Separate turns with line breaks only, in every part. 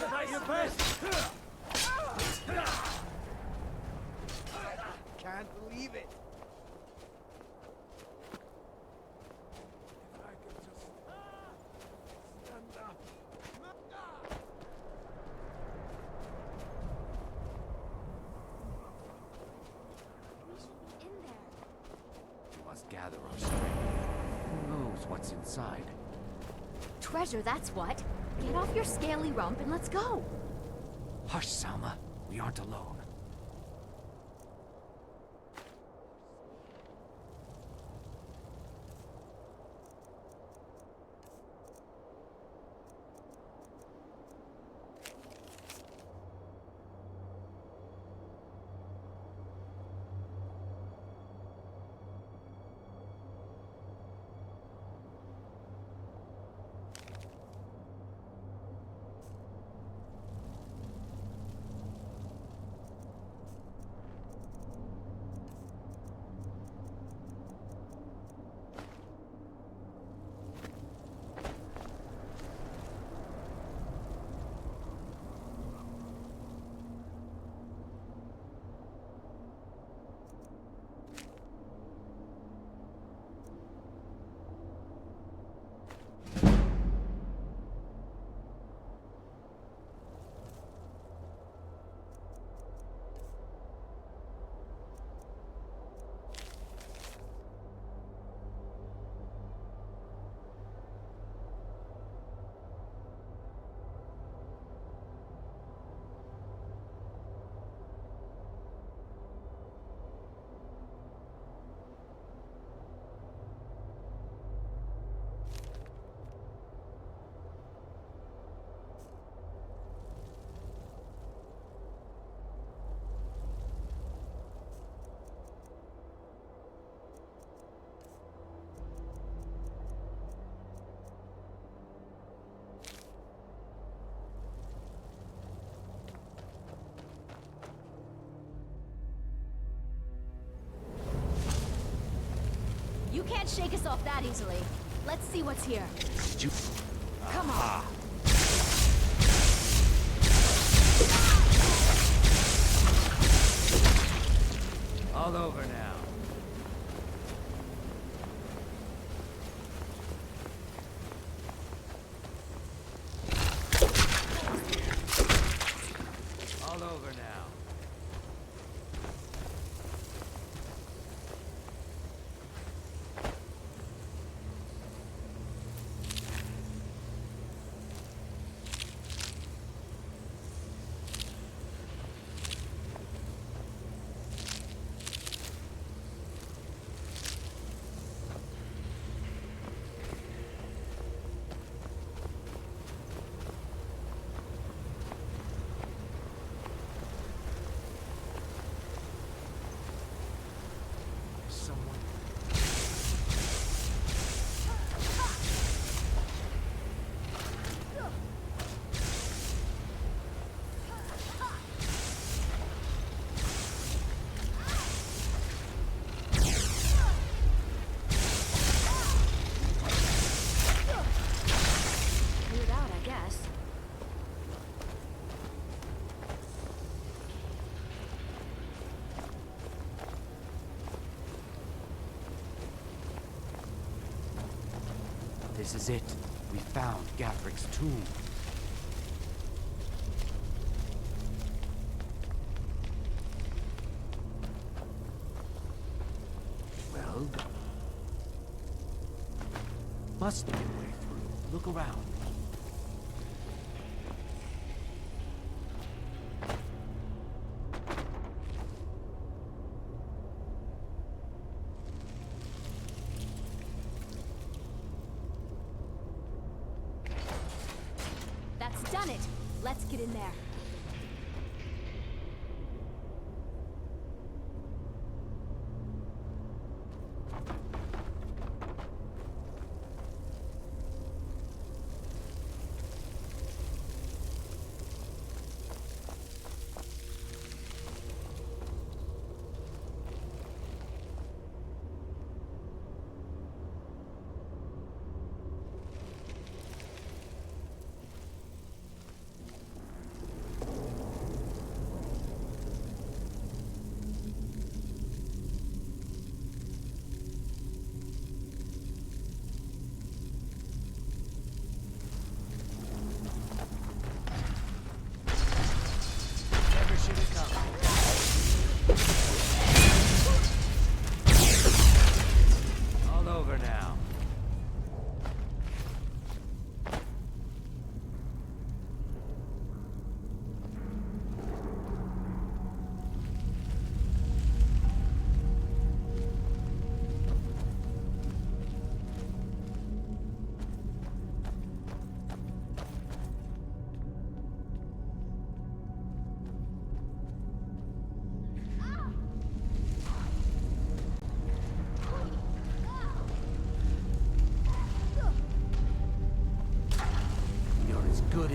Try your best. Can't believe it. If I could just stand up.
We should be in there.
We must gather our strength. Who knows what's inside?
Treasure, that's what. Get off your scaly rump and let's go.
Hush, Salma. We aren't alone.
You can't shake us off that easily. Let's see what's here.
Did you?
Come on.
All over now. All over now. Someone.
Cleared out, I guess.
This is it. We found Gafric's tomb. Well, must be a way through. Look around.
That's done it. Let's get in there.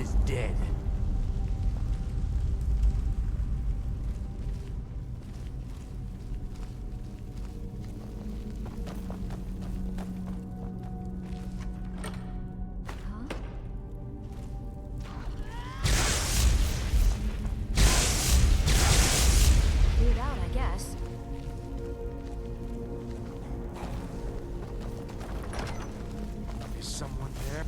is dead.
Huh? Cleared out, I guess.
Is someone there?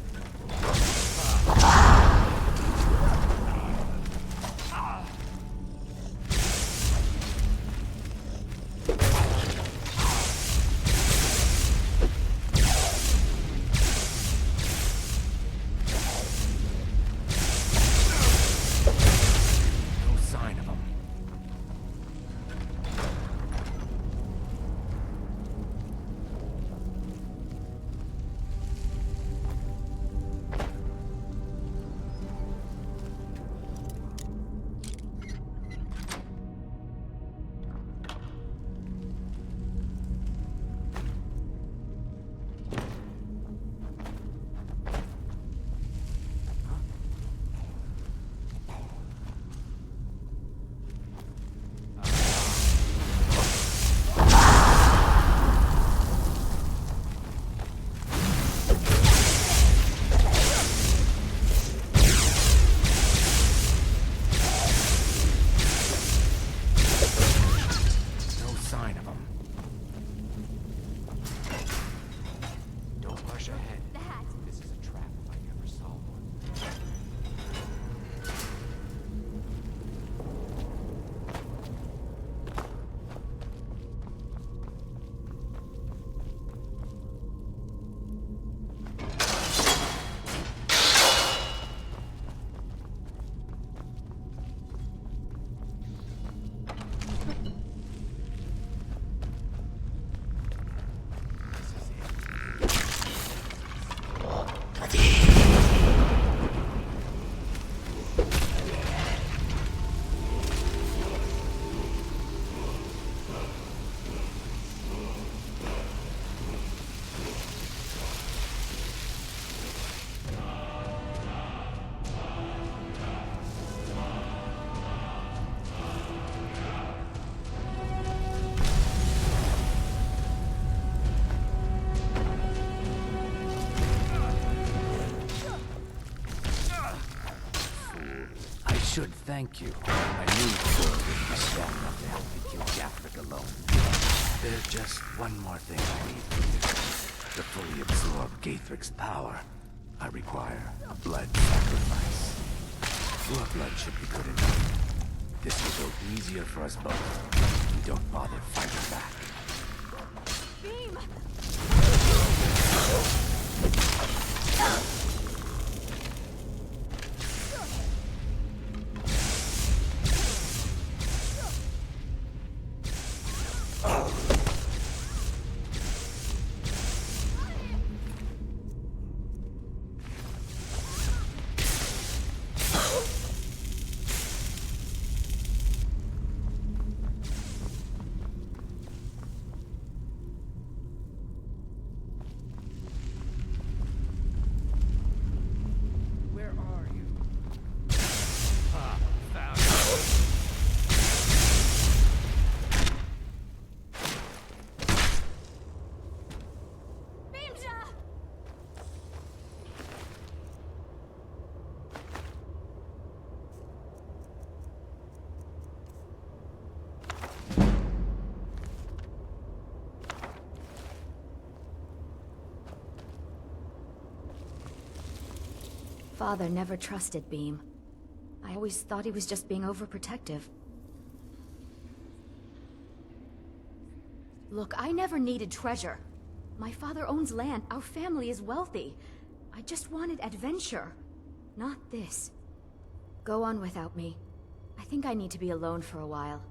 No sign of him. No sign of him. Don't rush ahead.
That.
This is a trap if I ever saw one. I should thank you. I knew the world wouldn't be strong enough to help me kill Gathric alone. There's just one more thing I need from you. To fully absorb Gathric's power, I require a blood sacrifice. Your blood should be good enough. This will go easier for us both. We don't bother fighting back.
Beam!
Where are you?
Beamja! Father never trusted Beam. I always thought he was just being overprotective. Look, I never needed treasure. My father owns land. Our family is wealthy. I just wanted adventure. Not this. Go on without me. I think I need to be alone for a while.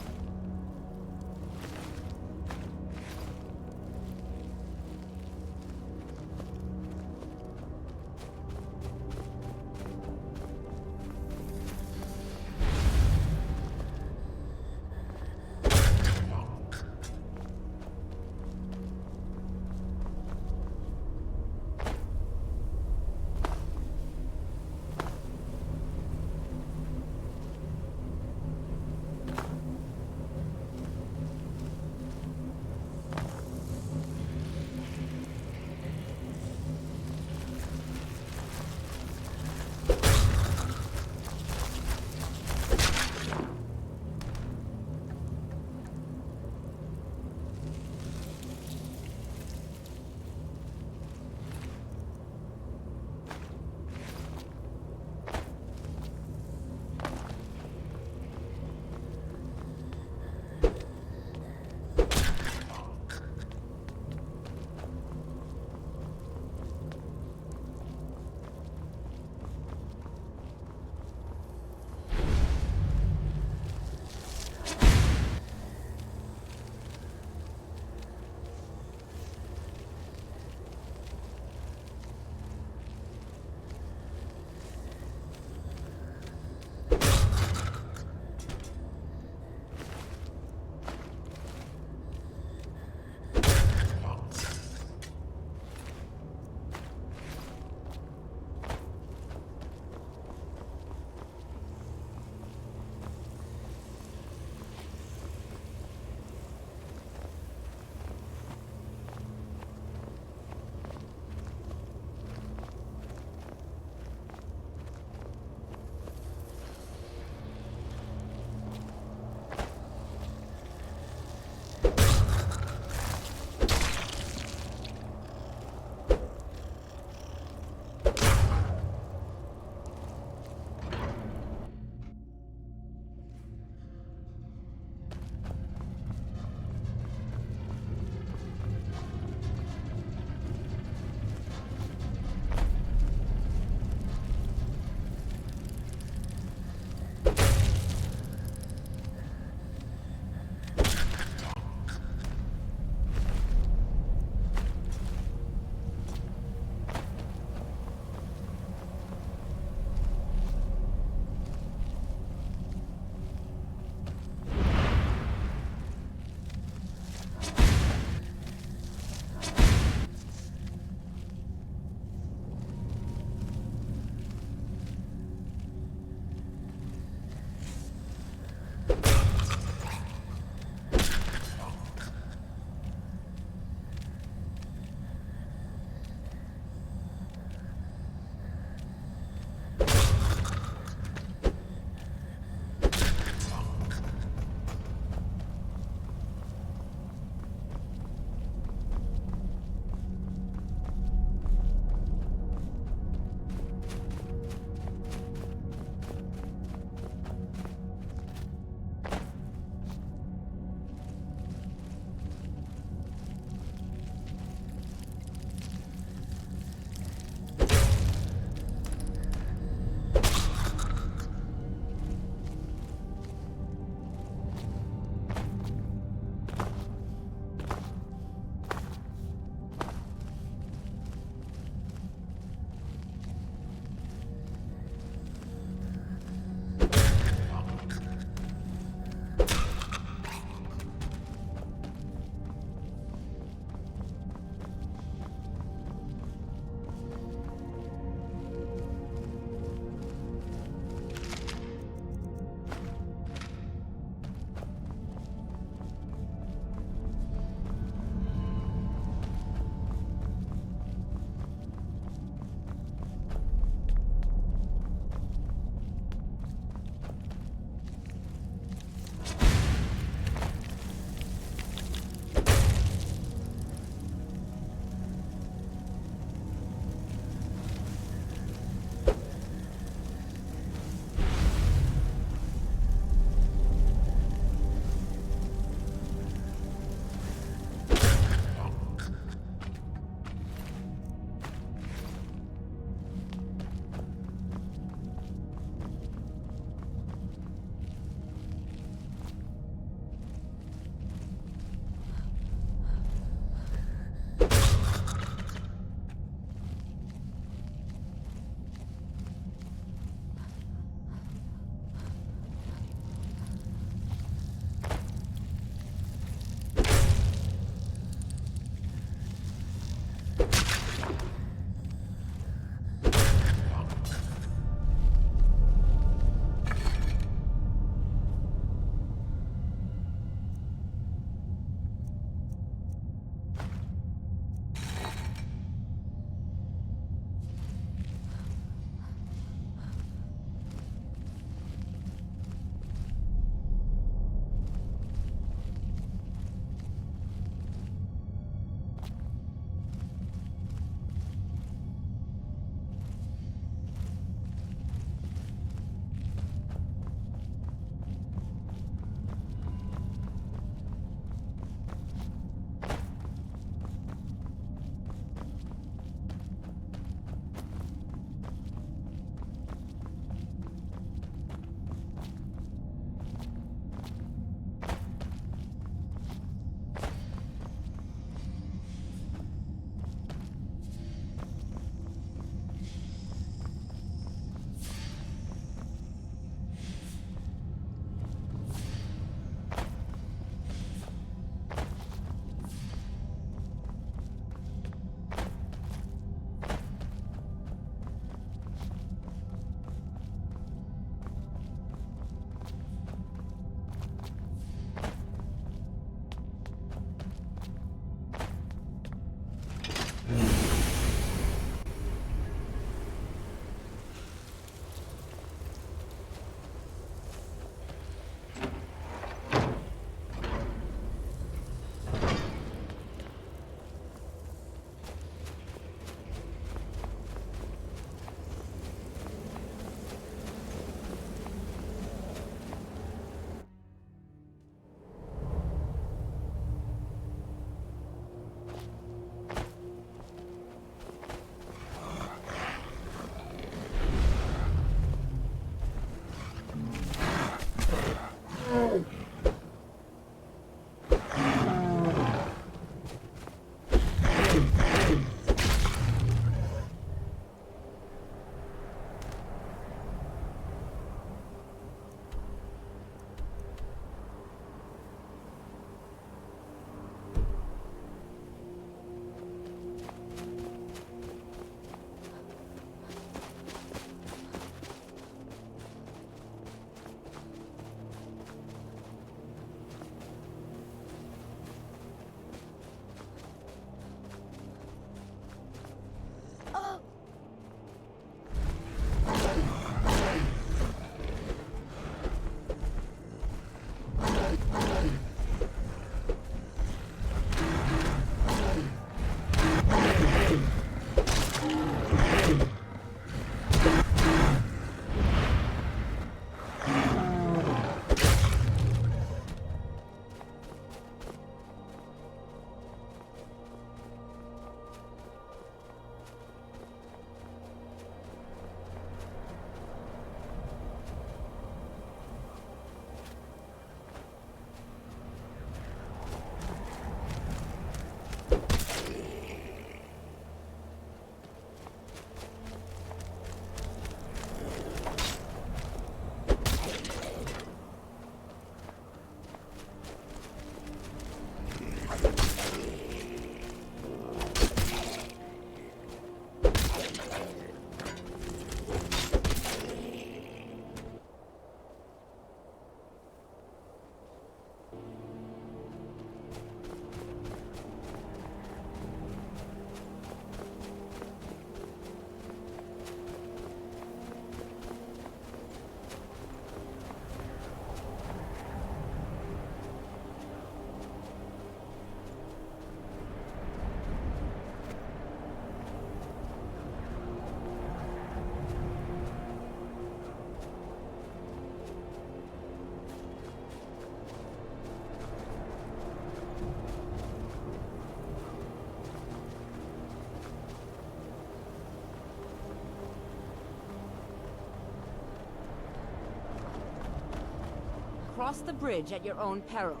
cross the bridge at your own peril.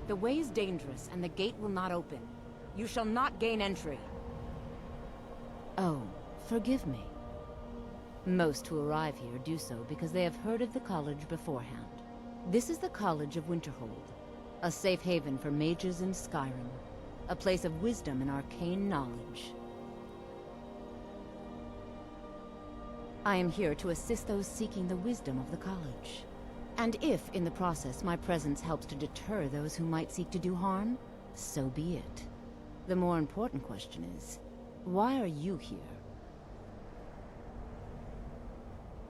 The way is dangerous, and the gate will not open. You shall not gain entry. Oh, forgive me. Most who arrive here do so because they have heard of the college beforehand. This is the College of Winterhold, a safe haven for mages in Skyrim, a place of wisdom and arcane knowledge. I am here to assist those seeking the wisdom of the college. And if, in the process, my presence helps to deter those who might seek to do harm, so be it. The more important question is, why are you here?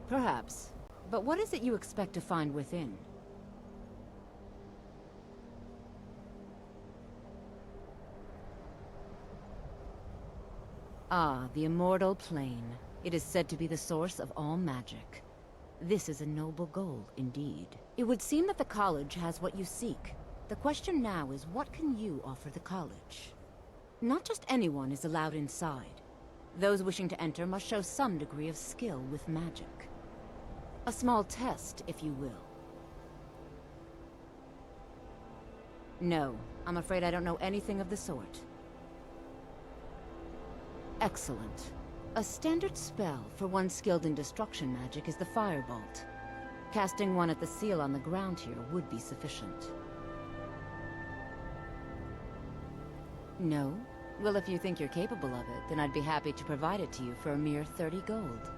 Perhaps. But what is it you expect to find within? Ah, the immortal plane. It is said to be the source of all magic. This is a noble goal, indeed. It would seem that the college has what you seek. The question now is, what can you offer the college? Not just anyone is allowed inside. Those wishing to enter must show some degree of skill with magic. A small test, if you will. No, I'm afraid I don't know anything of the sort. Excellent. A standard spell for one skilled in destruction magic is the Firebolt. Casting one at the seal on the ground here would be sufficient. No? Well, if you think you're capable of it, then I'd be happy to provide it to you for a mere 30 gold.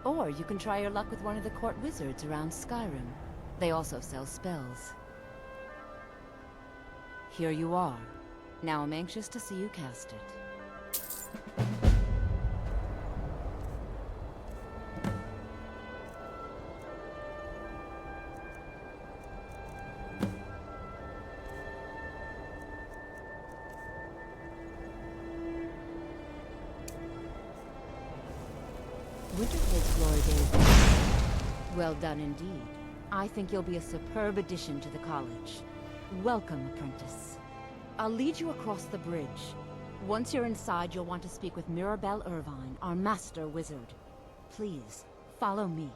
Or you can try your luck with one of the court wizards around Skyrim. They also sell spells. Here you are. Now I'm anxious to see you cast it. Winterhold's glory days. Well done indeed. I think you'll be a superb addition to the college. Welcome, apprentice. I'll lead you across the bridge. Once you're inside, you'll want to speak with Mirabelle Irvine, our master wizard. Please, follow me.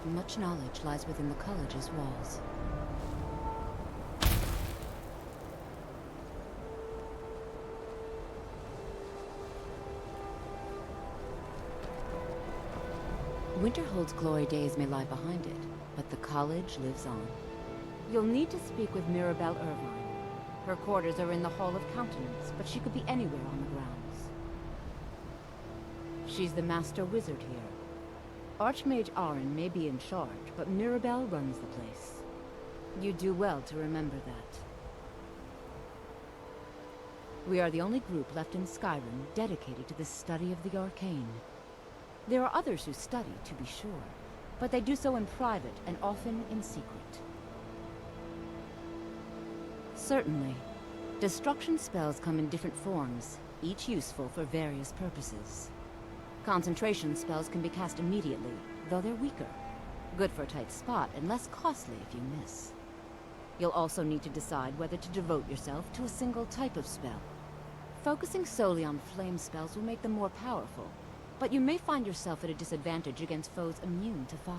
Much knowledge lies within the college's walls. Winterhold's glory days may lie behind it, but the college lives on. You'll need to speak with Mirabelle Irvine. Her quarters are in the Hall of Countenance, but she could be anywhere on the grounds. She's the master wizard here. Archmage Aaron may be in charge, but Mirabelle runs the place. You do well to remember that. We are the only group left in Skyrim dedicated to the study of the arcane. There are others who study, to be sure, but they do so in private and often in secret. Certainly. Destruction spells come in different forms, each useful for various purposes. Concentration spells can be cast immediately, though they're weaker. Good for a tight spot and less costly if you miss. You'll also need to decide whether to devote yourself to a single type of spell. Focusing solely on flame spells will make them more powerful, but you may find yourself at a disadvantage against foes immune to fire.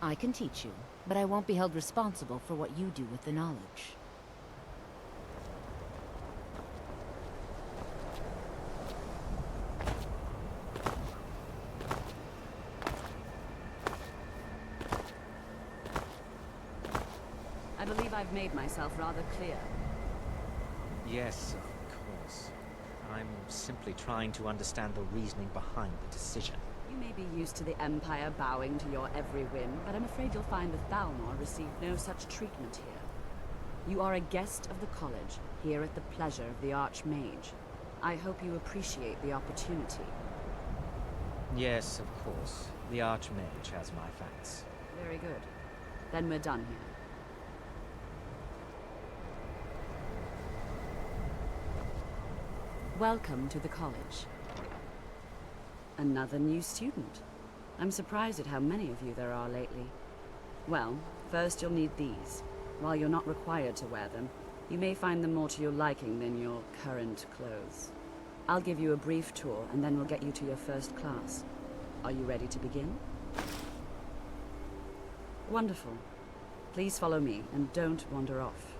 I can teach you, but I won't be held responsible for what you do with the knowledge. I've made myself rather clear.
Yes, of course. I'm simply trying to understand the reasoning behind the decision.
You may be used to the Empire bowing to your every whim, but I'm afraid you'll find the Thalmor received no such treatment here. You are a guest of the college, here at the pleasure of the Archmage. I hope you appreciate the opportunity.
Yes, of course. The Archmage has my thanks.
Very good. Then we're done here. Welcome to the college. Another new student. I'm surprised at how many of you there are lately. Well, first you'll need these. While you're not required to wear them, you may find them more to your liking than your current clothes. I'll give you a brief tour, and then we'll get you to your first class. Are you ready to begin? Wonderful. Please follow me, and don't wander off.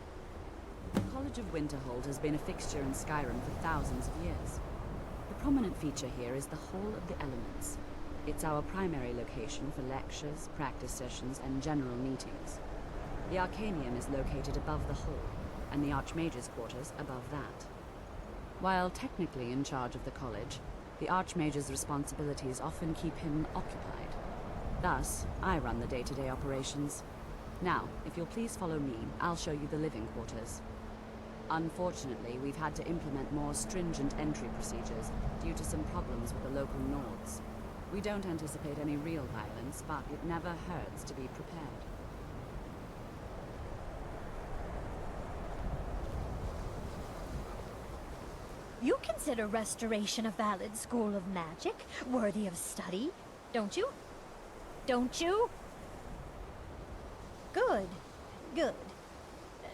The College of Winterhold has been a fixture in Skyrim for thousands of years. The prominent feature here is the Hall of the Elements. It's our primary location for lectures, practice sessions, and general meetings. The Arcanium is located above the hall, and the Archmage's quarters above that. While technically in charge of the college, the Archmage's responsibilities often keep him occupied. Thus, I run the day-to-day operations. Now, if you'll please follow me, I'll show you the living quarters. Unfortunately, we've had to implement more stringent entry procedures due to some problems with the local Nords. We don't anticipate any real violence, but it never hurts to be prepared.
You consider Restoration a valid school of magic, worthy of study, don't you? Don't you? Good. Good.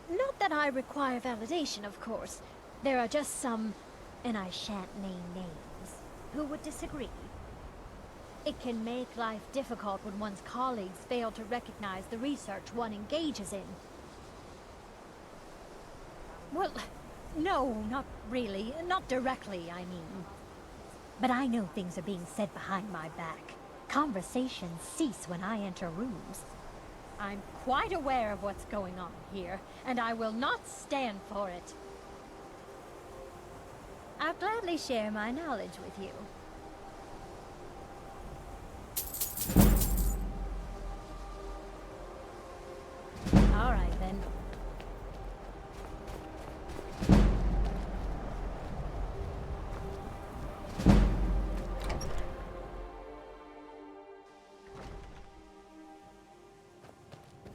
Not that I require validation, of course. There are just some, and I shan't name names, who would disagree. It can make life difficult when one's colleagues fail to recognize the research one engages in. Well, no, not really. Not directly, I mean. But I know things are being said behind my back. Conversations cease when I enter rooms. I'm quite aware of what's going on here, and I will not stand for it. I'll gladly share my knowledge with you. All right, then.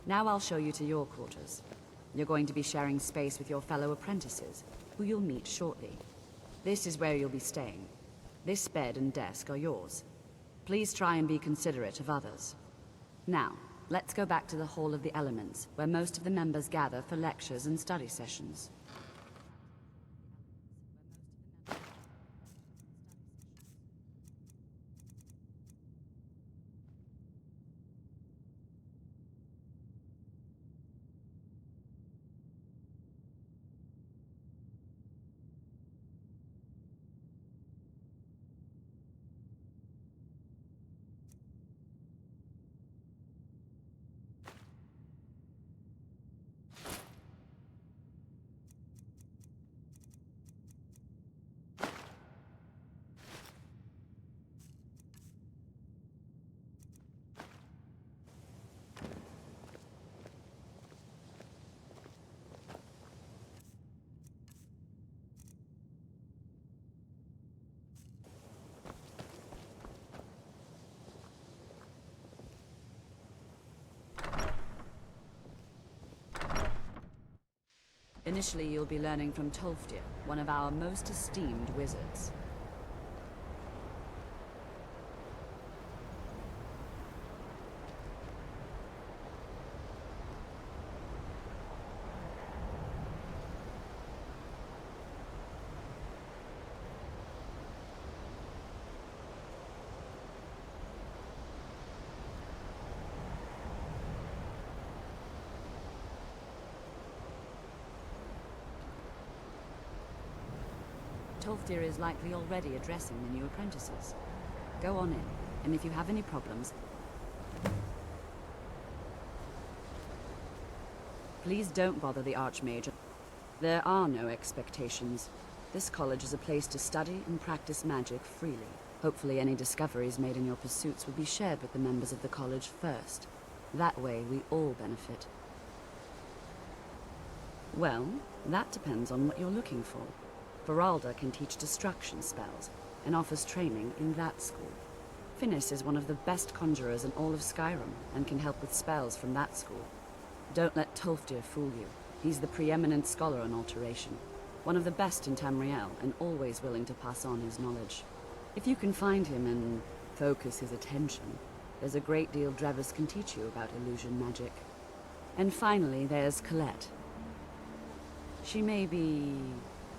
Now I'll show you to your quarters. You're going to be sharing space with your fellow apprentices, who you'll meet shortly. This is where you'll be staying. This bed and desk are yours. Please try and be considerate of others. Now, let's go back to the Hall of the Elements, where most of the members gather for lectures and study sessions. Initially, you'll be learning from Tolfdir, one of our most esteemed wizards. Tolfdir is likely already addressing the new apprentices. Go on in, and if you have any problems,
Please don't bother the Archmage. There are no expectations. This college is a place to study and practice magic freely. Hopefully any discoveries made in your pursuits will be shared with the members of the college first. That way we all benefit. Well, that depends on what you're looking for. Feralda can teach destruction spells, and offers training in that school. Finis is one of the best conjurers in all of Skyrim, and can help with spells from that school. Don't let Tolfdir fool you. He's the preeminent scholar on alteration. One of the best in Tamriel, and always willing to pass on his knowledge. If you can find him and focus his attention, there's a great deal Drevis can teach you about illusion magic. And finally, there's Colette. She may be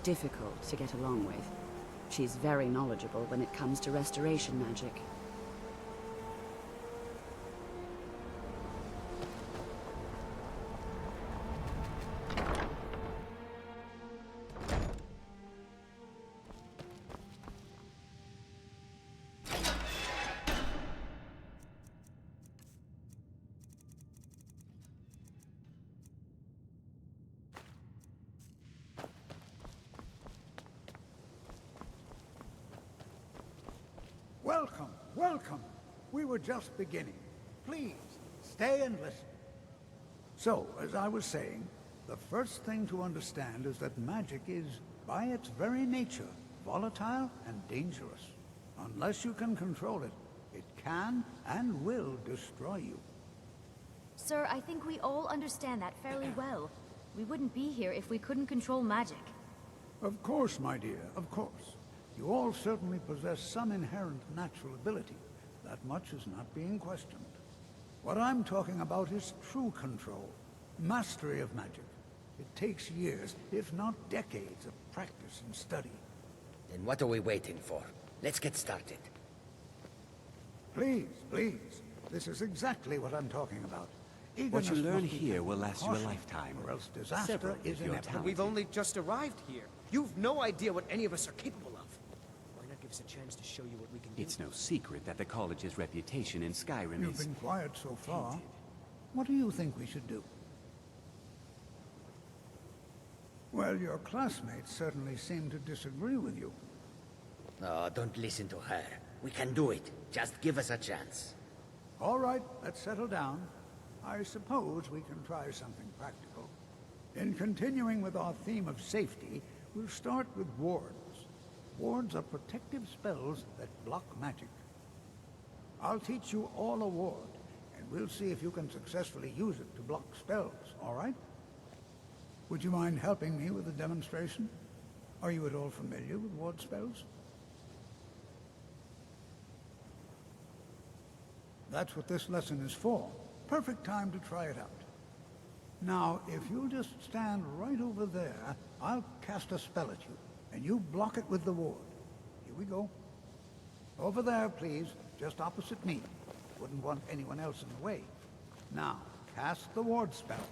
difficult to get along with. She's very knowledgeable when it comes to restoration magic.
Welcome, welcome. We were just beginning. Please, stay and listen. So, as I was saying, the first thing to understand is that magic is, by its very nature, volatile and dangerous. Unless you can control it, it can and will destroy you.
Sir, I think we all understand that fairly well. We wouldn't be here if we couldn't control magic.
Of course, my dear, of course. You all certainly possess some inherent natural ability. That much is not being questioned. What I'm talking about is true control, mastery of magic. It takes years, if not decades, of practice and study.
Then what are we waiting for? Let's get started.
Please, please. This is exactly what I'm talking about.
What you
Eagerness
learn
must be
here
taken
will
with
last you a
caution,
lifetime.
or else disaster
Several
is
of your
inevitable.
talents.
We've only just arrived here. You've no idea what any of us are capable of. Why not give us a chance to show you what we can do?
It's no secret that the college's reputation in Skyrim
You've
is...
been quiet so far. What do you think we should do? Well, your classmates certainly seem to disagree with you.
No, don't listen to her. We can do it. Just give us a chance.
All right, let's settle down. I suppose we can try something practical. In continuing with our theme of safety, we'll start with wards. Wards are protective spells that block magic. I'll teach you all a ward, and we'll see if you can successfully use it to block spells, all right? Would you mind helping me with the demonstration? Are you at all familiar with ward spells? That's what this lesson is for. Perfect time to try it out. Now, if you'll just stand right over there, I'll cast a spell at you, and you block it with the ward. Here we go. Over there, please, just opposite me. Wouldn't want anyone else in the way. Now, cast the ward spell.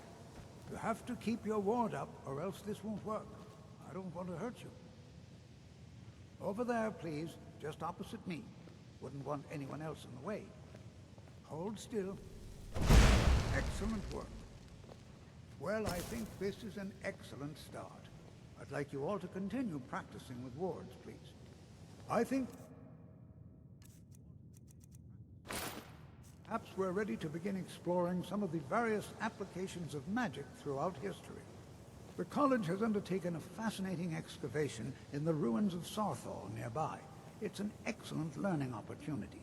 You have to keep your ward up, or else this won't work. I don't want to hurt you. Over there, please, just opposite me. Wouldn't want anyone else in the way. Hold still. Excellent work. Well, I think this is an excellent start. I'd like you all to continue practicing with wards, please. I think perhaps we're ready to begin exploring some of the various applications of magic throughout history. The college has undertaken a fascinating excavation in the ruins of Sarthal nearby. It's an excellent learning opportunity.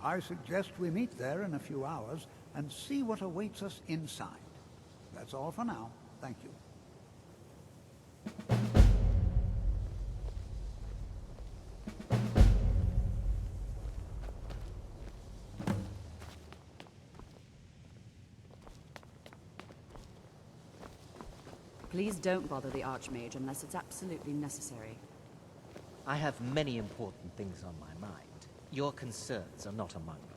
I suggest we meet there in a few hours and see what awaits us inside. That's all for now. Thank you.
Please don't bother the Archmage unless it's absolutely necessary.
I have many important things on my mind. Your concerns are not among them.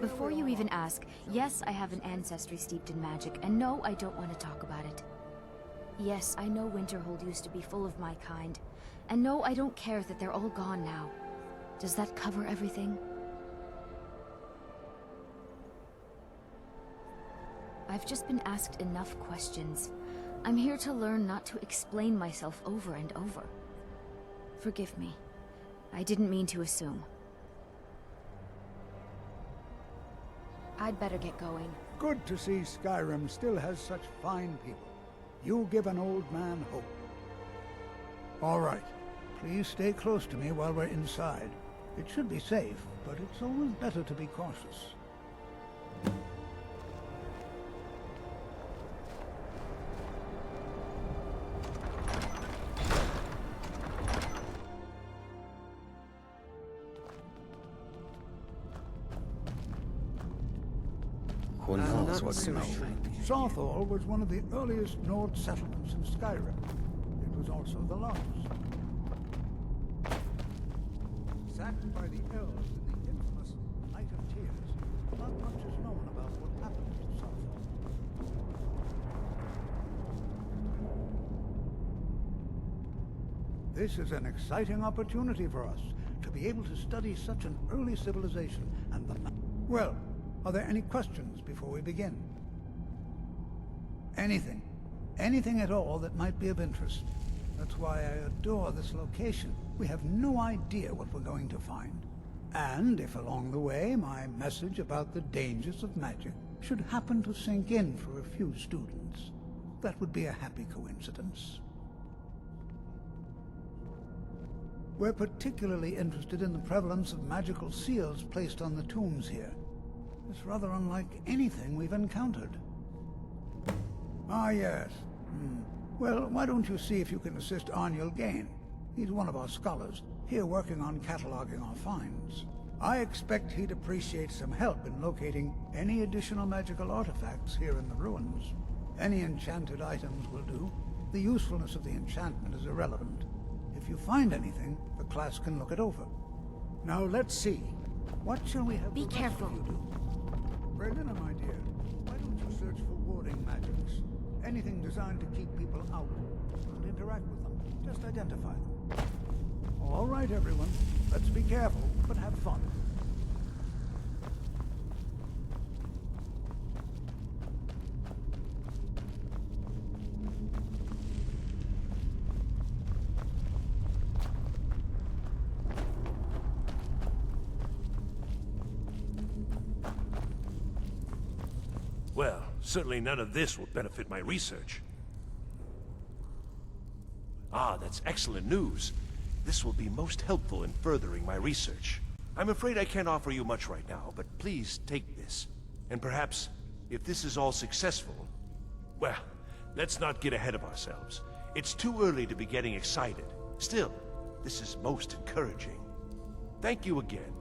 Before you even ask, yes, I have an ancestry steeped in magic, and no, I don't want to talk about it. Yes, I know Winterhold used to be full of my kind, and no, I don't care that they're all gone now. Does that cover everything? I've just been asked enough questions. I'm here to learn not to explain myself over and over. Forgive me. I didn't mean to assume. I'd better get going.
Good to see Skyrim still has such fine people. You give an old man hope. All right. Please stay close to me while we're inside. It should be safe, but it's always better to be cautious.
Who knows what's
so
known?
sure.
Sawthorl was one of the earliest Nord settlements in Skyrim. It was also the largest. Sacked by the elves in the infamous Night of Tears, not much is known about what happened to Sawthorl. This is an exciting opportunity for us to be able to study such an early civilization and the... Well, are there any questions before we begin? Anything. Anything at all that might be of interest. That's why I adore this location. We have no idea what we're going to find. And if along the way my message about the dangers of magic should happen to sink in for a few students, that would be a happy coincidence. We're particularly interested in the prevalence of magical seals placed on the tombs here. It's rather unlike anything we've encountered. Ah, yes. Well, why don't you see if you can assist Arniel Gain? He's one of our scholars, here working on cataloging our finds. I expect he'd appreciate some help in locating any additional magical artifacts here in the ruins. Any enchanted items will do. The usefulness of the enchantment is irrelevant. If you find anything, the class can look it over. Now let's see. What shall we have
Be
the rest
careful.
of you do? Berlina, my dear, why don't you search for warding magics? Anything designed to keep people out. Don't interact with them. Just identify them. All right, everyone. Let's be careful, but have fun.
Well, certainly none of this will benefit my research. Ah, that's excellent news. This will be most helpful in furthering my research. I'm afraid I can't offer you much right now, but please take this. And perhaps, if this is all successful... Well, let's not get ahead of ourselves. It's too early to be getting excited. Still, this is most encouraging. Thank you again.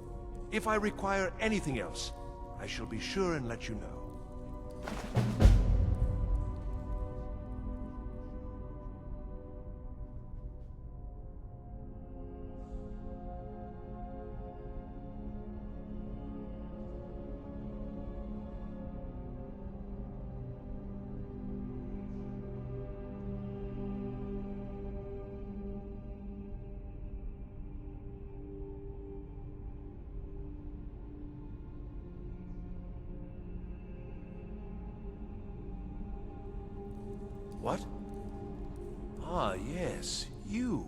If I require anything else, I shall be sure and let you know. What? Ah, yes, you.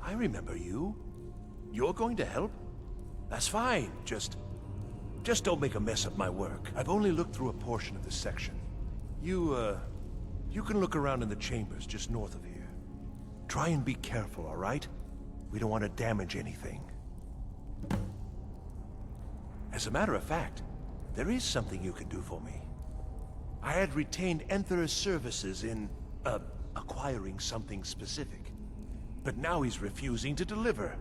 I remember you. You're going to help? That's fine, just don't make a mess of my work. I've only looked through a portion of this section. You can look around in the chambers just north of here. Try and be careful, all right? We don't want to damage anything. As a matter of fact, there is something you can do for me. I had retained Enther's services in, acquiring something specific. But now he's refusing to deliver.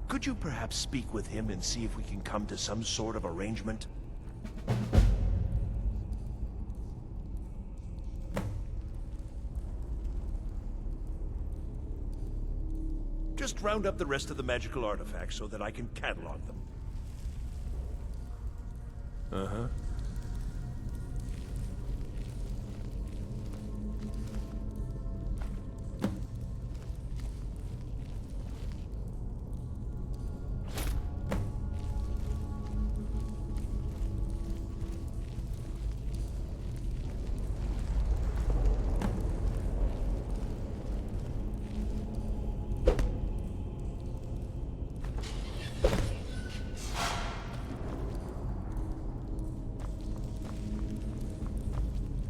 Could you perhaps speak with him and see if we can come to some sort of arrangement? Just round up the rest of the magical artifacts so that I can catalog them. Uh-huh.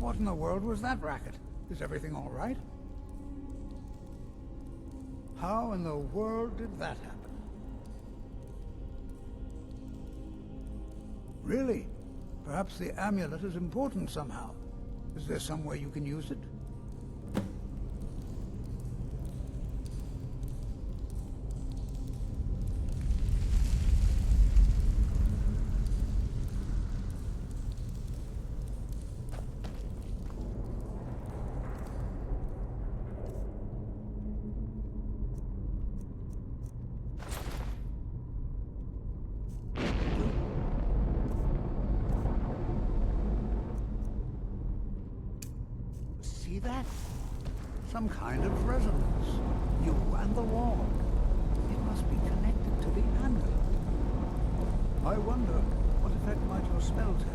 What in the world was that racket? Is everything all right? How in the world did that happen? Really? Perhaps the amulet is important somehow. Is there some way you can use it? See that? Some kind of resonance. You and the wall. It must be connected to the amulet. I wonder, what effect might your spells have?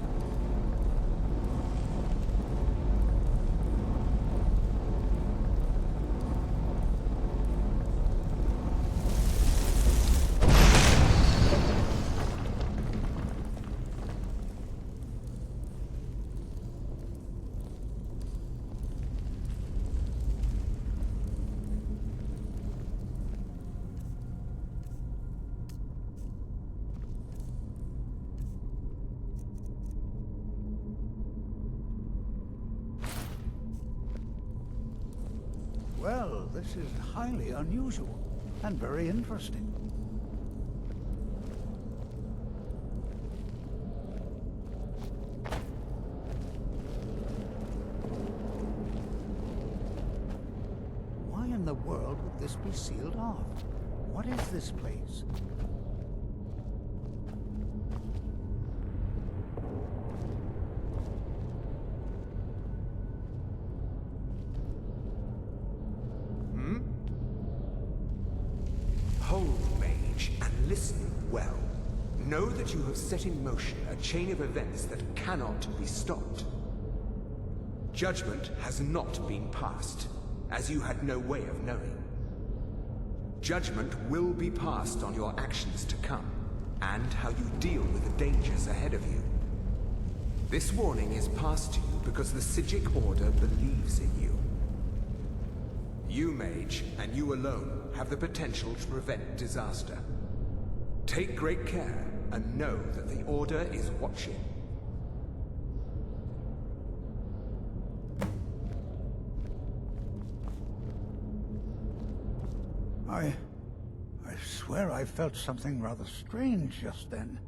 Well, this is highly unusual and very interesting. Why in the world would this be sealed off? What is this place?
Hold, mage, and listen well. Know that you have set in motion a chain of events that cannot be stopped. Judgment has not been passed, as you had no way of knowing. Judgment will be passed on your actions to come, and how you deal with the dangers ahead of you. This warning is passed to you because the Psijic Order believes in you. You, mage, and you alone, have the potential to prevent disaster. Take great care, and know that the Order is watching.
I swear I felt something rather strange just then.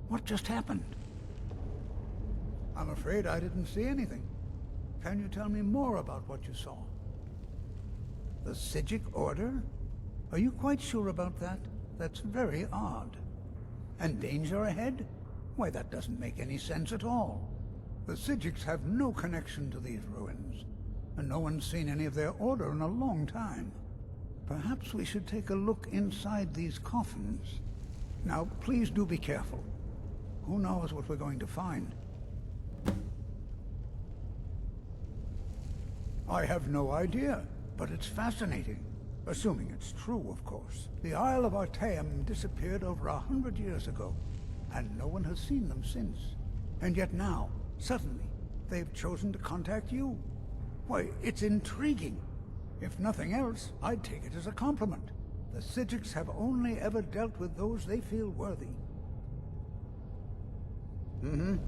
What just happened? I'm afraid I didn't see anything. Can you tell me more about what you saw? The Psijic Order? Are you quite sure about that? That's very odd. And danger ahead? Why, that doesn't make any sense at all. The Psijics have no connection to these ruins, and no one's seen any of their order in a long time. Perhaps we should take a look inside these coffins. Now, please do be careful. Who knows what we're going to find? I have no idea, but it's fascinating. Assuming it's true, of course. The Isle of Artaeum disappeared over 100 years ago, and no one has seen them since. And yet now, suddenly, they've chosen to contact you. Why, it's intriguing. If nothing else, I'd take it as a compliment. The Psijics have only ever dealt with those they feel worthy. Mm-hmm.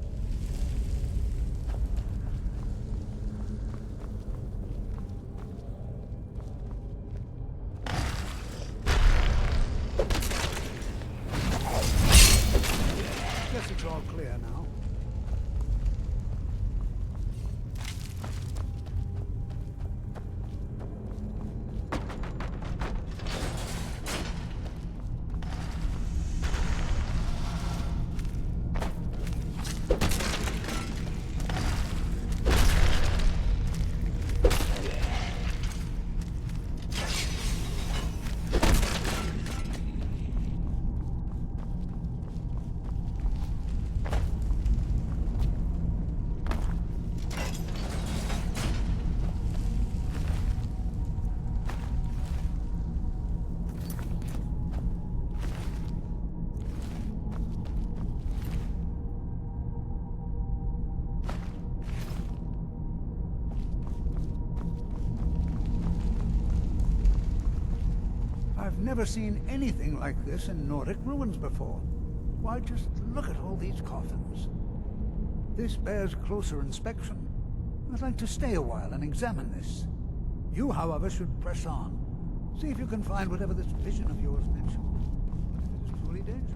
Guess it's all clear now. I've never seen anything like this in Nordic ruins before. Why, just look at all these coffins. This bears closer inspection. I'd like to stay a while and examine this. You, however, should press on. See if you can find whatever this vision of yours mentioned. It is truly dangerous.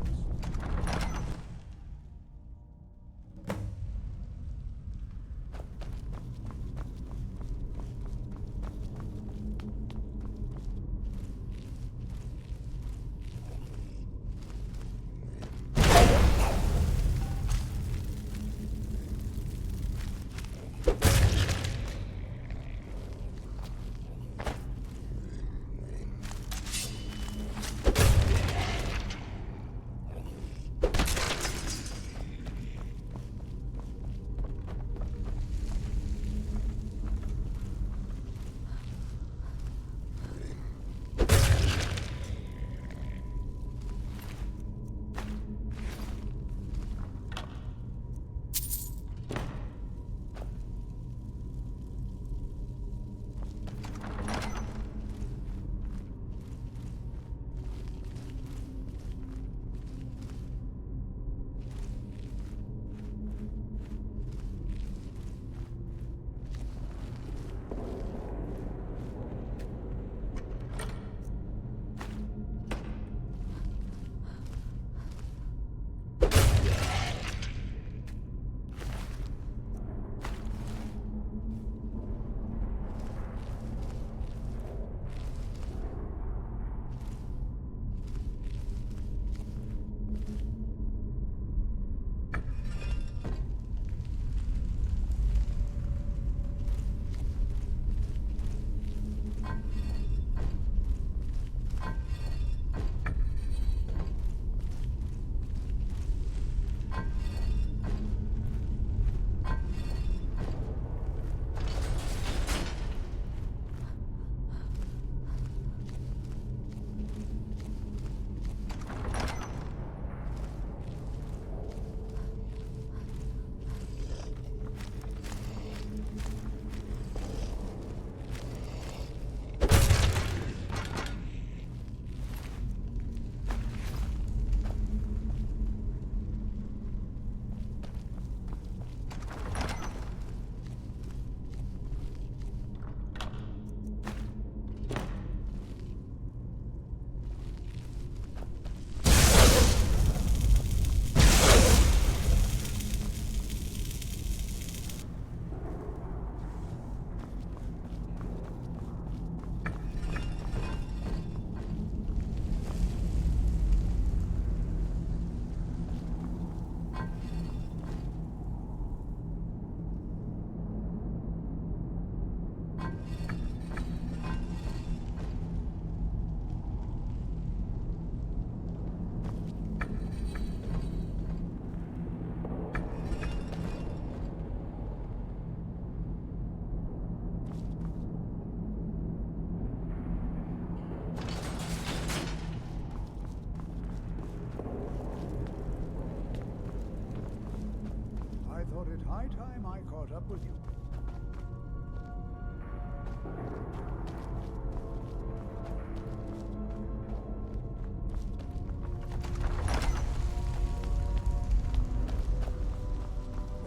High time I caught up with you.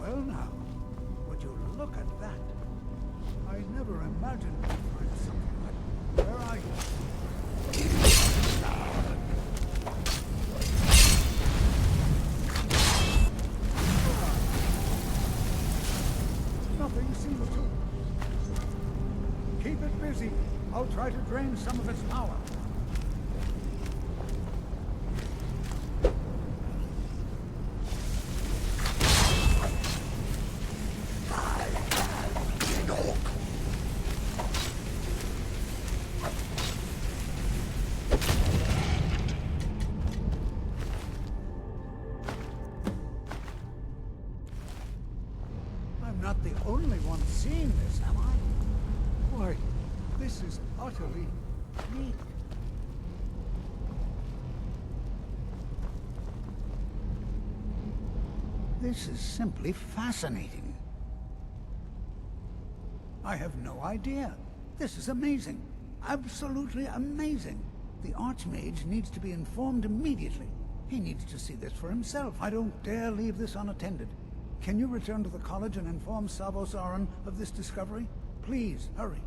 Well now, would you look at that? I never imagined we'd find something like that. Where are you? Nothing seems to. Keep it busy. I'll try to drain some of its power. Not the only one seeing this, am I? Why, this is utterly unique. This is simply fascinating. I have no idea. This is amazing. Absolutely amazing. The Archmage needs to be informed immediately. He needs to see this for himself. I don't dare leave this unattended. Can you return to the college and inform Savos Aran of this discovery? Please, hurry.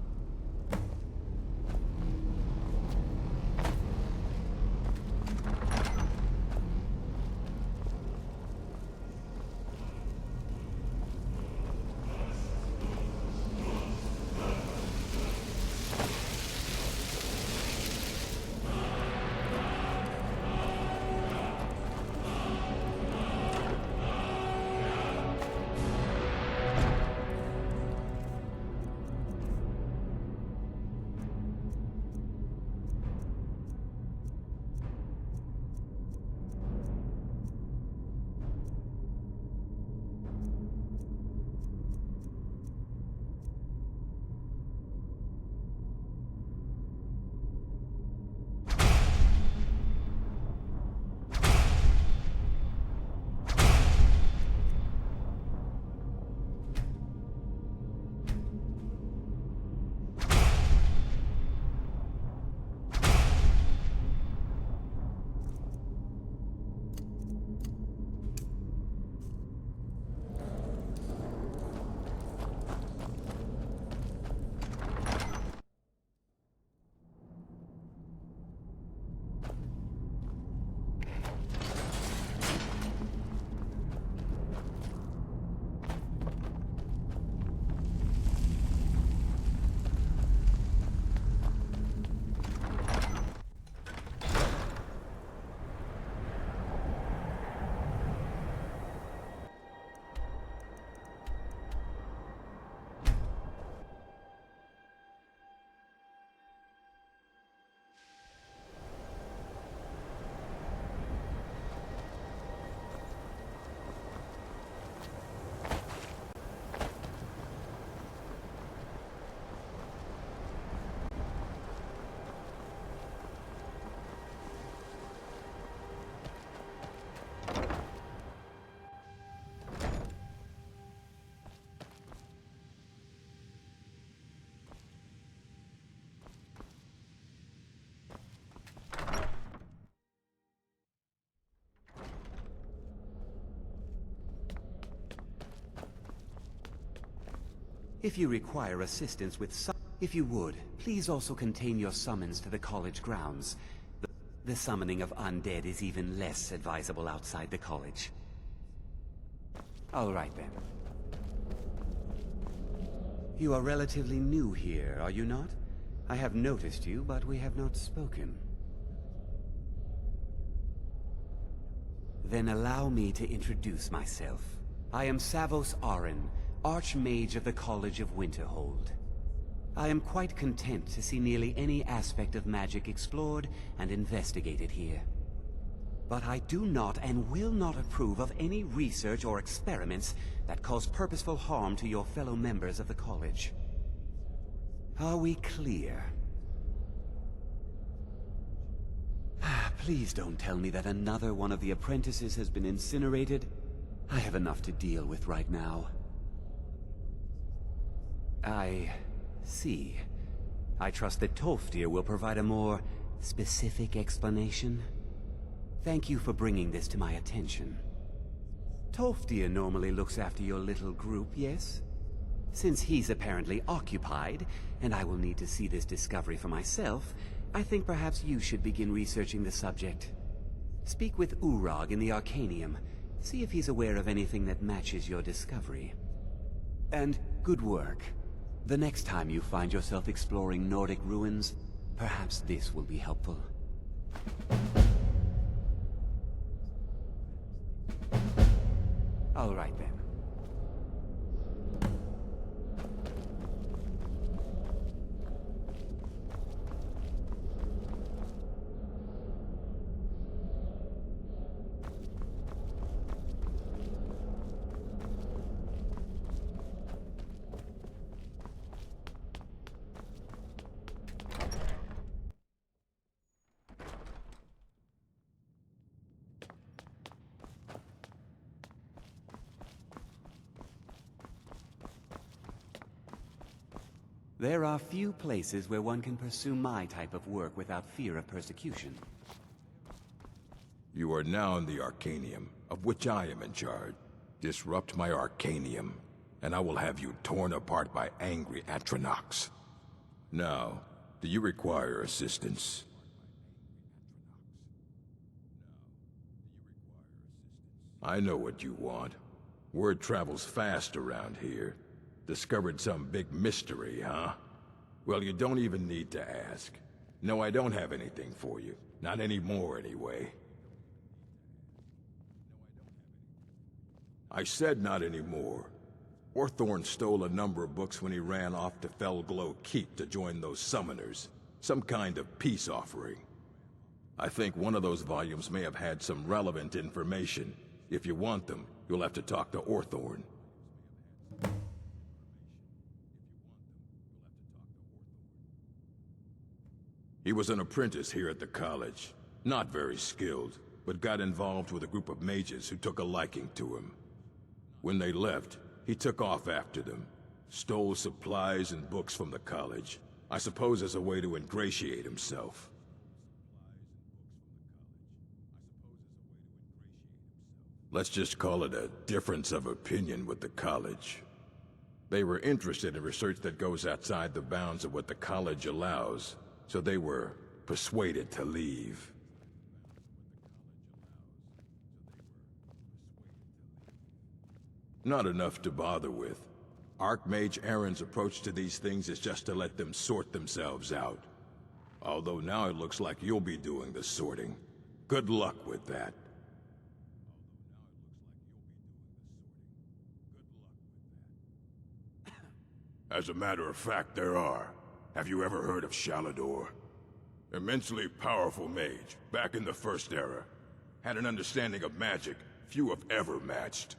If you require assistance with if you would, please also contain your summons to the college grounds. The summoning of undead is even less advisable outside the college. All right then. You are relatively new here, are you not? I have noticed you, but we have not spoken. Then allow me to introduce myself. I am Savos Aran, Archmage of the College of Winterhold. I am quite content to see nearly any aspect of magic explored and investigated here. But I do not and will not approve of any research or experiments that cause purposeful harm to your fellow members of the college. Are we clear? Please don't tell me that another one of the apprentices has been incinerated. I have enough to deal with right now. I see. I trust that Tolfdir will provide a more specific explanation. Thank you for bringing this to my attention. Tolfdir normally looks after your little group, yes? Since he's apparently occupied, and I will need to see this discovery for myself, I think perhaps you should begin researching the subject. Speak with Urag in the Arcanium. See if he's aware of anything that matches your discovery. And good work. The next time you find yourself exploring Nordic ruins, perhaps this will be helpful. All right then. There are few places where one can pursue my type of work without fear of persecution.
You are now in the Arcanium, of which I am in charge. Disrupt my Arcanium, and I will have you torn apart by angry Atronachs. Now, do you require assistance? I know what you want. Word travels fast around here. Discovered some big mystery, huh? Well, you don't even need to ask. No, I don't have anything for you. Not anymore, anyway. I said not anymore. Orthorn stole a number of books when he ran off to Felglow Keep to join those summoners. Some kind of peace offering. I think one of those volumes may have had some relevant information. If you want them, you'll have to talk to Orthorn. He was an apprentice here at the college. Not very skilled, but got involved with a group of mages who took a liking to him. When they left, he took off after them. Stole supplies and books from the college. I suppose as a way to ingratiate himself. Let's just call it a difference of opinion with the college. They were interested in research that goes outside the bounds of what the college allows, so they were persuaded to leave. Not enough to bother with. Archmage Aaron's approach to these things is just to let them sort themselves out. Although now it looks like you'll be doing the sorting. Good luck with that. As a matter of fact, there are. Have you ever heard of Shalador? Immensely powerful mage, back in the First Era. Had an understanding of magic few have ever matched.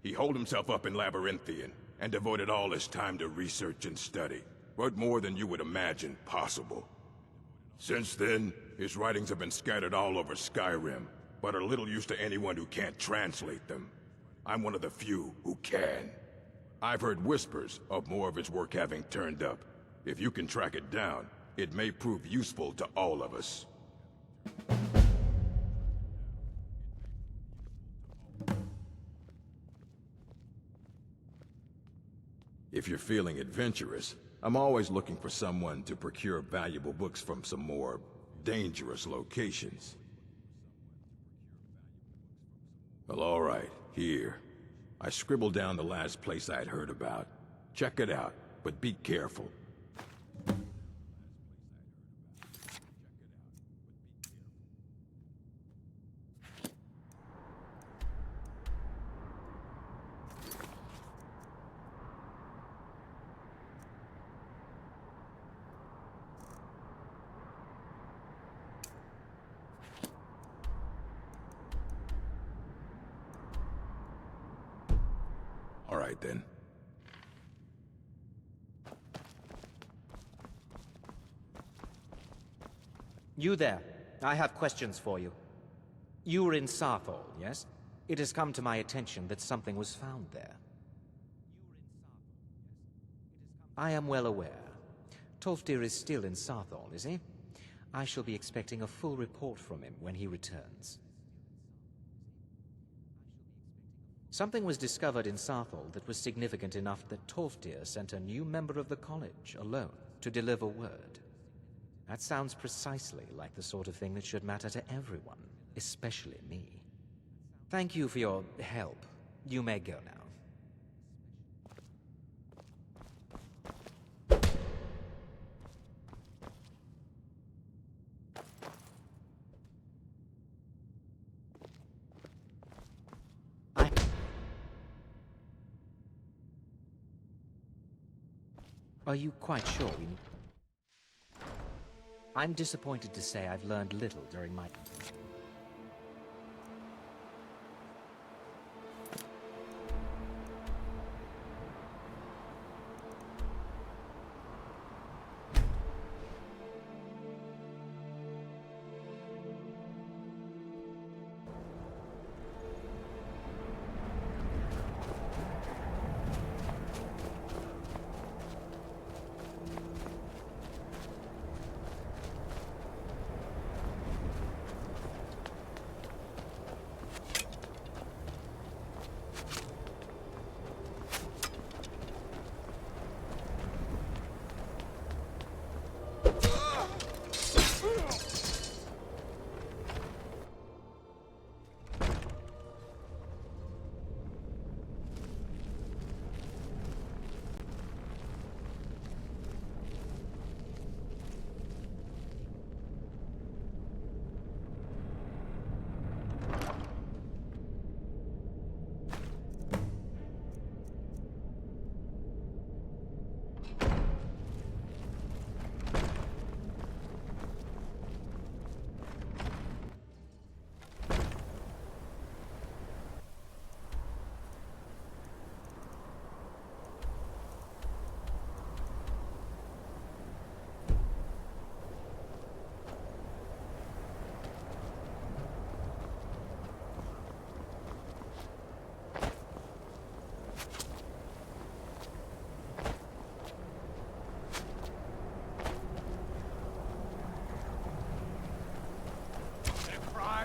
He holed himself up in Labyrinthian, and devoted all his time to research and study, but more than you would imagine possible. Since then, his writings have been scattered all over Skyrim, but are little use to anyone who can't translate them. I'm one of the few who can. I've heard whispers of more of his work having turned up. If you can track it down, it may prove useful to all of us. If you're feeling adventurous, I'm always looking for someone to procure valuable books from some more dangerous locations. Well, all right, here. I scribbled down the last place I'd heard about. Check it out, but be careful. All right, then.
You there. I have questions for you. You were in Sarthol, yes? It has come to my attention that something was found there. I am well aware. Tolfdir is still in Sarthol, is he? I shall be expecting a full report from him when he returns. Something was discovered in Sarthol that was significant enough that Tolfdir sent a new member of the college, alone, to deliver word. That sounds precisely like the sort of thing that should matter to everyone, especially me. Thank you for your help. You may go now. Are you quite sure we need... I'm disappointed to say I've learned little during my...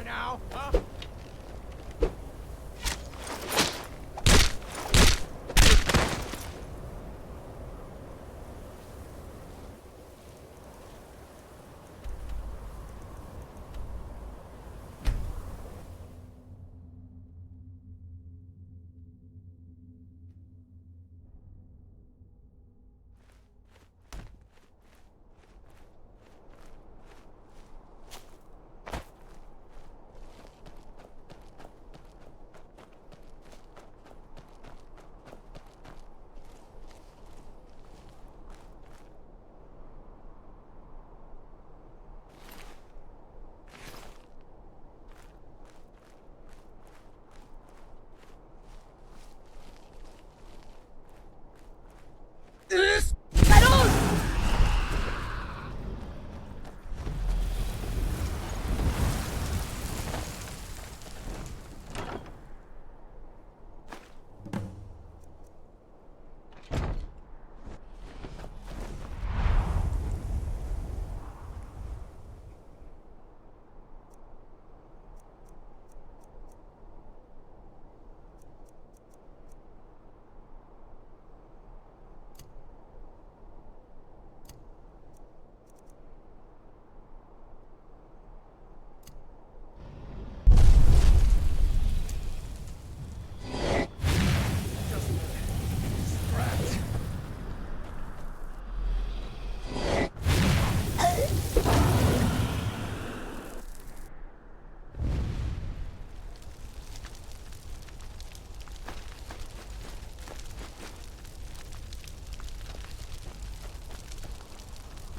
now, huh?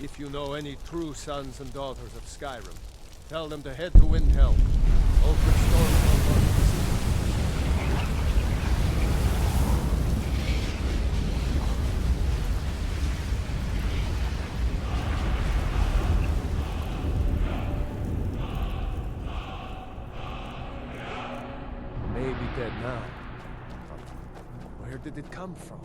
If you know any true sons and daughters of Skyrim, tell them to head to Windhelm. Ulfric Stormcloak wants to see you. Maybe dead now. But where did it come from?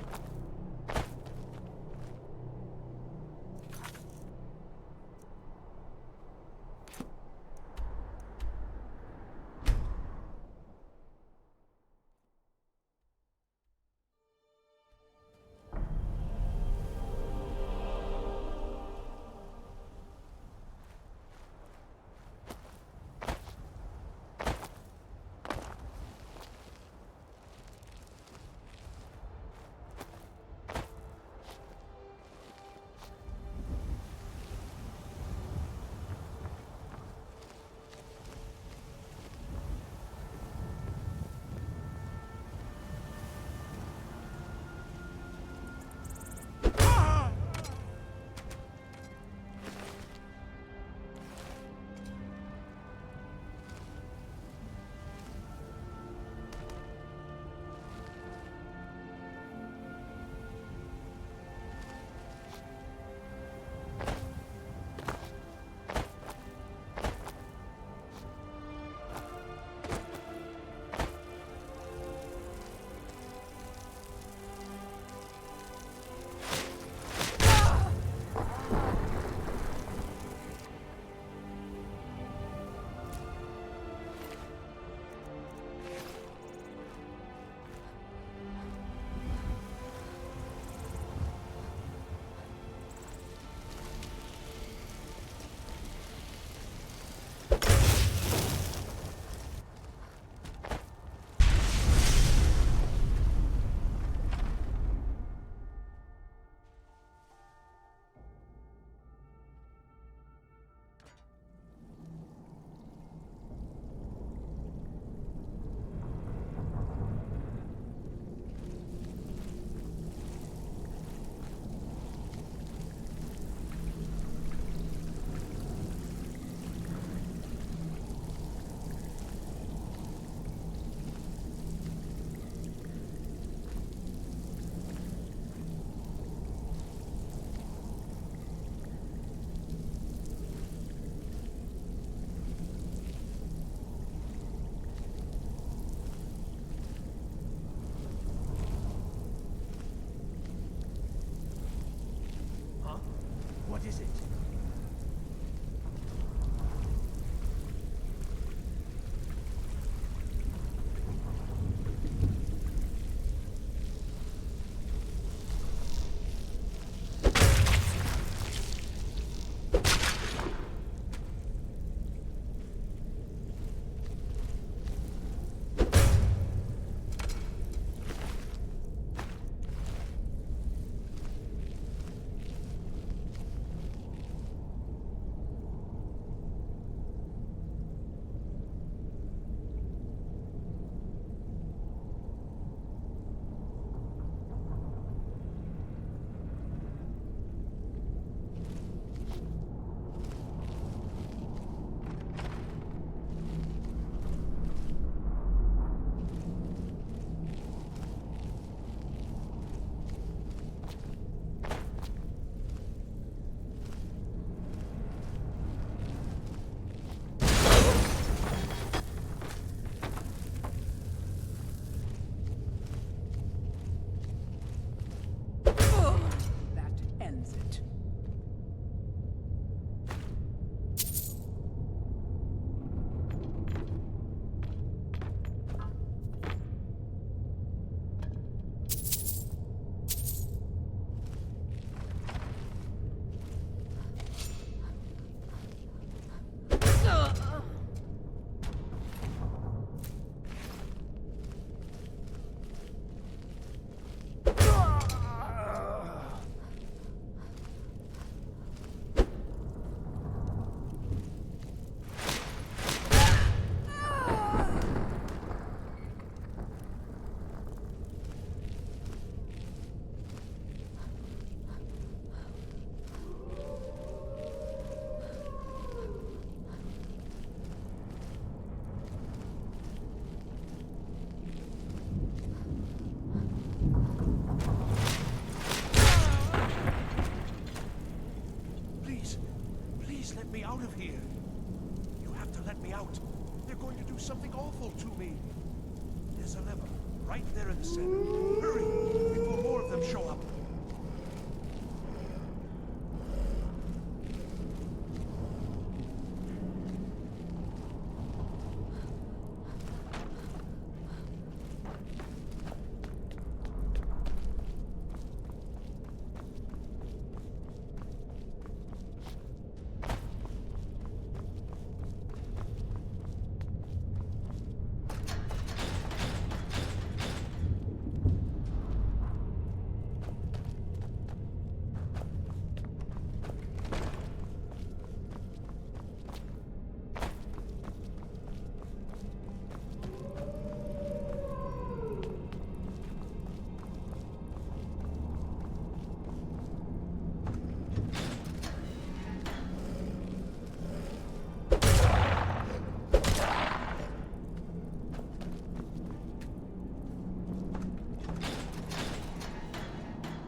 out. They're going to do something awful to me. There's a lever right there in the center. Hurry, before more of them show up.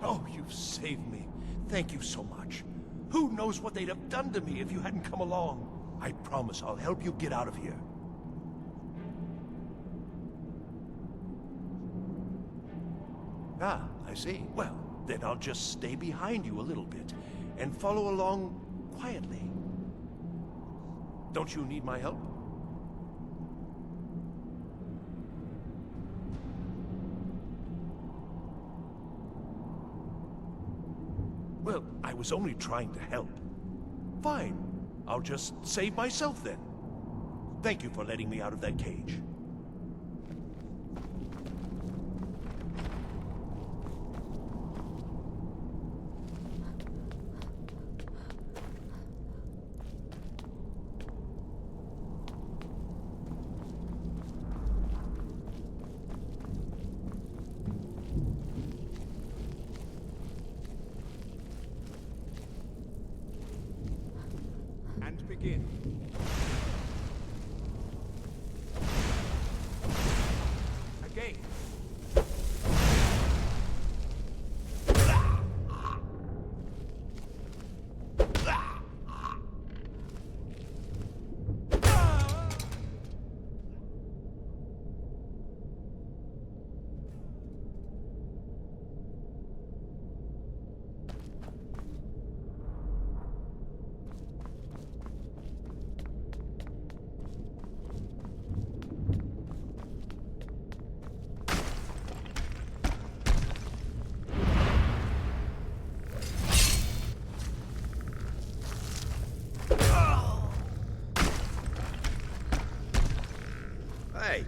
Oh, you've saved me. Thank you so much. Who knows what they'd have done to me if you hadn't come along? I promise I'll help you get out of here. Ah, I see. Well, then I'll just stay behind you a little bit and follow along quietly. Don't you need my help? Well, I was only trying to help. Fine. I'll just save myself then. Thank you for letting me out of that cage.
And begin. Again. Hey!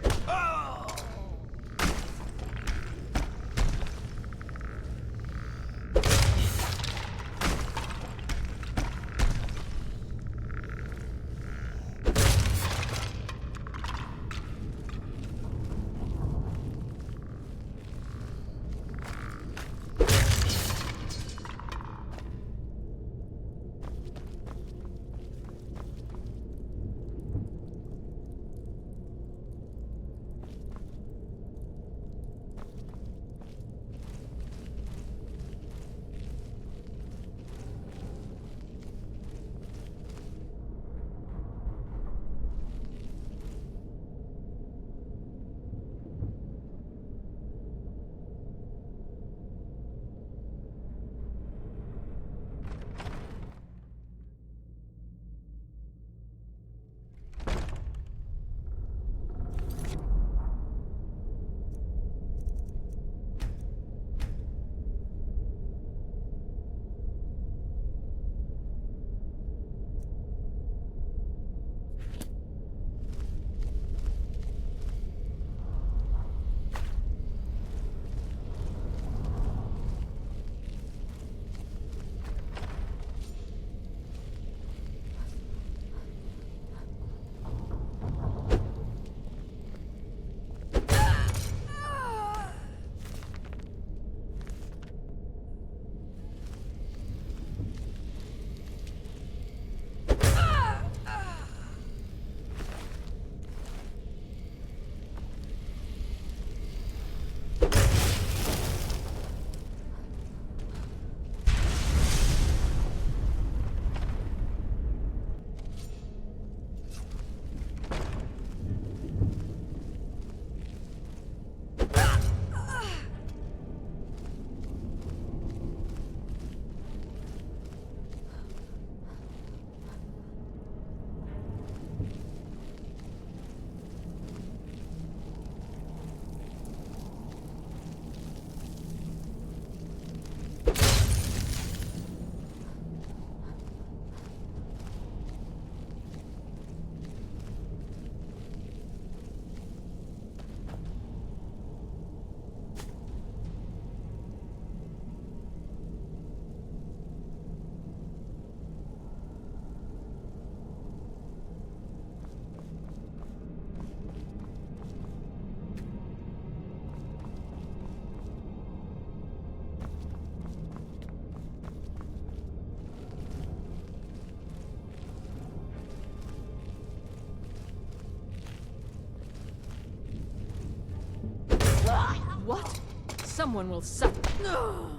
What? Someone will suck. Ugh.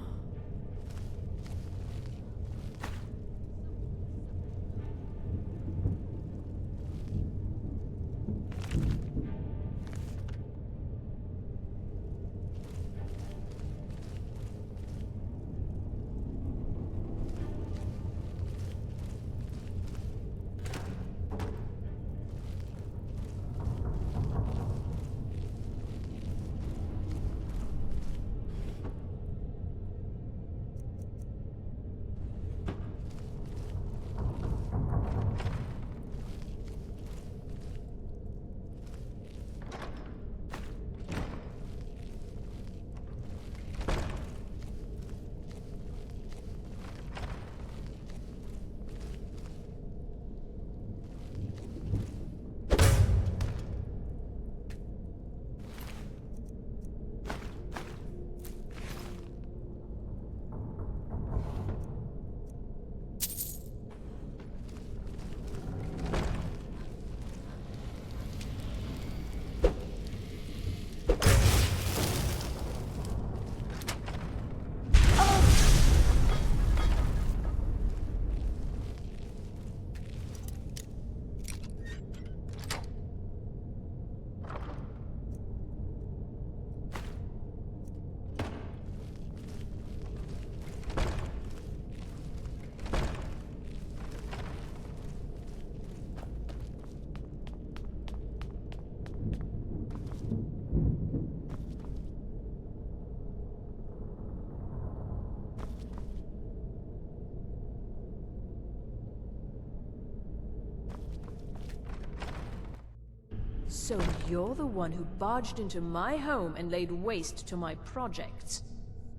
So you're the one who barged into my home and laid waste to my projects.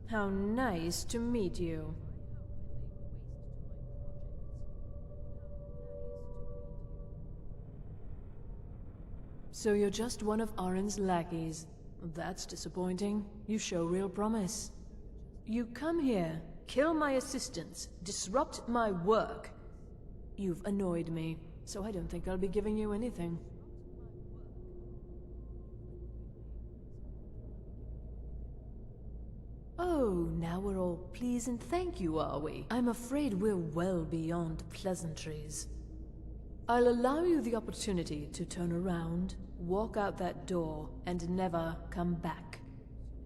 How nice to meet you. So you're just one of Arin's lackeys. That's disappointing. You show real promise. You come here, kill my assistants, disrupt my work. You've annoyed me, so I don't think I'll be giving you anything. Oh, now we're all please and thank you, are we? I'm afraid we're well beyond pleasantries. I'll allow you the opportunity to turn around, walk out that door, and never come back.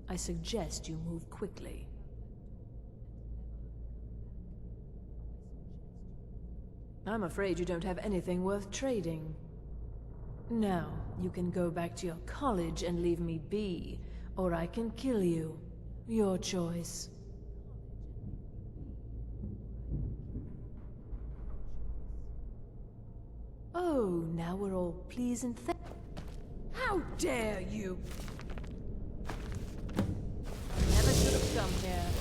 I suggest you move quickly. I'm afraid you don't have anything worth trading. Now, you can go back to your college and leave me be, or I can kill you. Your choice. Oh, now we're all pleased and How dare you! Never should have come here.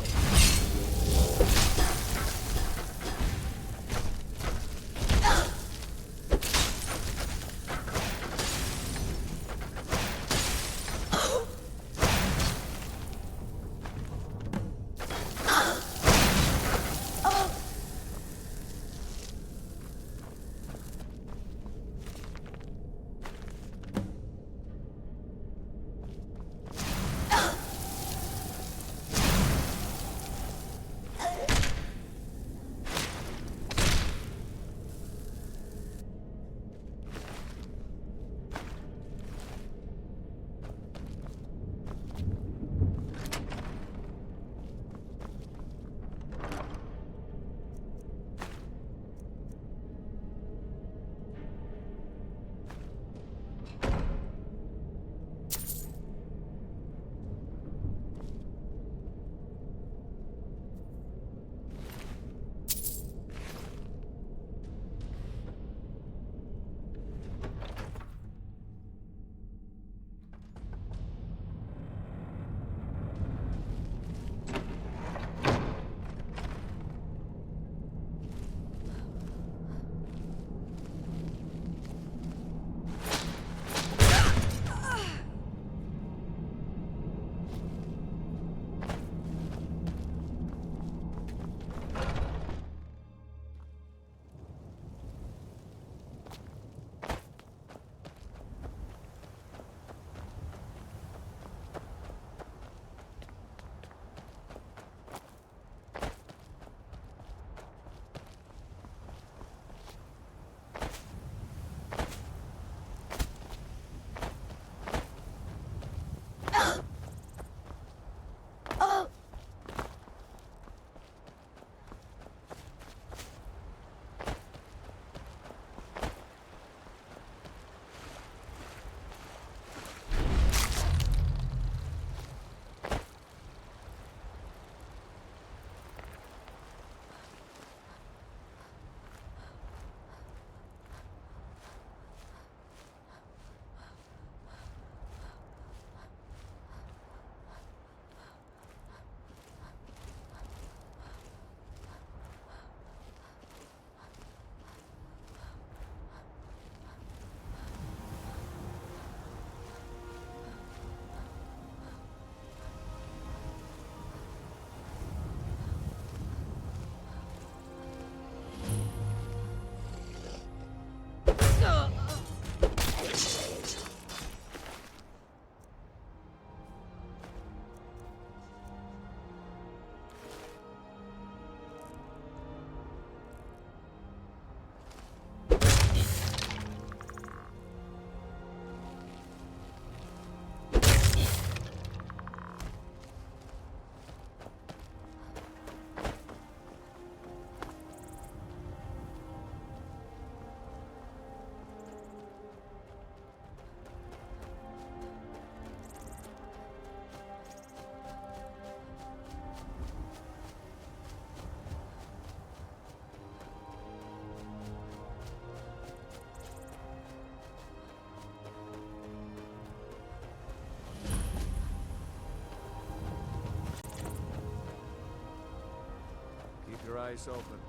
eyes open.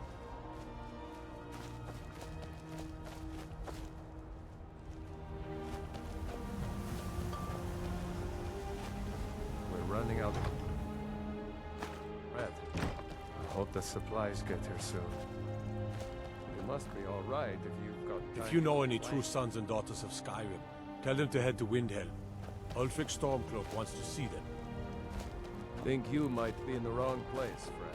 We're running out. Red, I hope the supplies get here soon. You must be all right if you've got time.
If you know any true sons and daughters of Skyrim, tell them to head to Windhelm. Ulfric Stormcloak wants to see them.
Think you might be in the wrong place, friend.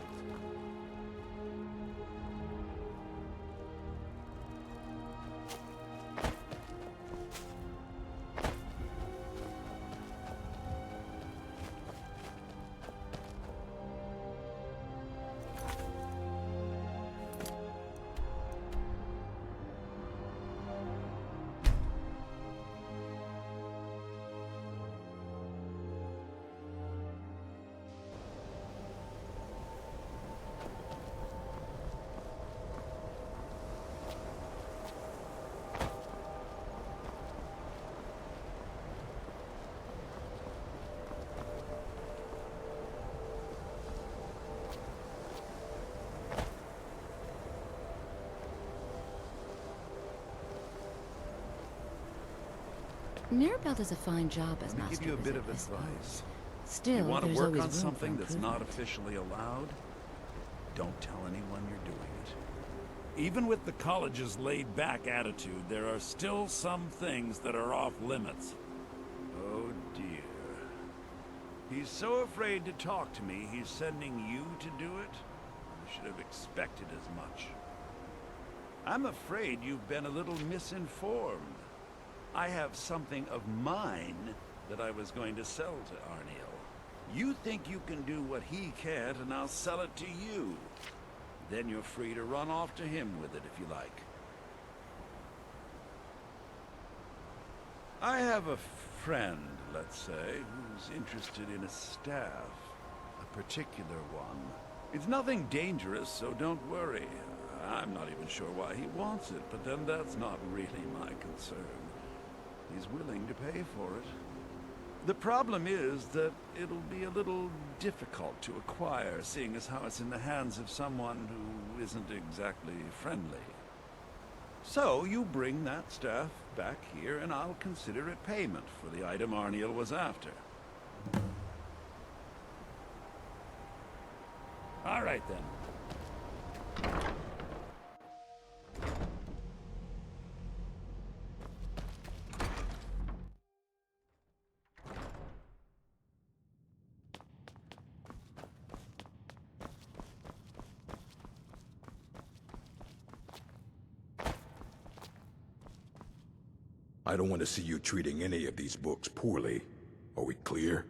Mirabelle does a fine job as
Let me
master
give you a bit of
wizard, I
advice.
suppose. Still,
you want to
there's
work
always
on
room for
something that's not
improvement.
officially allowed, don't tell anyone you're doing it. Even with the college's laid-back attitude, there are still some things that are off limits. Oh dear. He's so afraid to talk to me, he's sending you to do it? I should have expected as much. I'm afraid you've been a little misinformed. I have something of mine that I was going to sell to Arniel. You think you can do what he can't, and I'll sell it to you. Then you're free to run off to him with it if you like. I have a friend, let's say, who's interested in a staff. A particular one. It's nothing dangerous, so don't worry. I'm not even sure why he wants it, but then that's not really my concern. He's willing to pay for it. The problem is that it'll be a little difficult to acquire, seeing as how it's in the hands of someone who isn't exactly friendly. So you bring that staff back here, and I'll consider it payment for the item Arniel was after. All right, then.
I don't want to see you treating any of these books poorly. Are we clear?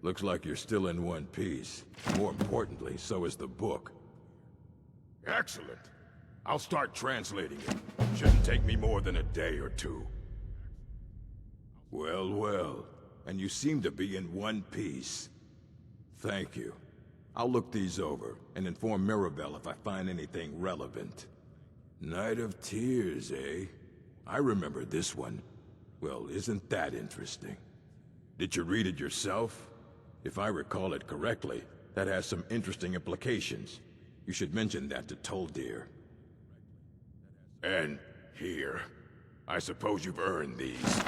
Looks like you're still in one piece. More importantly, so is the book. Excellent. I'll start translating it. Shouldn't take me more than a day or two. Well, well. And you seem to be in one piece. Thank you. I'll look these over and inform Mirabelle if I find anything relevant. Night of Tears, eh? I remember this one. Well, isn't that interesting? Did you read it yourself? If I recall it correctly, that has some interesting implications. You should mention that to Toldir. And here. I suppose you've earned these.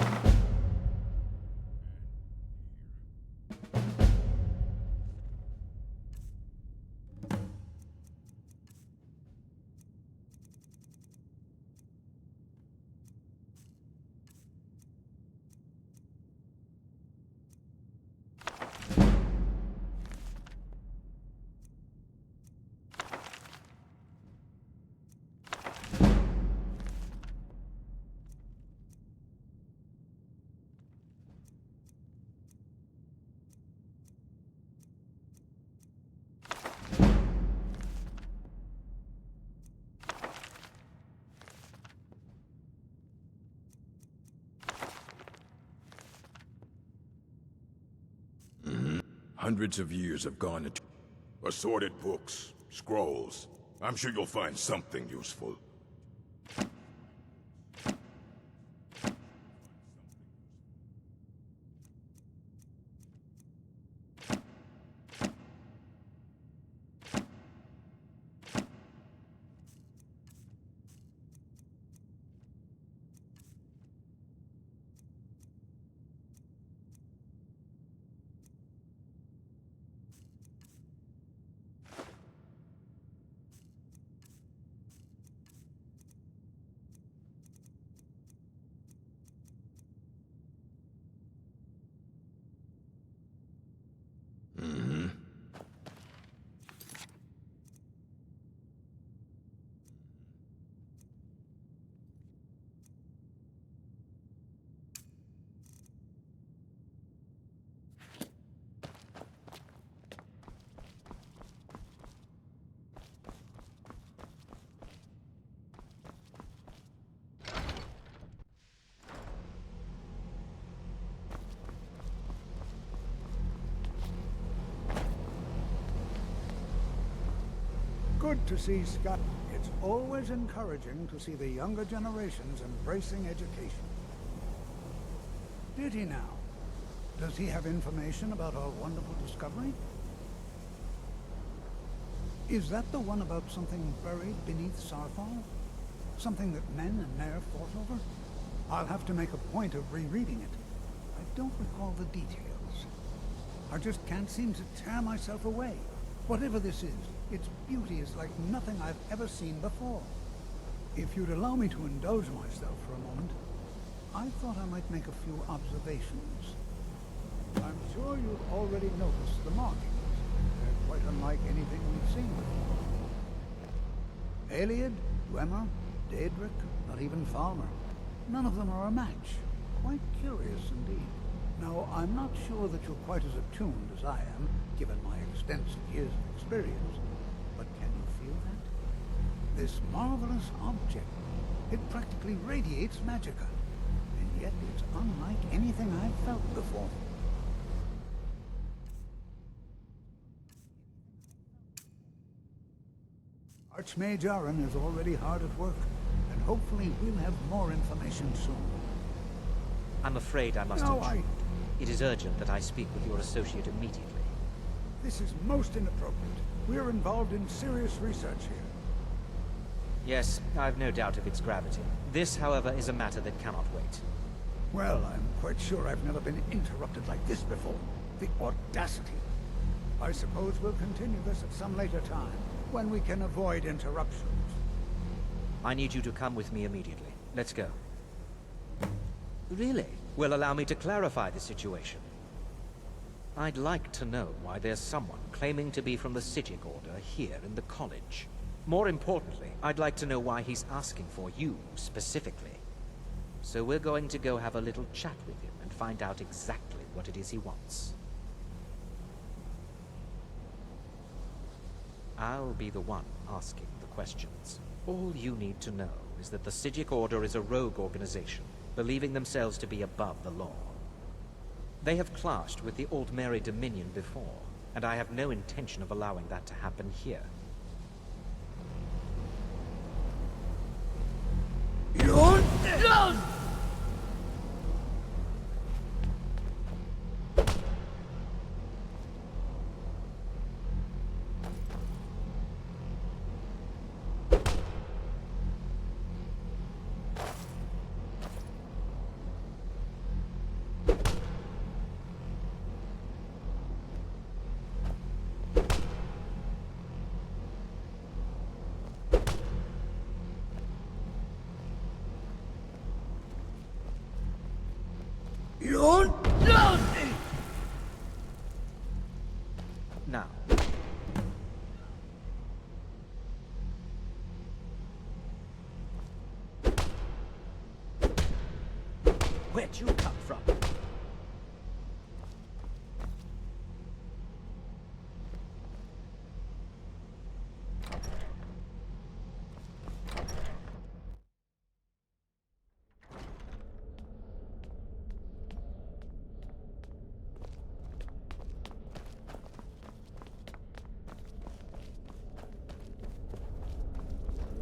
Hundreds of years have gone into assorted books, scrolls. I'm sure you'll find something useful.
good to see Scott. It's always encouraging to see the younger generations embracing education. Did he now? Does he have information about our wonderful discovery? Is that the one about something buried beneath Sarthal? Something that men and Nair fought over? I'll have to make a point of rereading it. I don't recall the details. I just can't seem to tear myself away. Whatever this is, its beauty is like nothing I've ever seen before. If you'd allow me to indulge myself for a moment, I thought I might make a few observations. I'm sure you've already noticed the markings. They're quite unlike anything we've seen before. Aliad, Dwemer, Daedric, not even Falmer. None of them are a match. Quite curious indeed. Now, I'm not sure that you're quite as attuned as I am, given my extensive years of experience, but can you feel that? This marvelous object, it practically radiates magicka, and yet it's unlike anything I've felt before. Archmage Aaron is already hard at work, and hopefully we'll have more information soon.
I'm afraid I must intrude. It is urgent that I speak with your associate immediately.
This is most inappropriate. We're involved in serious research here.
Yes, I've no doubt of its gravity. This, however, is a matter that cannot wait.
Well, I'm quite sure I've never been interrupted like this before. The audacity. I suppose we'll continue this at some later time, when we can avoid interruptions.
I need you to come with me immediately. Let's go. Really? Well, allow me to clarify the situation. I'd like to know why there's someone claiming to be from the Psijic Order here in the college. More importantly, I'd like to know why he's asking for you, specifically. So we're going to go have a little chat with him and find out exactly what it is he wants. I'll be the one asking the questions. All you need to know is that the Psijic Order is a rogue organization, believing themselves to be above the law. They have clashed with the Old Mary Dominion before, and I have no intention of allowing that to happen here.
You're done! You're done!
Now. Where'd you come from?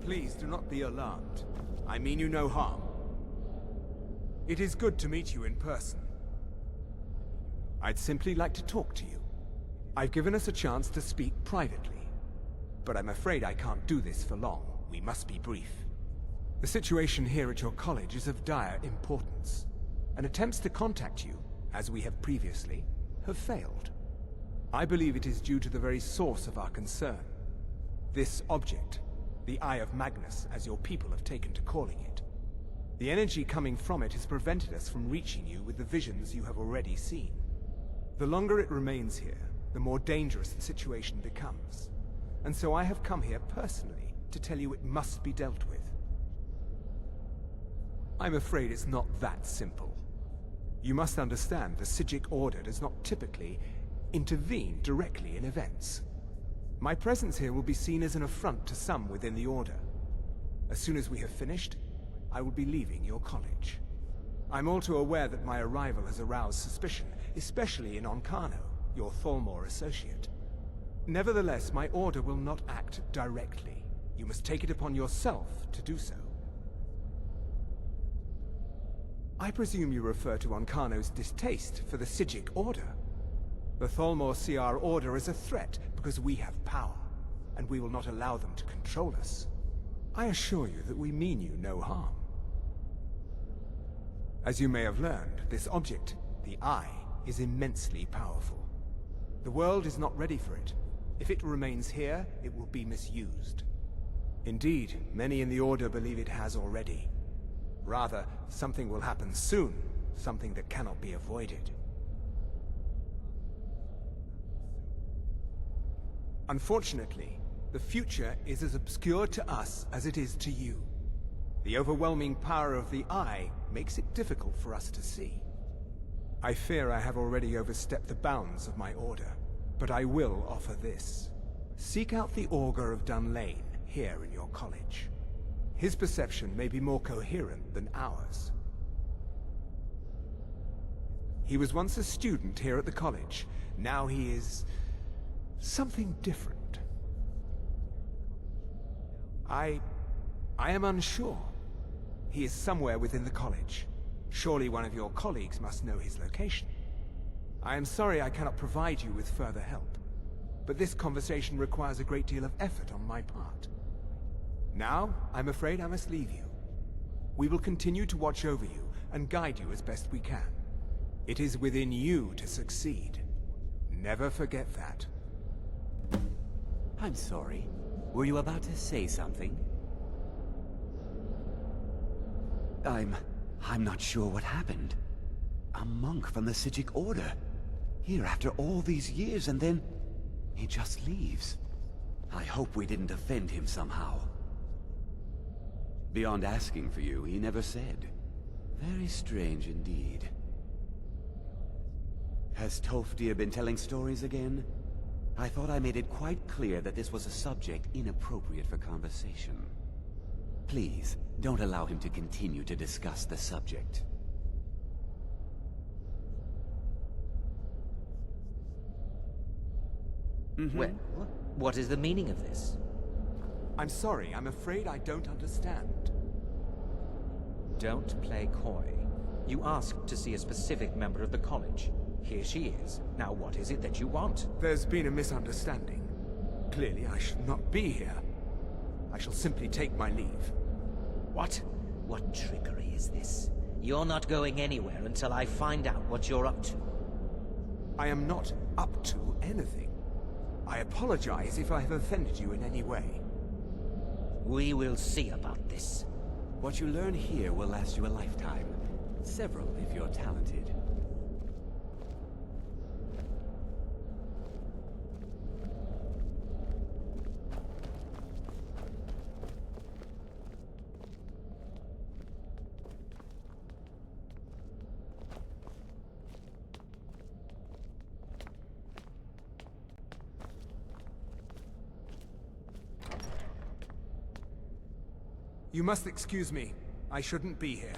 Please do not be alarmed. I mean you no harm. It is good to meet you in person. I'd simply like to talk to you. I've given us a chance to speak privately, but I'm afraid I can't do this for long. We must be brief. The situation here at your college is of dire importance, and attempts to contact you, as we have previously, have failed. I believe it is due to the very source of our concern. This object, the Eye of Magnus, as your people have taken to calling it. The energy coming from it has prevented us from reaching you with the visions you have already seen. The longer it remains here, the more dangerous the situation becomes. And so I have come here personally to tell you it must be dealt with. I'm afraid it's not that simple. You must understand the Psijic Order does not typically intervene directly in events. My presence here will be seen as an affront to some within the Order. As soon as we have finished, I will be leaving your college. I'm all too aware that my arrival has aroused suspicion, especially in Onkano, your Thalmor associate. Nevertheless, my order will not act directly. You must take it upon yourself to do so. I presume you refer to Ankano's distaste for the Psijic Order. The Thalmor see our order as a threat because we have power, and we will not allow them to control us. I assure you that we mean you no harm. As you may have learned, this object, the Eye, is immensely powerful. The world is not ready for it. If it remains here, it will be misused. Indeed, many in the Order believe it has already. Rather, something will happen soon, something that cannot be avoided. Unfortunately, the future is as obscure to us as it is to you. The overwhelming power of the Eye makes it difficult for us to see. I fear I have already overstepped the bounds of my order, but I will offer this. Seek out the Augur of Dunlane here in your college. His perception may be more coherent than ours. He was once a student here at the college. Now he is something different. I am unsure. He is somewhere within the college. Surely one of your colleagues must know his location. I am sorry I cannot provide you with further help, but this conversation requires a great deal of effort on my part. Now, I'm afraid I must leave you. We will continue to watch over you and guide you as best we can. It is within you to succeed. Never forget that.
I'm sorry. Were you about to say something? I'm not sure what happened. A monk from the Psijic Order. Here after all these years, and then he just leaves. I hope we didn't offend him somehow. Beyond asking for you, he never said. Very strange indeed. Has Tolfdir been telling stories again? I thought I made it quite clear that this was a subject inappropriate for conversation. Please, don't allow him to continue to discuss the subject.
Well, what is the meaning of this?
I'm sorry, I'm afraid I don't understand.
Don't play coy. You asked to see a specific member of the college. Here she is. Now what is it that you want?
There's been a misunderstanding. Clearly I should not be here. I shall simply take my leave.
What? What trickery is this? You're not going anywhere until I find out what you're up to.
I am not up to anything. I apologize if I have offended you in any way.
We will see about this.
What you learn here will last you a lifetime. Several if you're talented.
You must excuse me. I shouldn't be here.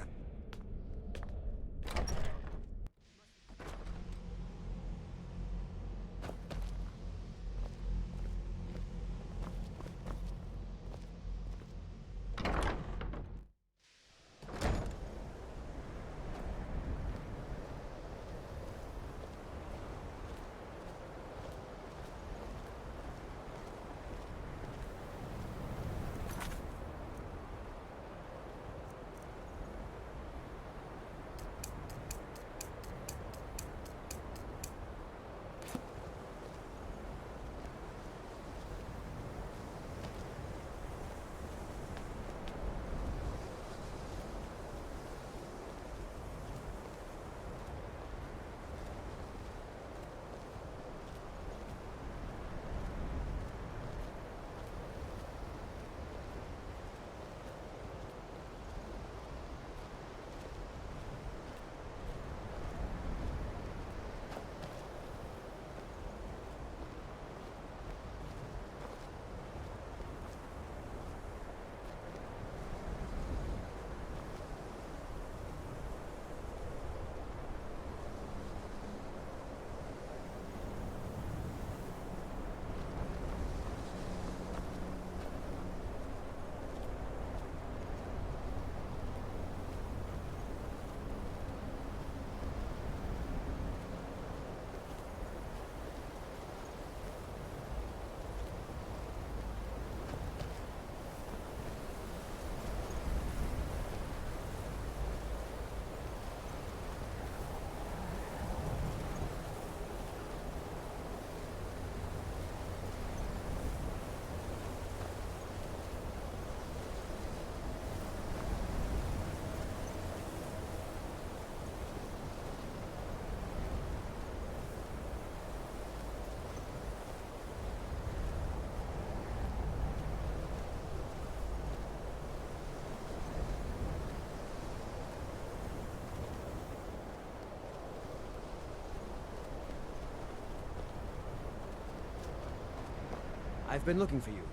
I've been looking for you.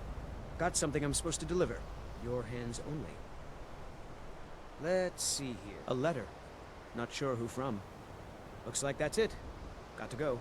Got something I'm supposed to deliver. Your hands only. Let's see here. A letter. Not sure who from. Looks like that's it. Got to go.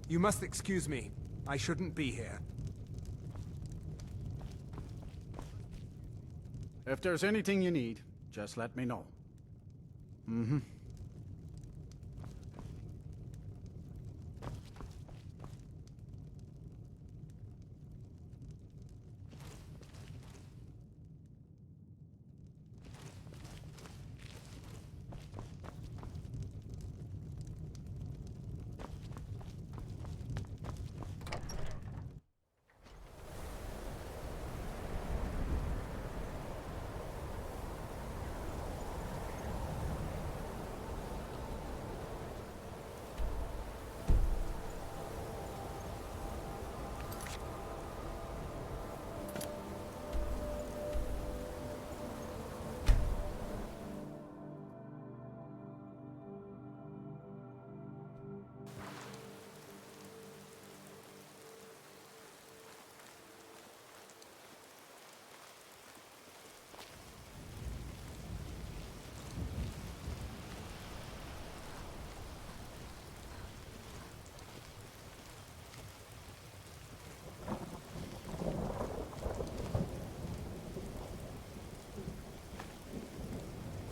You must excuse me. I shouldn't be here.
If there's anything you need, just let me know. Mm-hmm.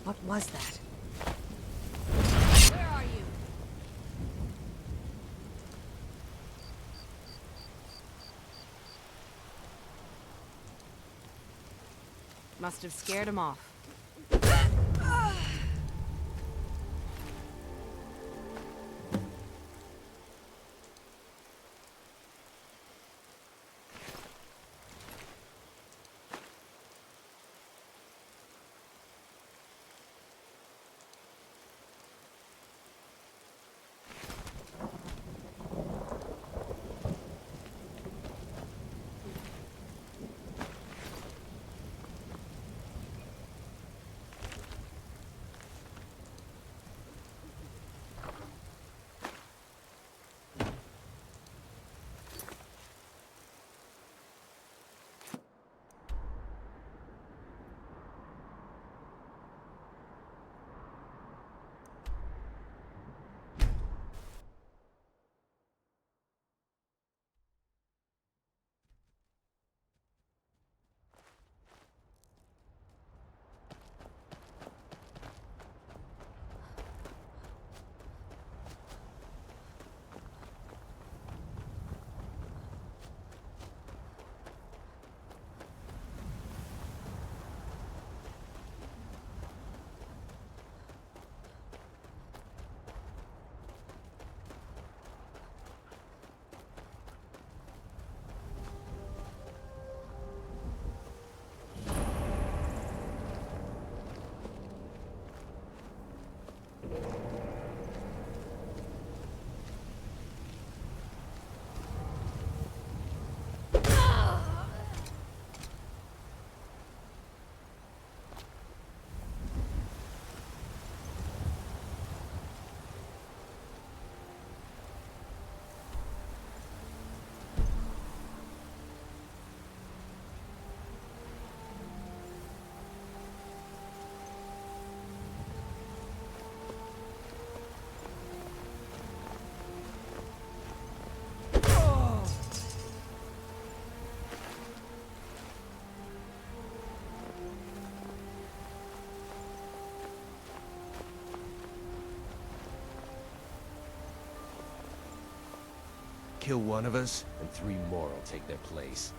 What was that?
Where are you? Must have scared him off.
Kill one of us, and 3 more will take their place.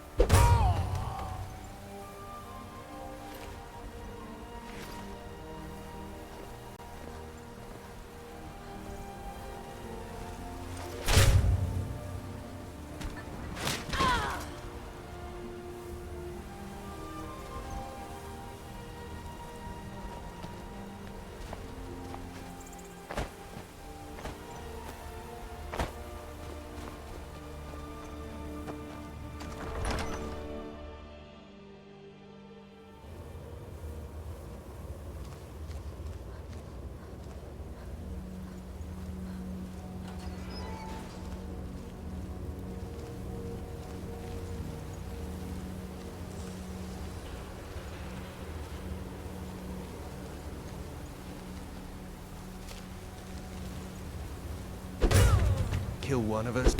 Kill one of us.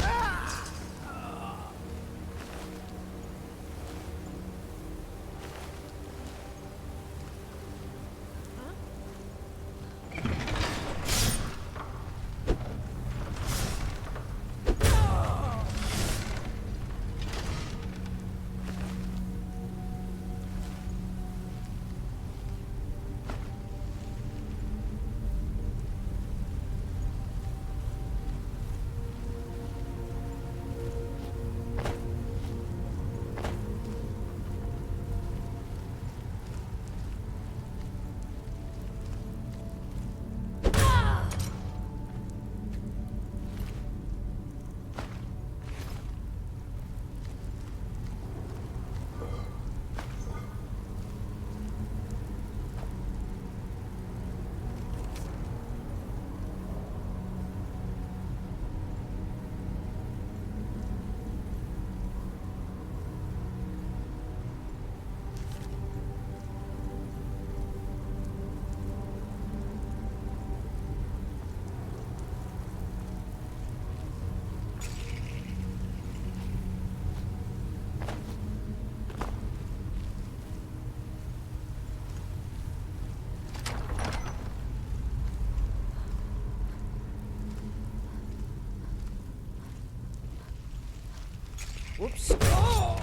Whoops. Oh!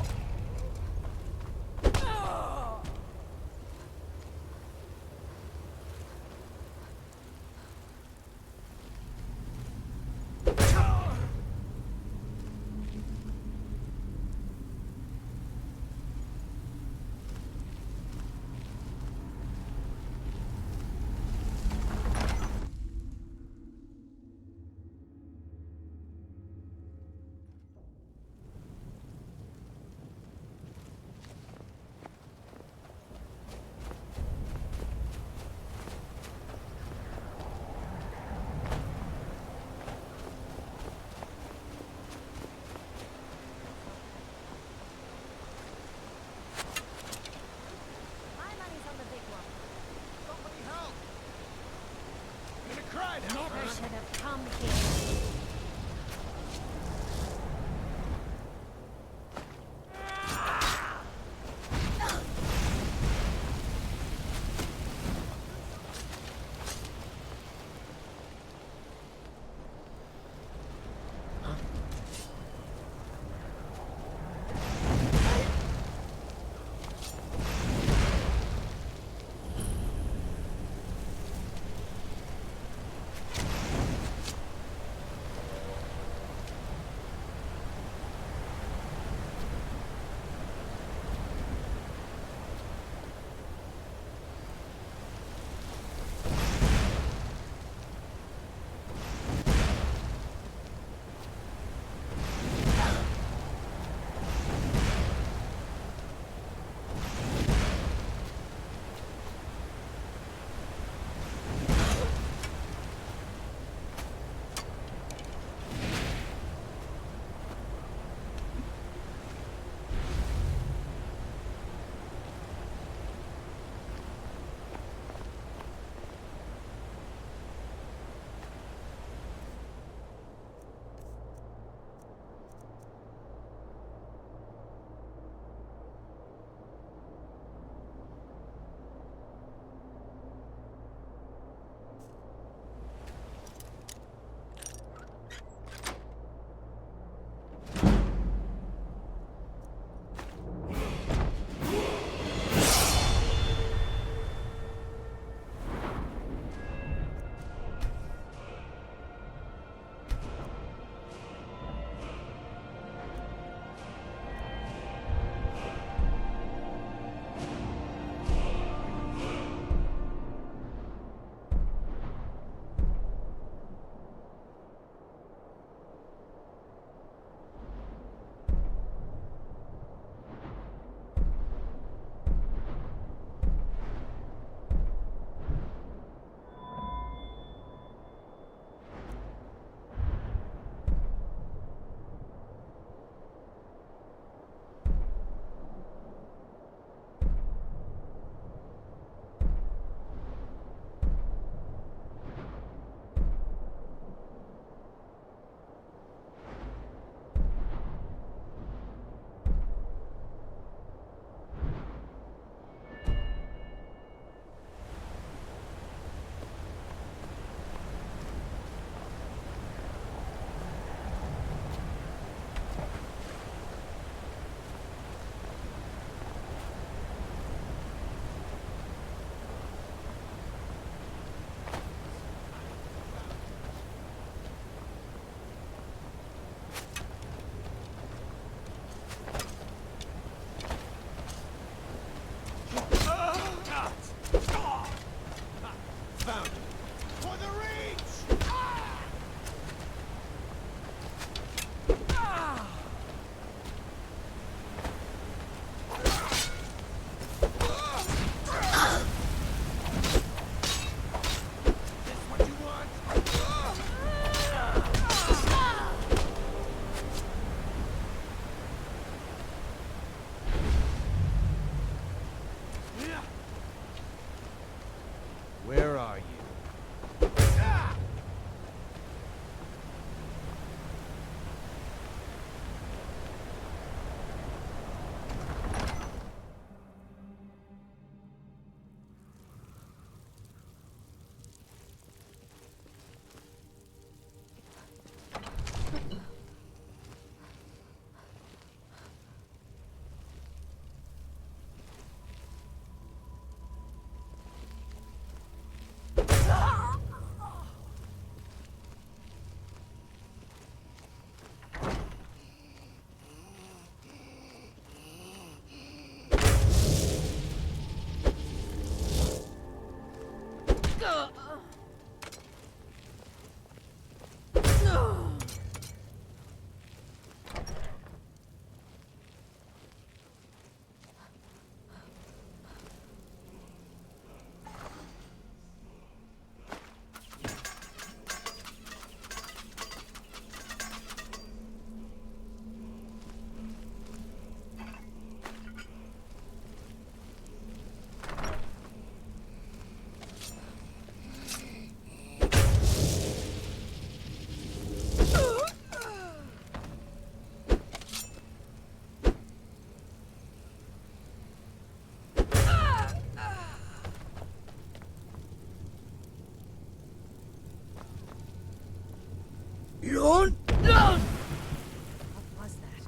What was that?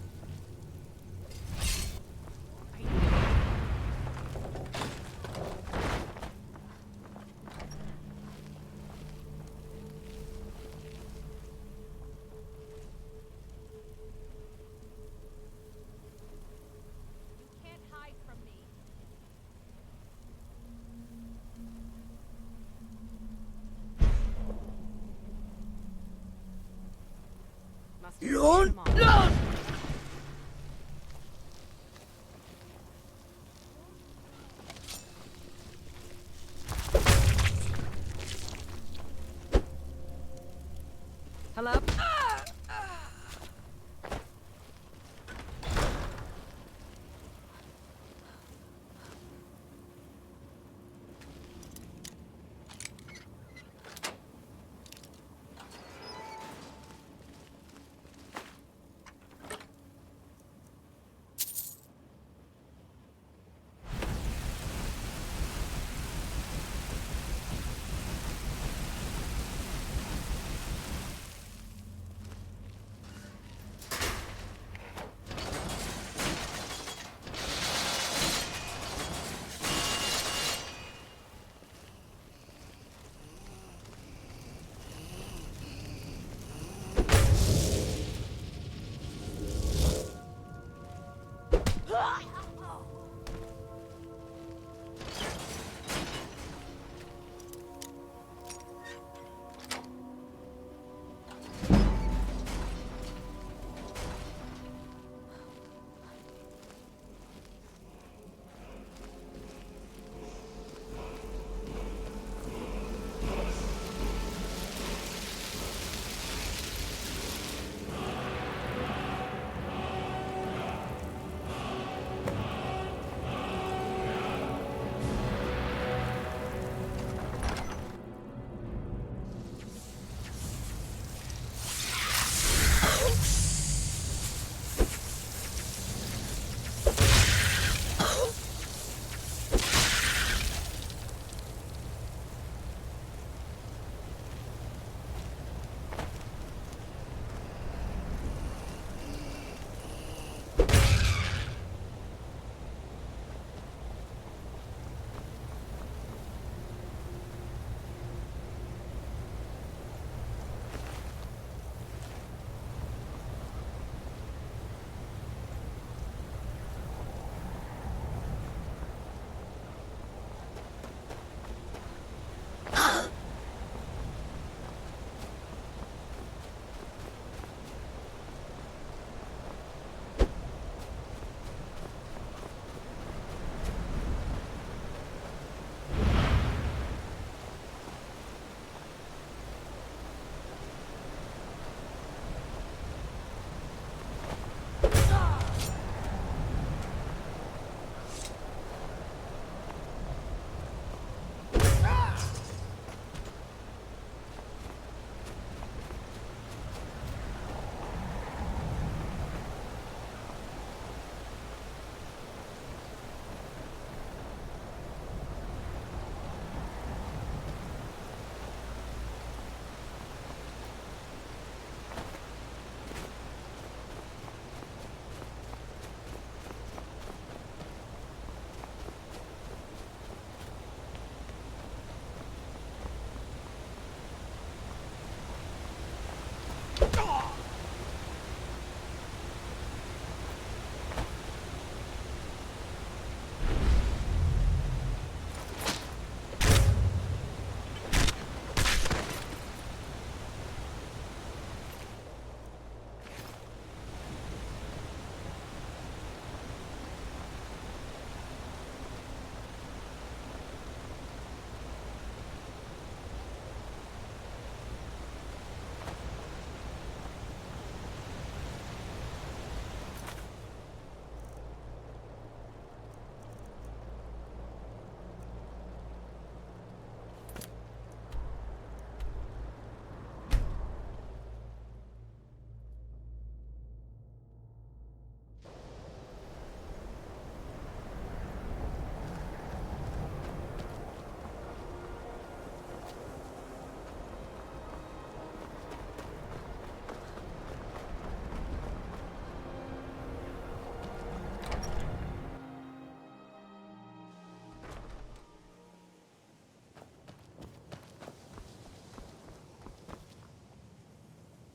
Hello?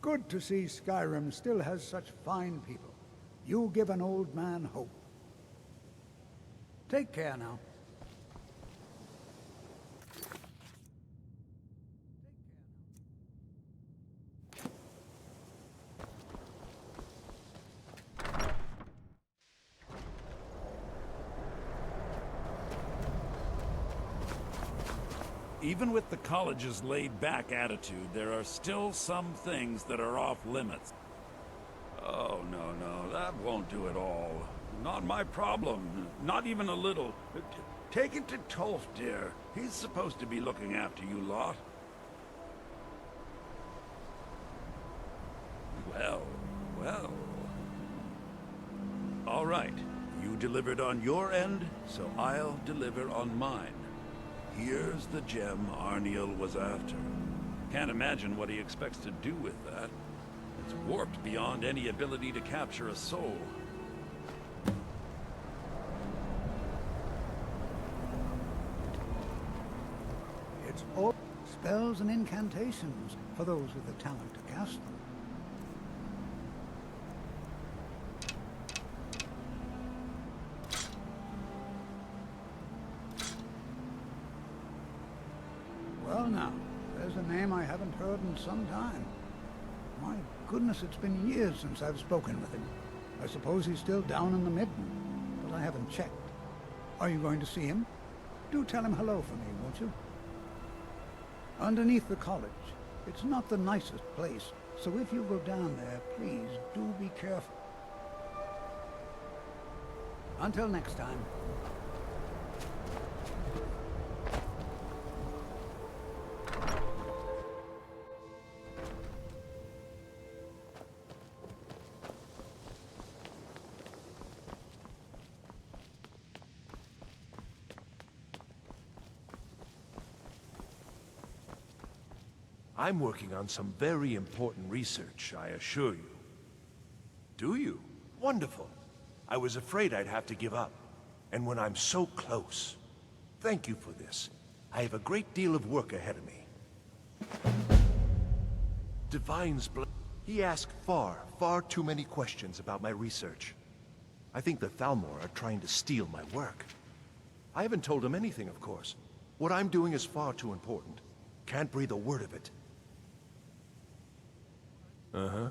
good to see Skyrim still has such fine people. You give an old man hope. Take care now.
Even with the college's laid-back attitude, there are still some things that are off-limits. Oh, no, that won't do at all. Not my problem, not even a little. Take it to Tolf, dear. He's supposed to be looking after you lot. Well. All right, you delivered on your end, so I'll deliver on mine. Here's the gem Arniel was after. Can't imagine what he expects to do with that. It's warped beyond any ability to capture a soul.
It's all spells and incantations for those with the talent to cast them. Well now, there's a name I haven't heard in some time. My goodness, it's been years since I've spoken with him. I suppose he's still down in the Midden, but I haven't checked. Are you going to see him? Do tell him hello for me, won't you? Underneath the college. It's not the nicest place, so if you go down there, please do be careful. Until next time.
I'm working on some very important research, I assure you. Do you? Wonderful. I was afraid I'd have to give up. And when I'm so close. Thank you for this. I have a great deal of work ahead of me. Divine's He asked far too many questions about my research. I think the Thalmor are trying to steal my work. I haven't told him anything, of course. What I'm doing is far too important. Can't breathe a word of it. Uh-huh.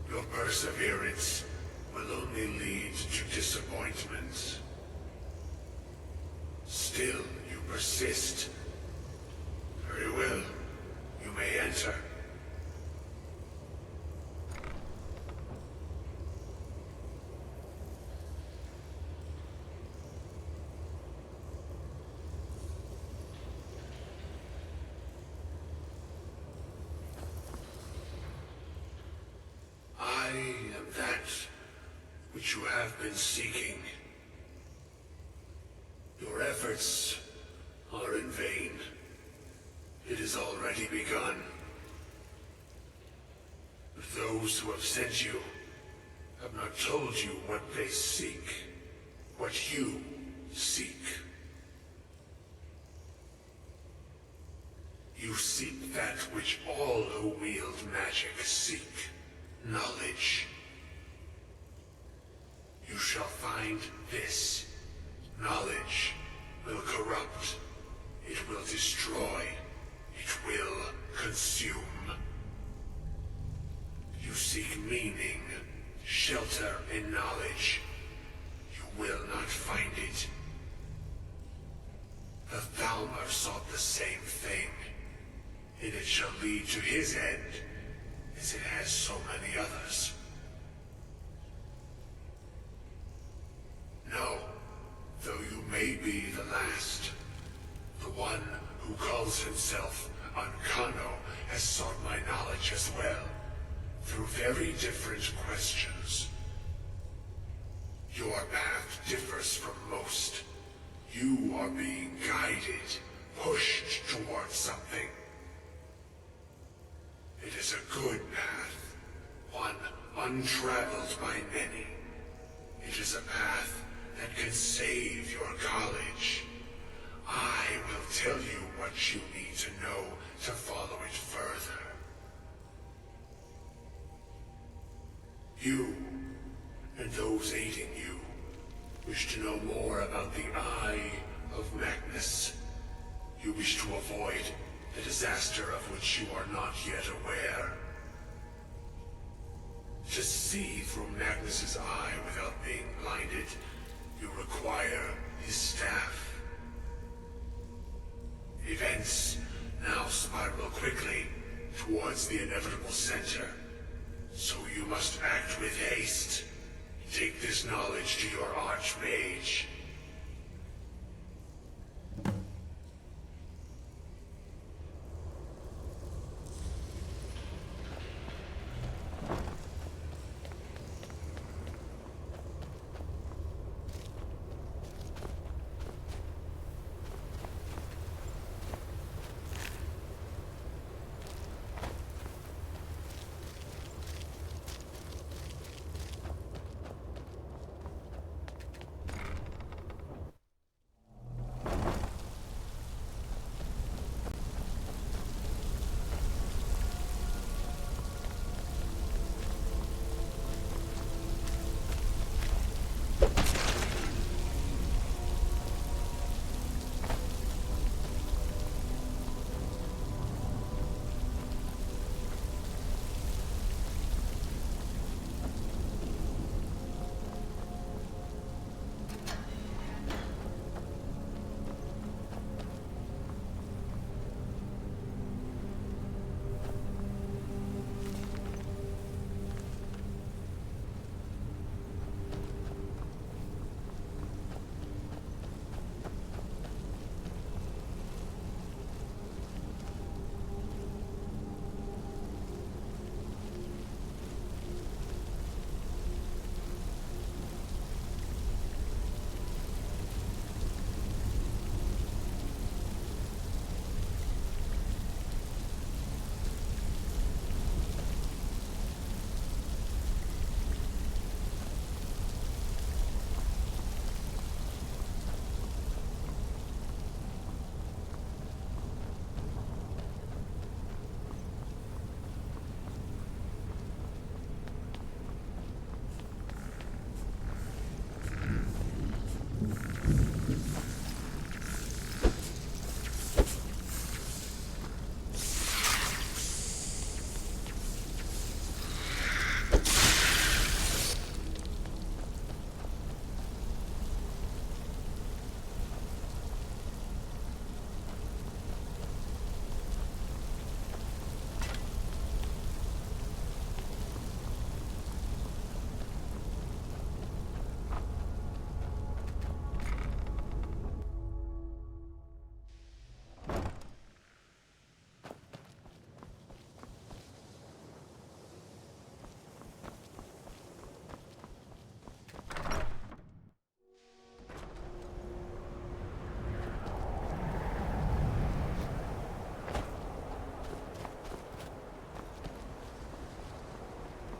Your perseverance will only lead to disappointments. Still, you persist. Very well. You may enter. I am that which you have been seeking. Your efforts are in vain. It has already begun. Those who have sent you have not told you what they seek, what you seek. You seek that which all who wield magic seek. Knowledge. shall find this. Knowledge will corrupt. It will destroy. It will consume. You seek meaning, shelter in knowledge. You will not find it. The Thalmor sought the same thing, and it shall lead to his end, as it has so many others. No, though you may be the last, the one who calls himself Ankano has sought my knowledge as well, through very different questions. Your path differs from most. You are being guided, pushed towards something. It is a good path, one untraveled by many. It is a path that can save your college. I will tell you what you need to know to follow it further. You, and those aiding you, wish to know more about the Eye of Magnus. You wish to avoid the disaster of which you are not yet aware. To see through Magnus's eye without being blinded, you require his staff. Events now spiral quickly towards the inevitable center, so you must act with haste. Take this knowledge to your Archmage.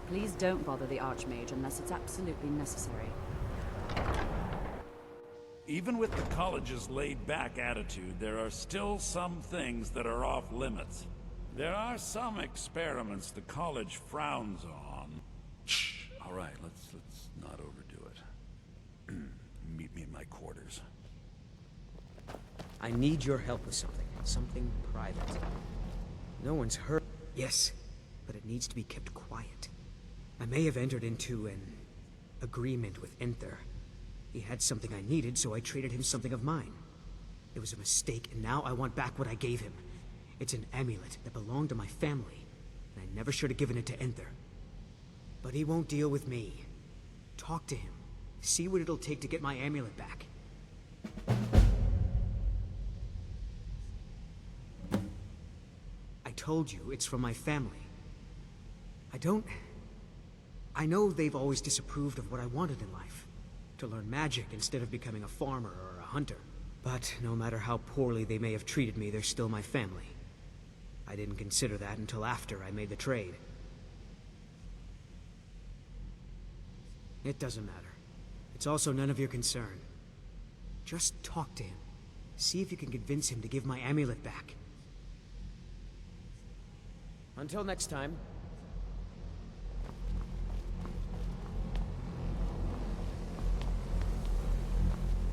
Please don't bother the Archmage unless it's absolutely necessary.
Even with the college's laid-back attitude, there are still some things that are off-limits. There are some experiments the college frowns on.
All right, let's not overdo it.
I need your help with something. Something private. No one's heard. Yes, but it needs to be kept quiet. I may have entered into an agreement with Enther. He had something I needed, so I traded him something of mine. It was a mistake, and now I want back what I gave him. It's an amulet that belonged to my family, and I never should have given it to Enther. But he won't deal with me. Talk to him. See what it'll take to get my amulet back. I told you, it's from my family. I know they've always disapproved of what I wanted in life. To learn magic instead of becoming a farmer or a hunter. But no matter how poorly they may have treated me, they're still my family. I didn't consider that until after I made the trade. It doesn't matter. It's also none of your concern. Just talk to him. See if you can convince him to give my amulet back. Until next time.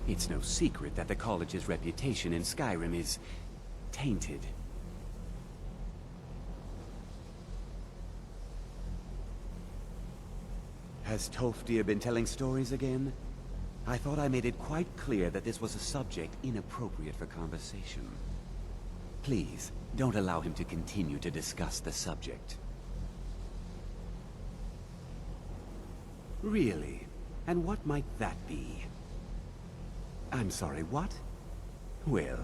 It's no secret that the college's reputation in Skyrim is tainted. Has Tolfdir been telling stories again? I thought I made it quite clear that this was a subject inappropriate for conversation. Please, don't allow him to continue to discuss the subject. Really? And what might that be? I'm sorry, what? Well,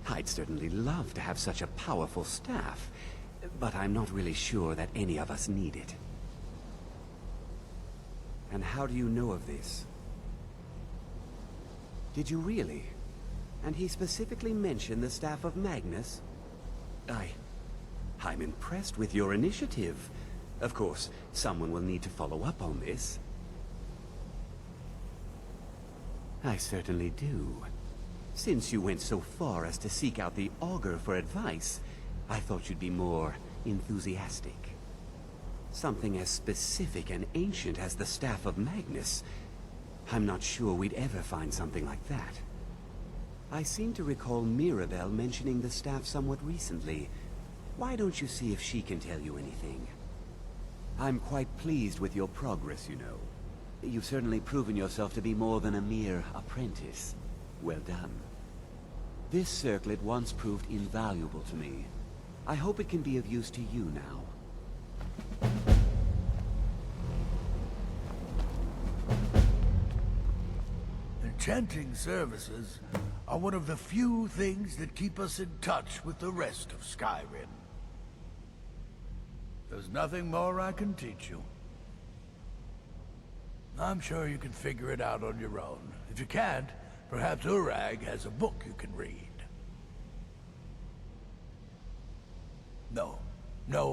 I'd certainly love to have such a powerful staff, but I'm not really sure that any of us need it. And how do you know of this? Did you really? And he specifically mentioned the staff of Magnus? I'm impressed with your initiative. Of course, someone will need to follow up on this. I certainly do. Since you went so far as to seek out the Augur for advice, I thought you'd be more enthusiastic. Something as specific and ancient as the Staff of Magnus. I'm not sure we'd ever find something like that. I seem to recall Mirabelle mentioning the staff somewhat recently. Why don't you see if she can tell you anything? I'm quite pleased with your progress, you know. You've certainly proven yourself to be more than a mere apprentice. Well done. This circlet once proved invaluable to me. I hope it can be of use to you now.
Enchanting services are one of the few things that keep us in touch with the rest of Skyrim. There's nothing more I can teach you. I'm sure you can figure it out on your own. If you can't, perhaps Urag has a book you can read. No,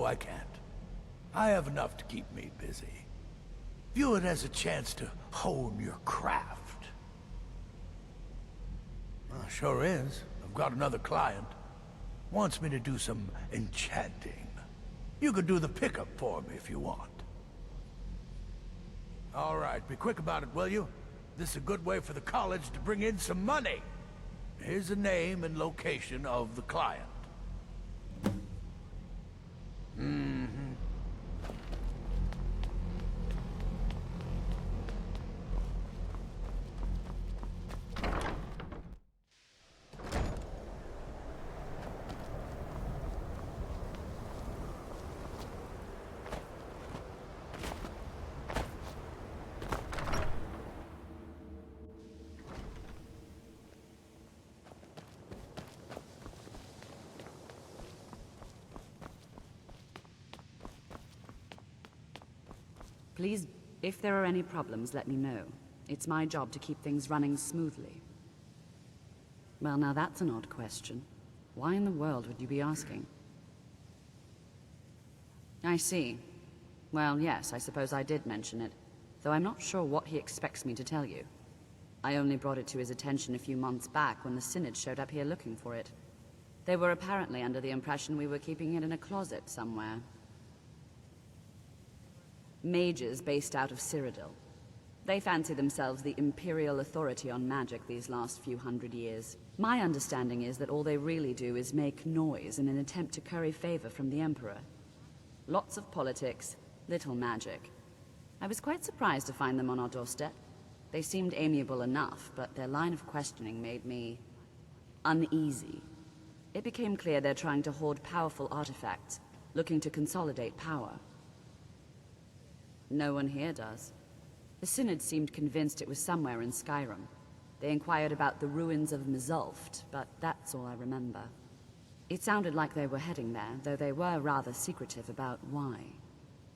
I can't. I have enough to keep me busy. View it as a chance to hone your craft. Sure is. I've got another client. Wants me to do some enchanting. You could do the pickup for me if you want. All right, be quick about it, will you? This is a good way for the college to bring in some money. Here's the name and location of the client.
Please, if there are any problems, let me know. It's my job to keep things running smoothly. Well, now that's an odd question. Why in the world would you be asking? I see. Well, yes, I suppose I did mention it, though I'm not sure what he expects me to tell you. I only brought it to his attention a few months back when the Synod showed up here looking for it. They were apparently under the impression we were keeping it in a closet somewhere. Mages based out of Cyrodiil. They fancy themselves the imperial authority on magic these last few hundred years. My understanding is that all they really do is make noise in an attempt to curry favor from the Emperor. Lots of politics, little magic. I was quite surprised to find them on our doorstep. They seemed amiable enough, but their line of questioning made me uneasy. It became clear they're trying to hoard powerful artifacts, looking to consolidate power. No one here does. The Synod seemed convinced it was somewhere in Skyrim. They inquired about the ruins of Mzulft, but that's all I remember. It sounded like they were heading there, though they were rather secretive about why.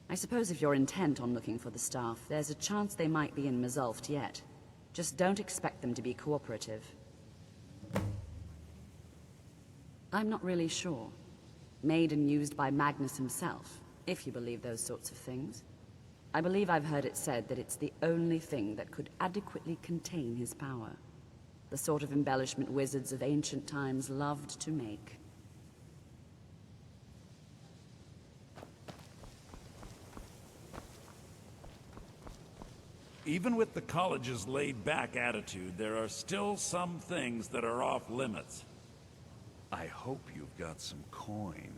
I suppose if you're intent on looking for the staff, there's a chance they might be in Mzulft yet. Just don't expect them to be cooperative. I'm not really sure. Made and used by Magnus himself, if you believe those sorts of things. I believe I've heard it said that it's the only thing that could adequately contain his power. The sort of embellishment wizards of ancient times loved to make.
Even with the college's laid-back attitude, there are still some things that are off limits. I hope you've got some coin.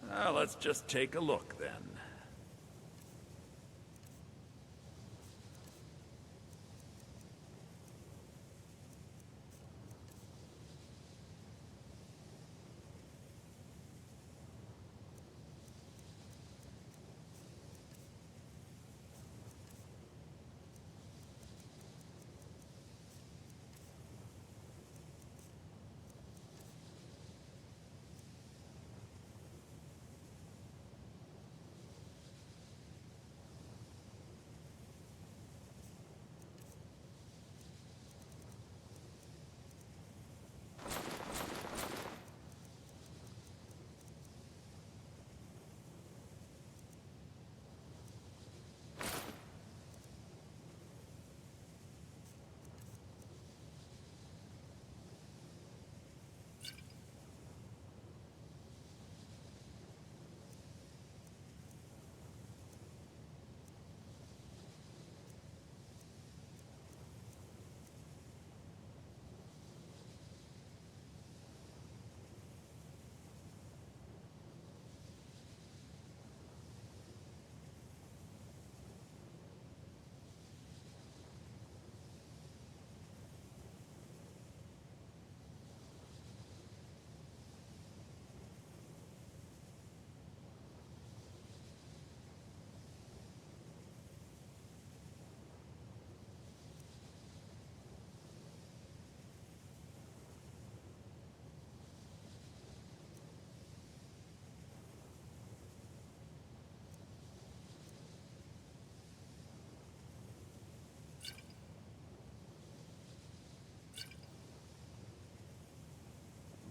Let's just take a look, then.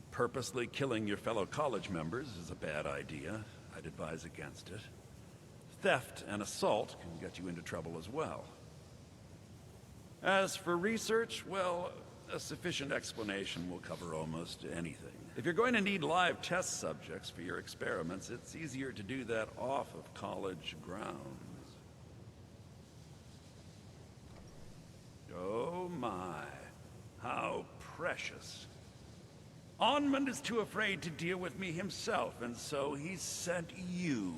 Purposely killing your fellow college members is a bad idea. I'd advise against it. Theft and assault can get you into trouble as well. As for research, well, a sufficient explanation will cover almost anything. If you're going to need live test subjects for your experiments, it's easier to do that off of college grounds. Oh my, how precious. Unarmed is too afraid to deal with me himself, and so he's sent you.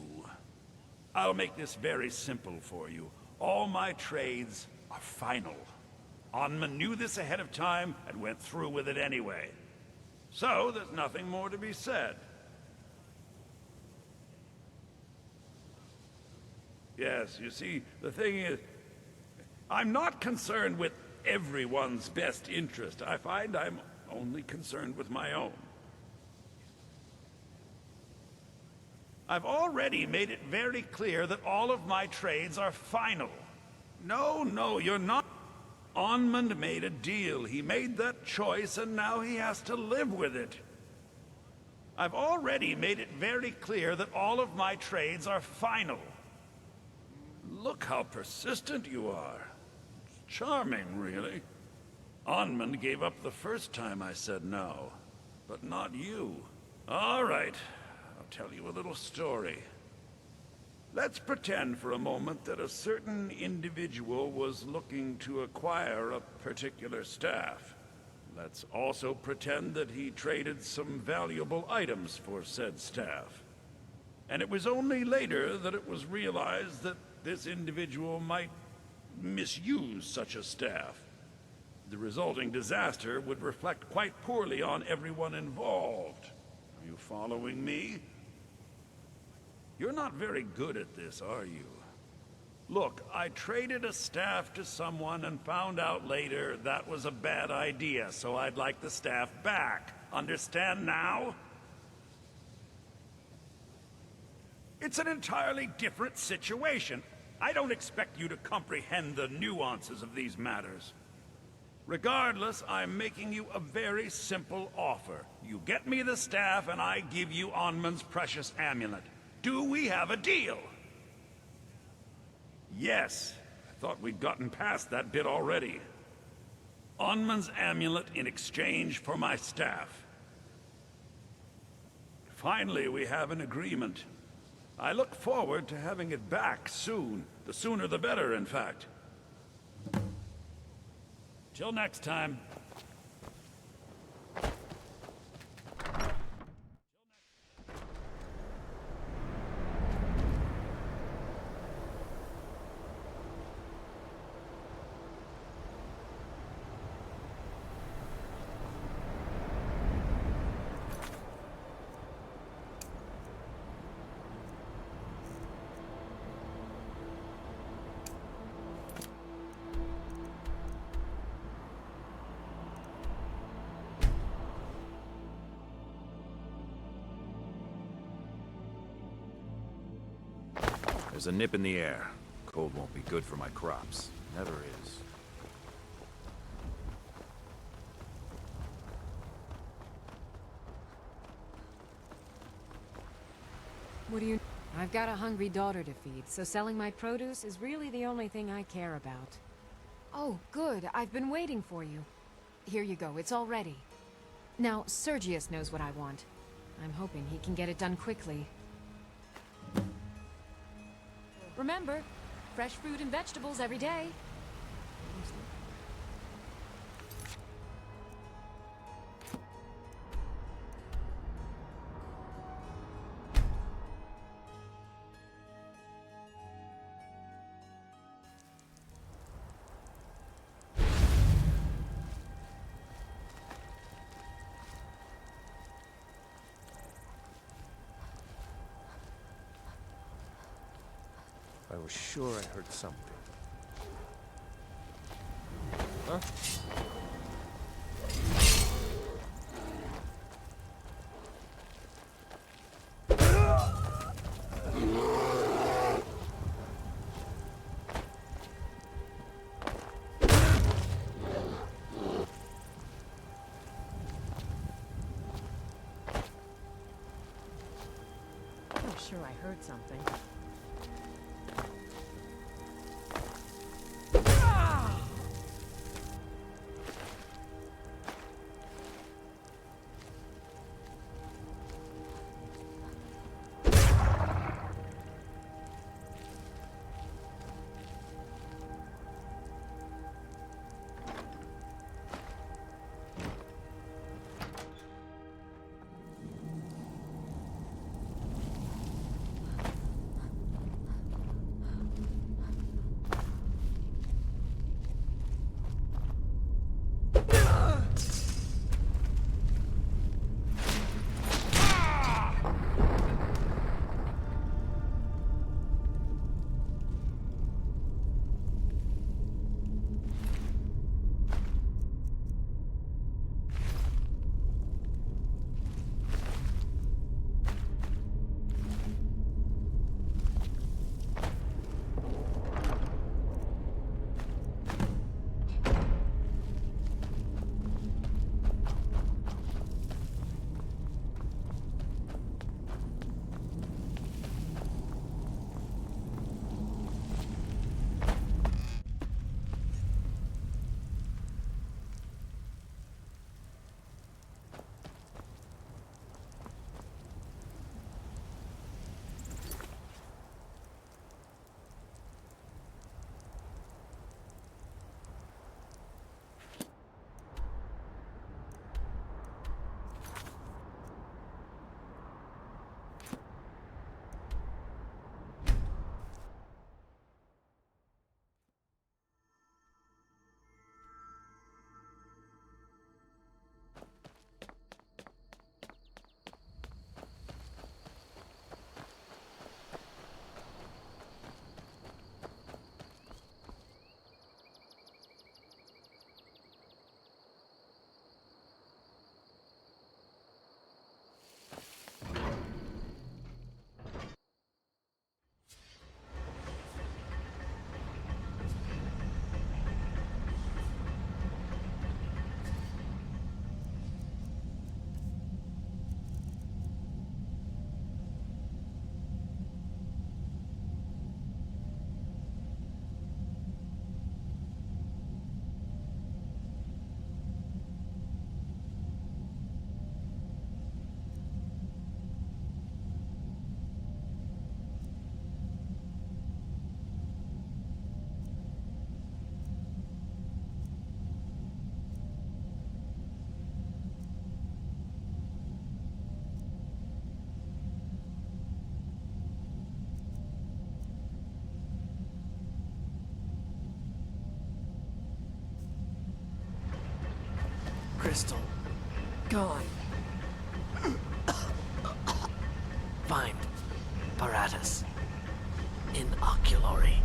I'll make this very simple for you. All my trades are final. Unarmed knew this ahead of time and went through with it anyway. So there's nothing more to be said. Yes, you see, the thing is, I'm not concerned with everyone's best interest. I find I'm only concerned with my own. I've already made it very clear that all of my trades are final. No, you're not. Unarmed made a deal. He made that choice, and now he has to live with it. I've already made it very clear that all of my trades are final. Look how persistent you are. It's charming, really. Unarmed gave up the first time I said no, but not you. All right, I'll tell you a little story. Let's pretend for a moment that a certain individual was looking to acquire a particular staff. Let's also pretend that he traded some valuable items for said staff. And it was only later that it was realized that this individual might misuse such a staff. The resulting disaster would reflect quite poorly on everyone involved. Are you following me? You're not very good at this, are you? Look, I traded a staff to someone and found out later that was a bad idea, so I'd like the staff back. Understand now? It's an entirely different situation. I don't expect you to comprehend the nuances of these matters. Regardless, I'm making you a very simple offer. You get me the staff and I give you Onmund's precious amulet. Do we have a deal? Yes. I thought we'd gotten past that bit already. Onmund's amulet in exchange for my staff. Finally, we have an agreement. I look forward to having it back soon. The sooner the better, in fact. Till next time.
There's a nip in the air. Cold won't be good for my crops. Never is.
What do you... I've got a hungry daughter to feed, so selling my produce is really the only thing I care about. Oh, good. I've been waiting for you. Here you go. It's all ready. Now, Sergius knows what I want. I'm hoping he can get it done quickly. Remember, fresh fruit and vegetables every day.
I was sure I heard something. Huh?
I'm sure I heard something.
crystal. Gone. Find Paratus. Inoculary.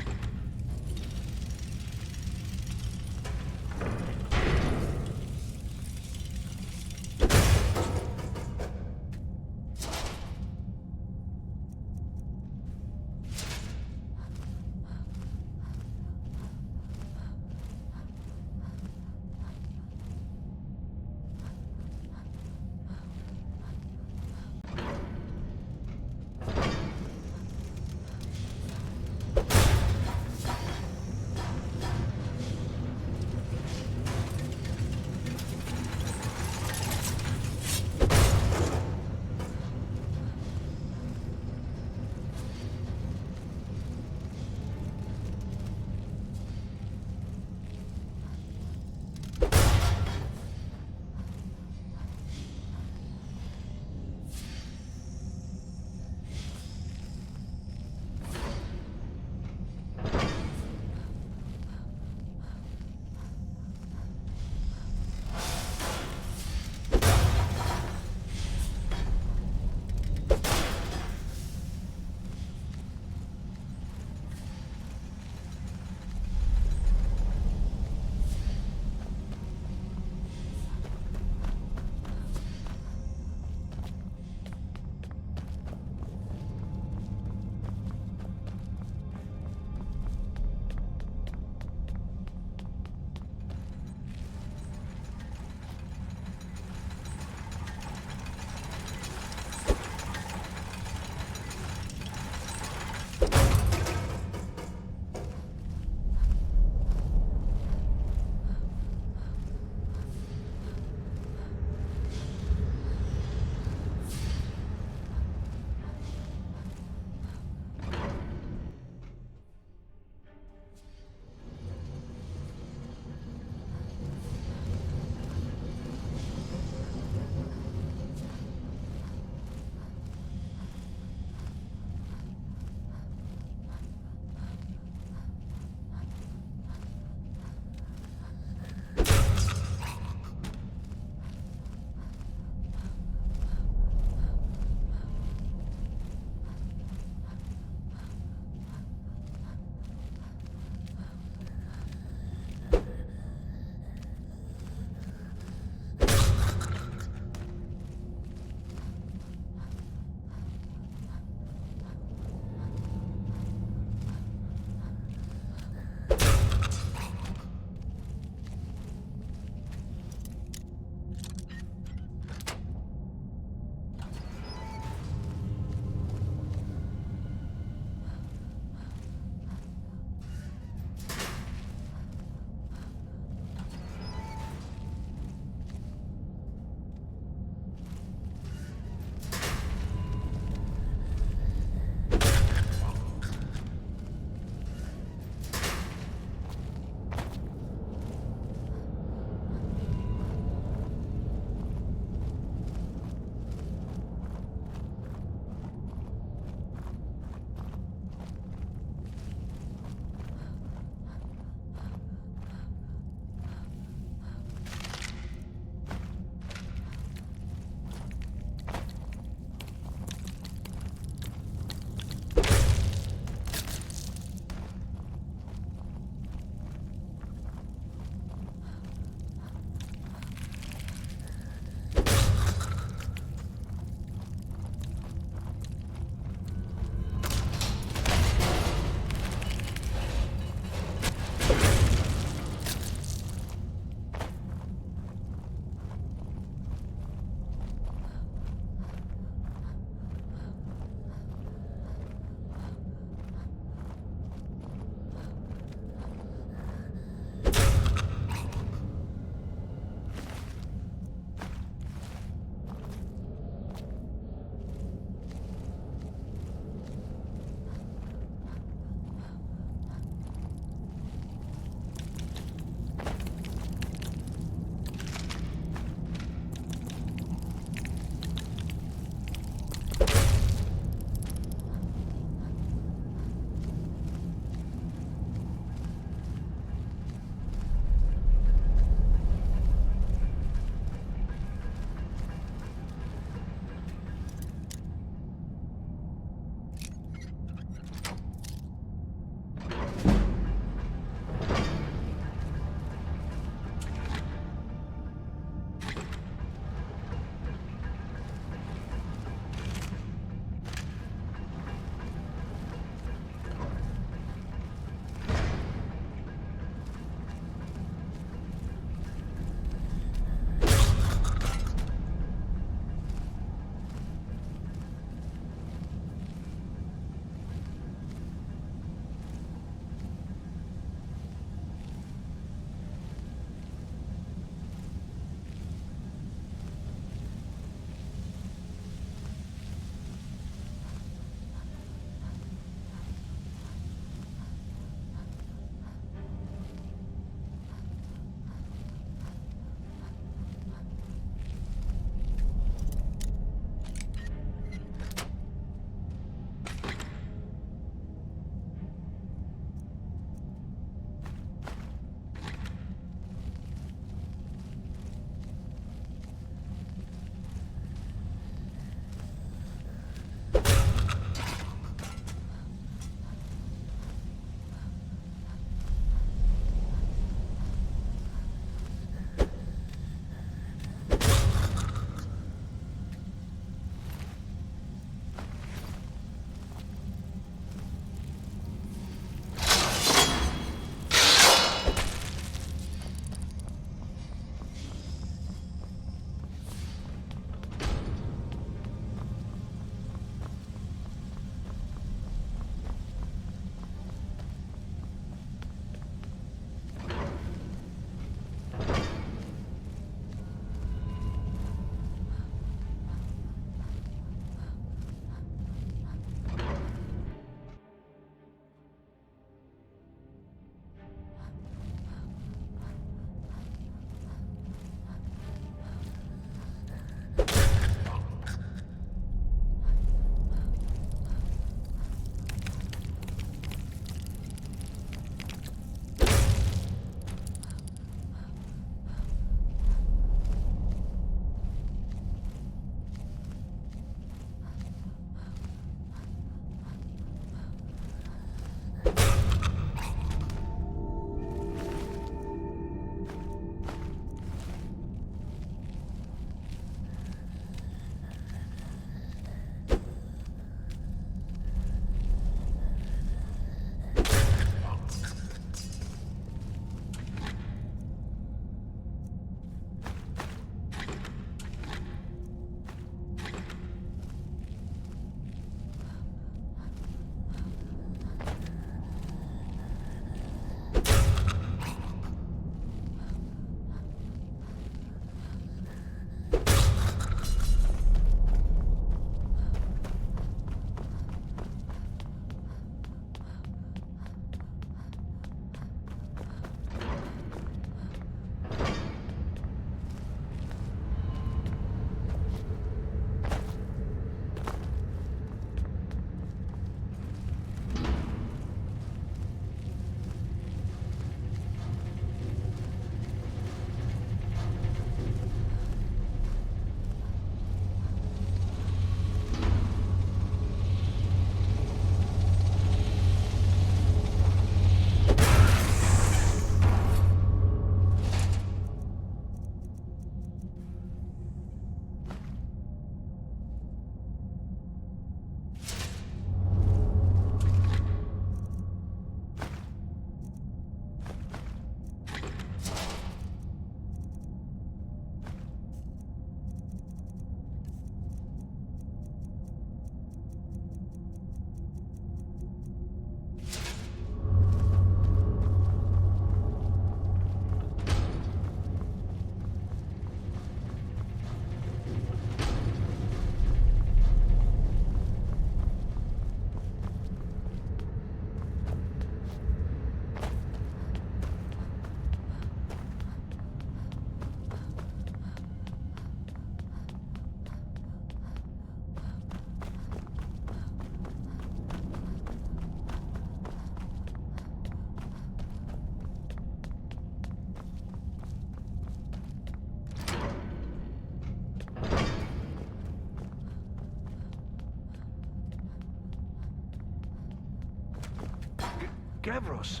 Gavros,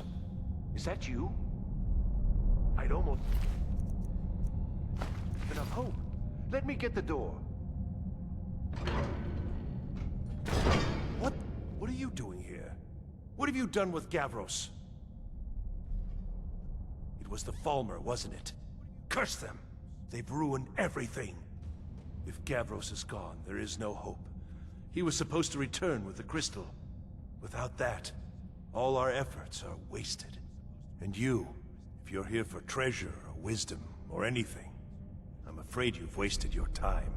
is that you? I'd almost... enough hope. Let me get the door. What are you doing here? What have you done with Gavros? It was the Falmer, wasn't it? Curse them! They've ruined everything. If Gavros is gone, there is no hope. He was supposed to return with the crystal. Without that, all our efforts are wasted. And you, if you're here for treasure or wisdom or anything, I'm afraid you've wasted your time.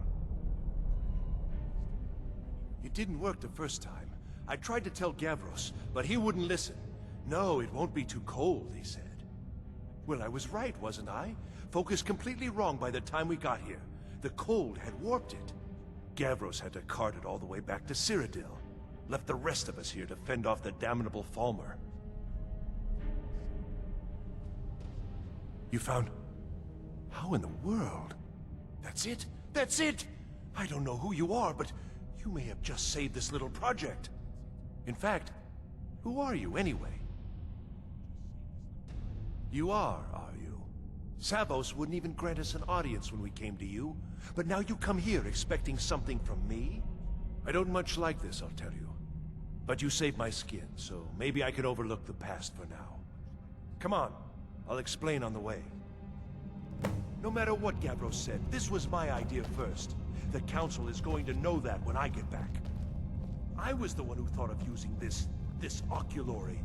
It didn't work the first time. I tried to tell Gavros, but he wouldn't listen. No, it won't be too cold, he said. Well, I was right, wasn't I? Focused completely wrong by the time we got here. The cold had warped it. Gavros had to cart it all the way back to Cyrodiil. Left the rest of us here to fend off the damnable Falmer. You found... How in the world? That's it? That's it! I don't know who you are, but you may have just saved this little project. In fact, who are you anyway? You are you? Savos wouldn't even grant us an audience when we came to you, but now you come here expecting something from me? I don't much like this, I'll tell you. But you saved my skin, so maybe I can overlook the past for now. Come on, I'll explain on the way. No matter what Gavros said, this was my idea first. The Council is going to know that when I get back. I was the one who thought of using this oculory.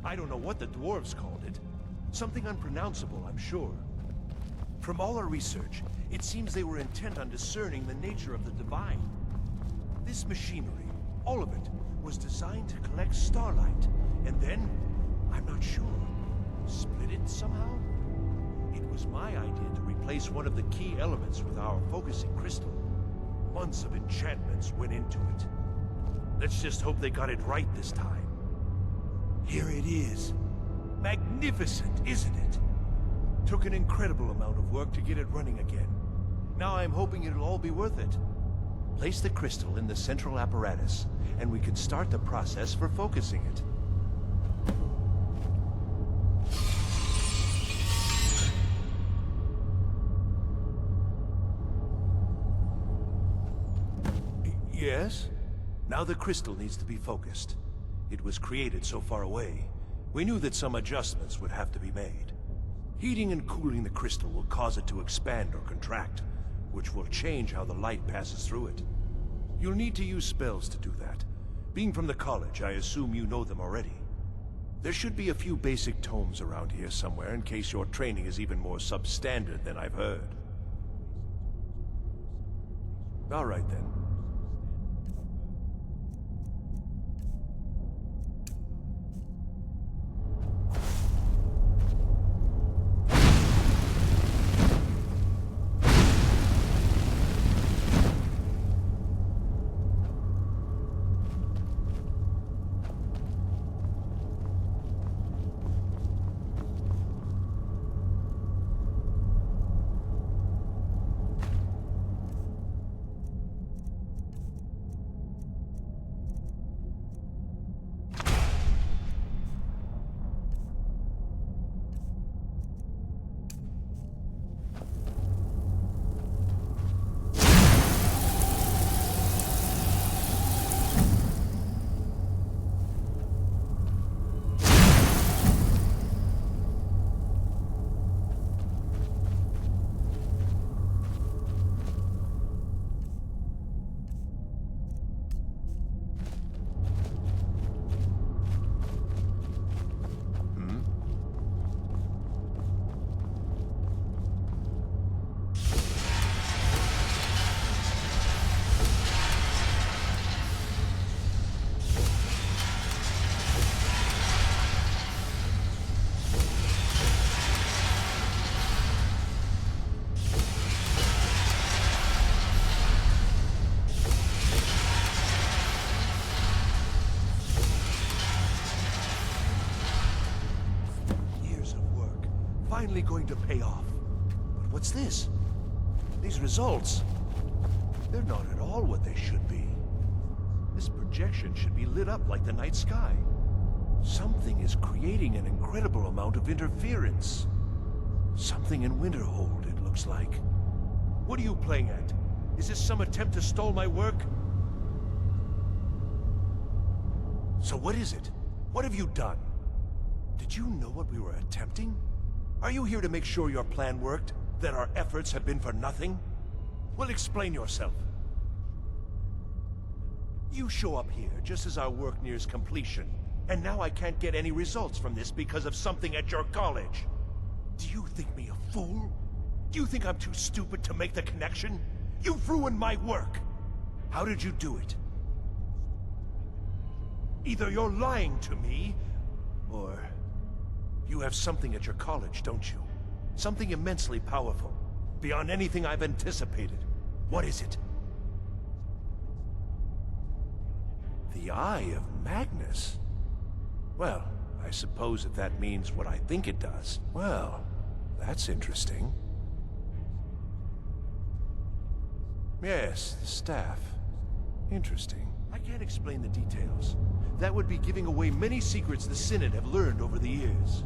I don't know what the dwarves called it. Something unpronounceable, I'm sure. From all our research, it seems they were intent on discerning the nature of the divine. This machinery, all of it, was designed to collect starlight, and then, I'm not sure, split it somehow? It was my idea to replace one of the key elements with our focusing crystal. Months of enchantments went into it. Let's just hope they got it right this time. Here it is. Magnificent, isn't it? Took an incredible amount of work to get it running again. Now I'm hoping it'll all be worth it. Place the crystal in the central apparatus, and we can start the process for focusing it. Yes? Now the crystal needs to be focused. It was created so far away. We knew that some adjustments would have to be made. Heating and cooling the crystal will cause it to expand or contract, which will change how the light passes through it. You'll need to use spells to do that. Being from the college, I assume you know them already. There should be a few basic tomes around here somewhere in case your training is even more substandard than I've heard. All right then. Finally going to pay off. But what's this? These results, they're not at all what they should be. This projection should be lit up like the night sky. Something is creating an incredible amount of interference. Something in Winterhold, it looks like. What are you playing at? Is this some attempt to stall my work? So what is it? What have you done? Did you know what we were attempting? Are you here to make sure your plan worked? That our efforts have been for nothing? Well, explain yourself. You show up here just as our work nears completion, and now I can't get any results from this because of something at your college. Do you think me a fool? Do you think I'm too stupid to make the connection? You've ruined my work! How did you do it? Either you're lying to me, or you have something at your college, don't you? Something immensely powerful, beyond anything I've anticipated. What is it? The Eye of Magnus? Well, I suppose if that means what I think it does, well, that's interesting. Yes, the staff. Interesting. I can't explain the details. That would be giving away many secrets the Synod have learned over the years.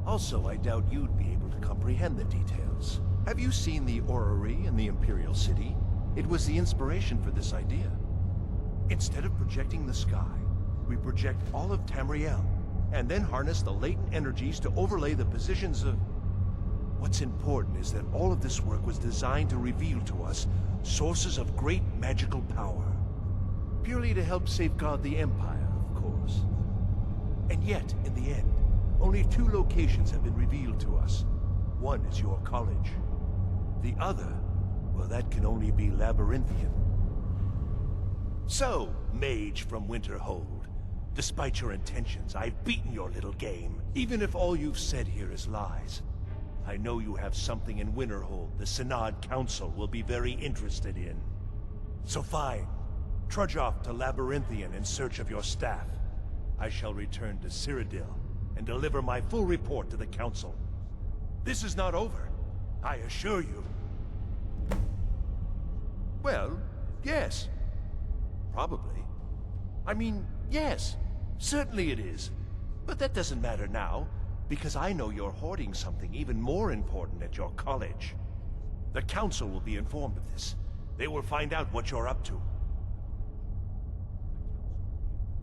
Also, I doubt you'd be able to comprehend the details. Have you seen the orrery in the Imperial City? It was the inspiration for this idea. Instead of projecting the sky, we project all of Tamriel, and then harness the latent energies to overlay the positions of... What's important is that all of this work was designed to reveal to us sources of great magical power. Purely to help safeguard the Empire, of course. And yet, in the end, only 2 locations have been revealed to us. One is your college. The other, well, that can only be Labyrinthian. So, mage from Winterhold, despite your intentions, I've beaten your little game. Even if all you've said here is lies, I know you have something in Winterhold the Synod Council will be very interested in. So fine. Trudge off to Labyrinthian in search of your staff. I shall return to Cyrodiil and deliver my full report to the Council. This is not over, I assure you. Well, yes. Probably. I mean, yes. Certainly it is. But that doesn't matter now, because I know you're hoarding something even more important at your college. The Council will be informed of this. They will find out what you're up to.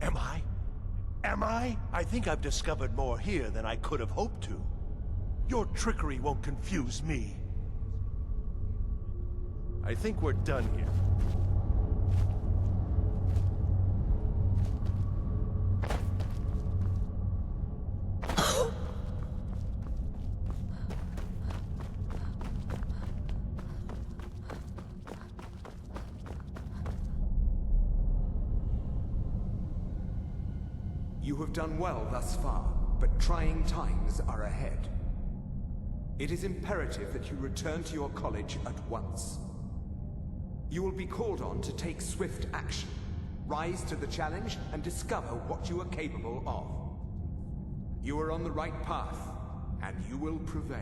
Am I? Am I? I think I've discovered more here than I could have hoped to. Your trickery won't confuse me. I think we're done here.
You have done well thus far, but trying times are ahead. It is imperative that you return to your college at once. You will be called on to take swift action, rise to the challenge, and discover what you are capable of. You are on the right path, and you will prevail.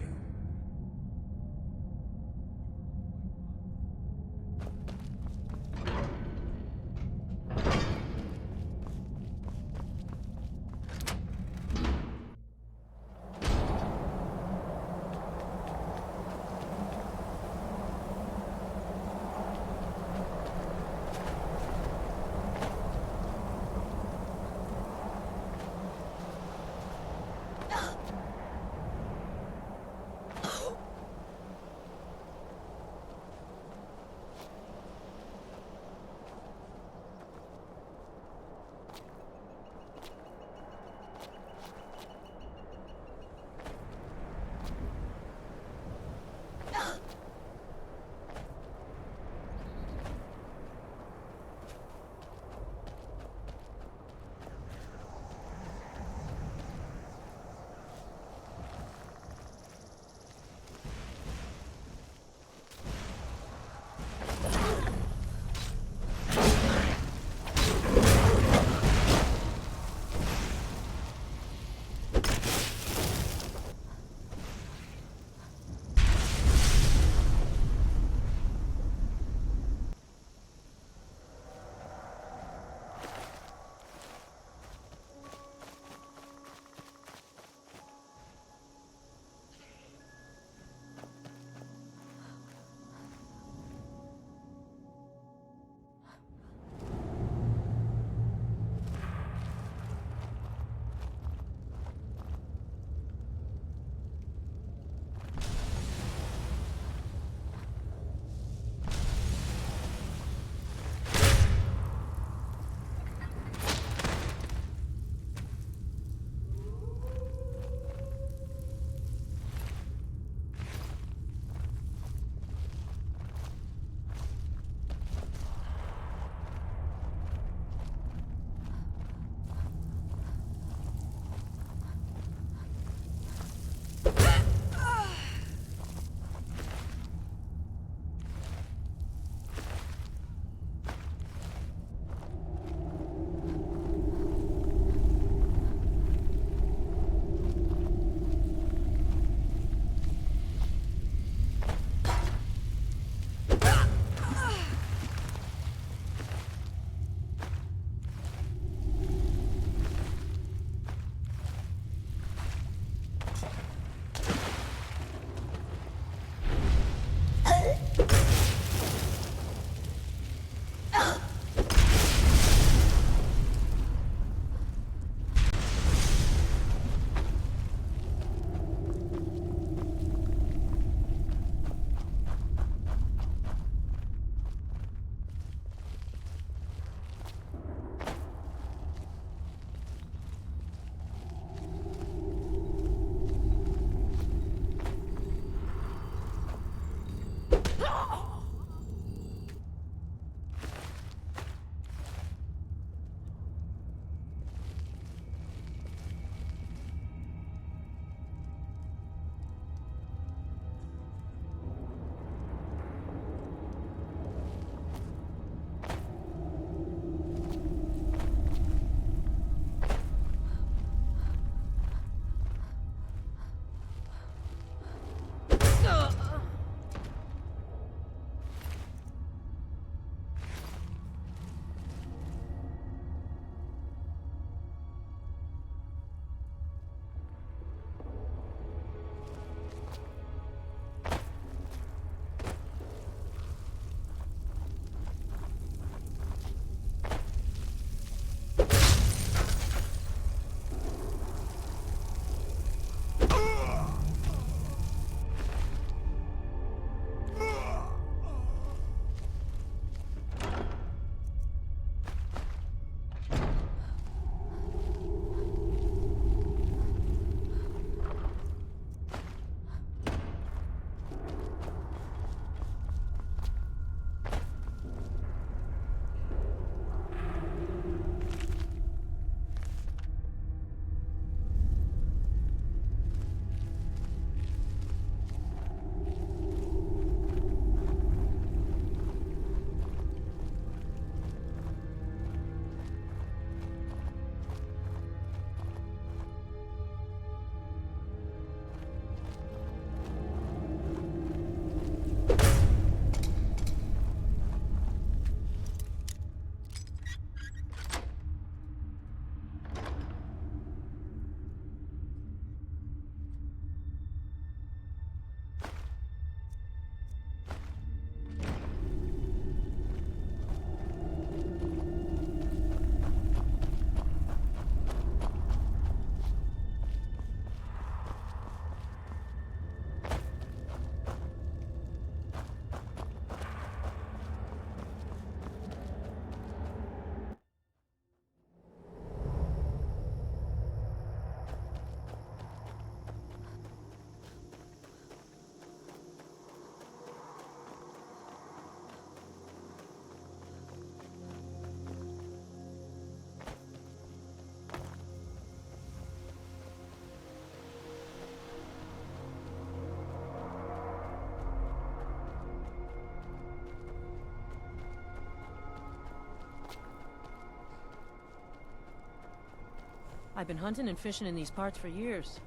I've been hunting and fishing in these parts for years.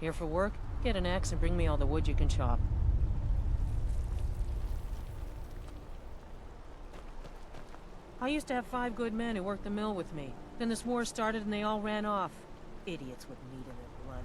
Here for work? Get an axe and bring me all the wood you can chop. I used to have 5 good men who worked the mill with me. Then this war started and they all ran off. Idiots with meat in their blood.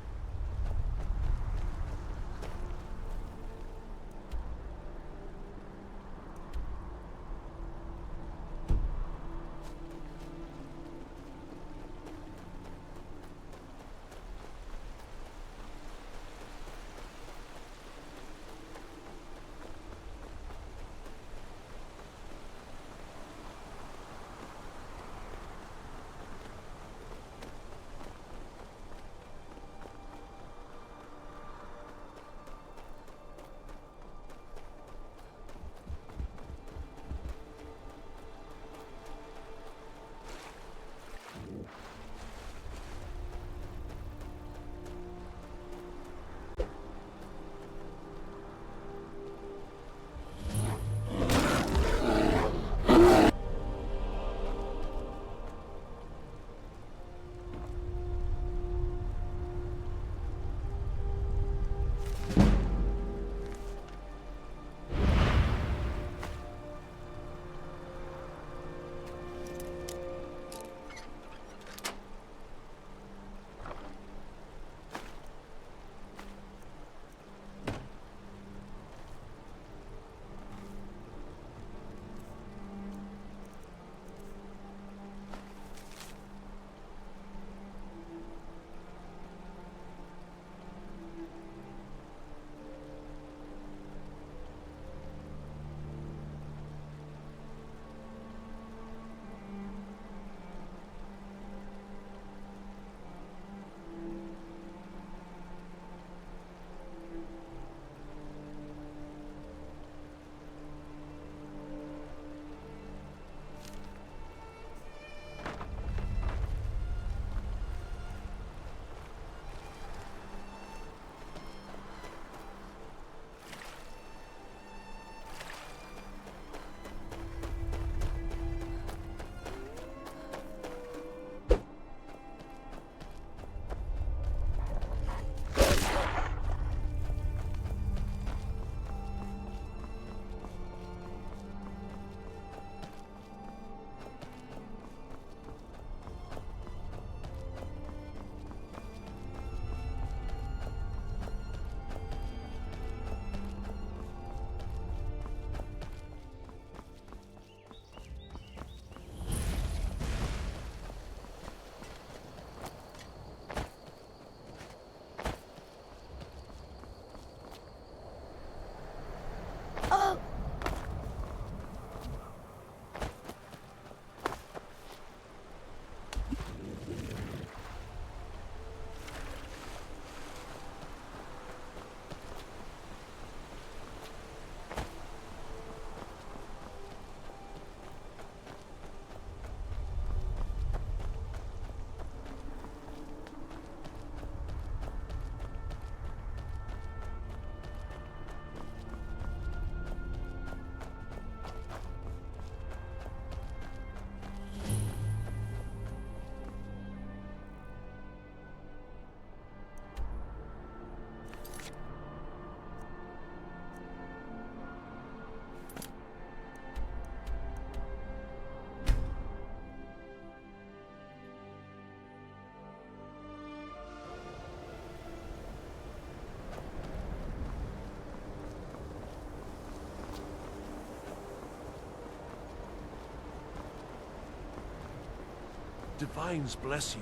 Divines bless you.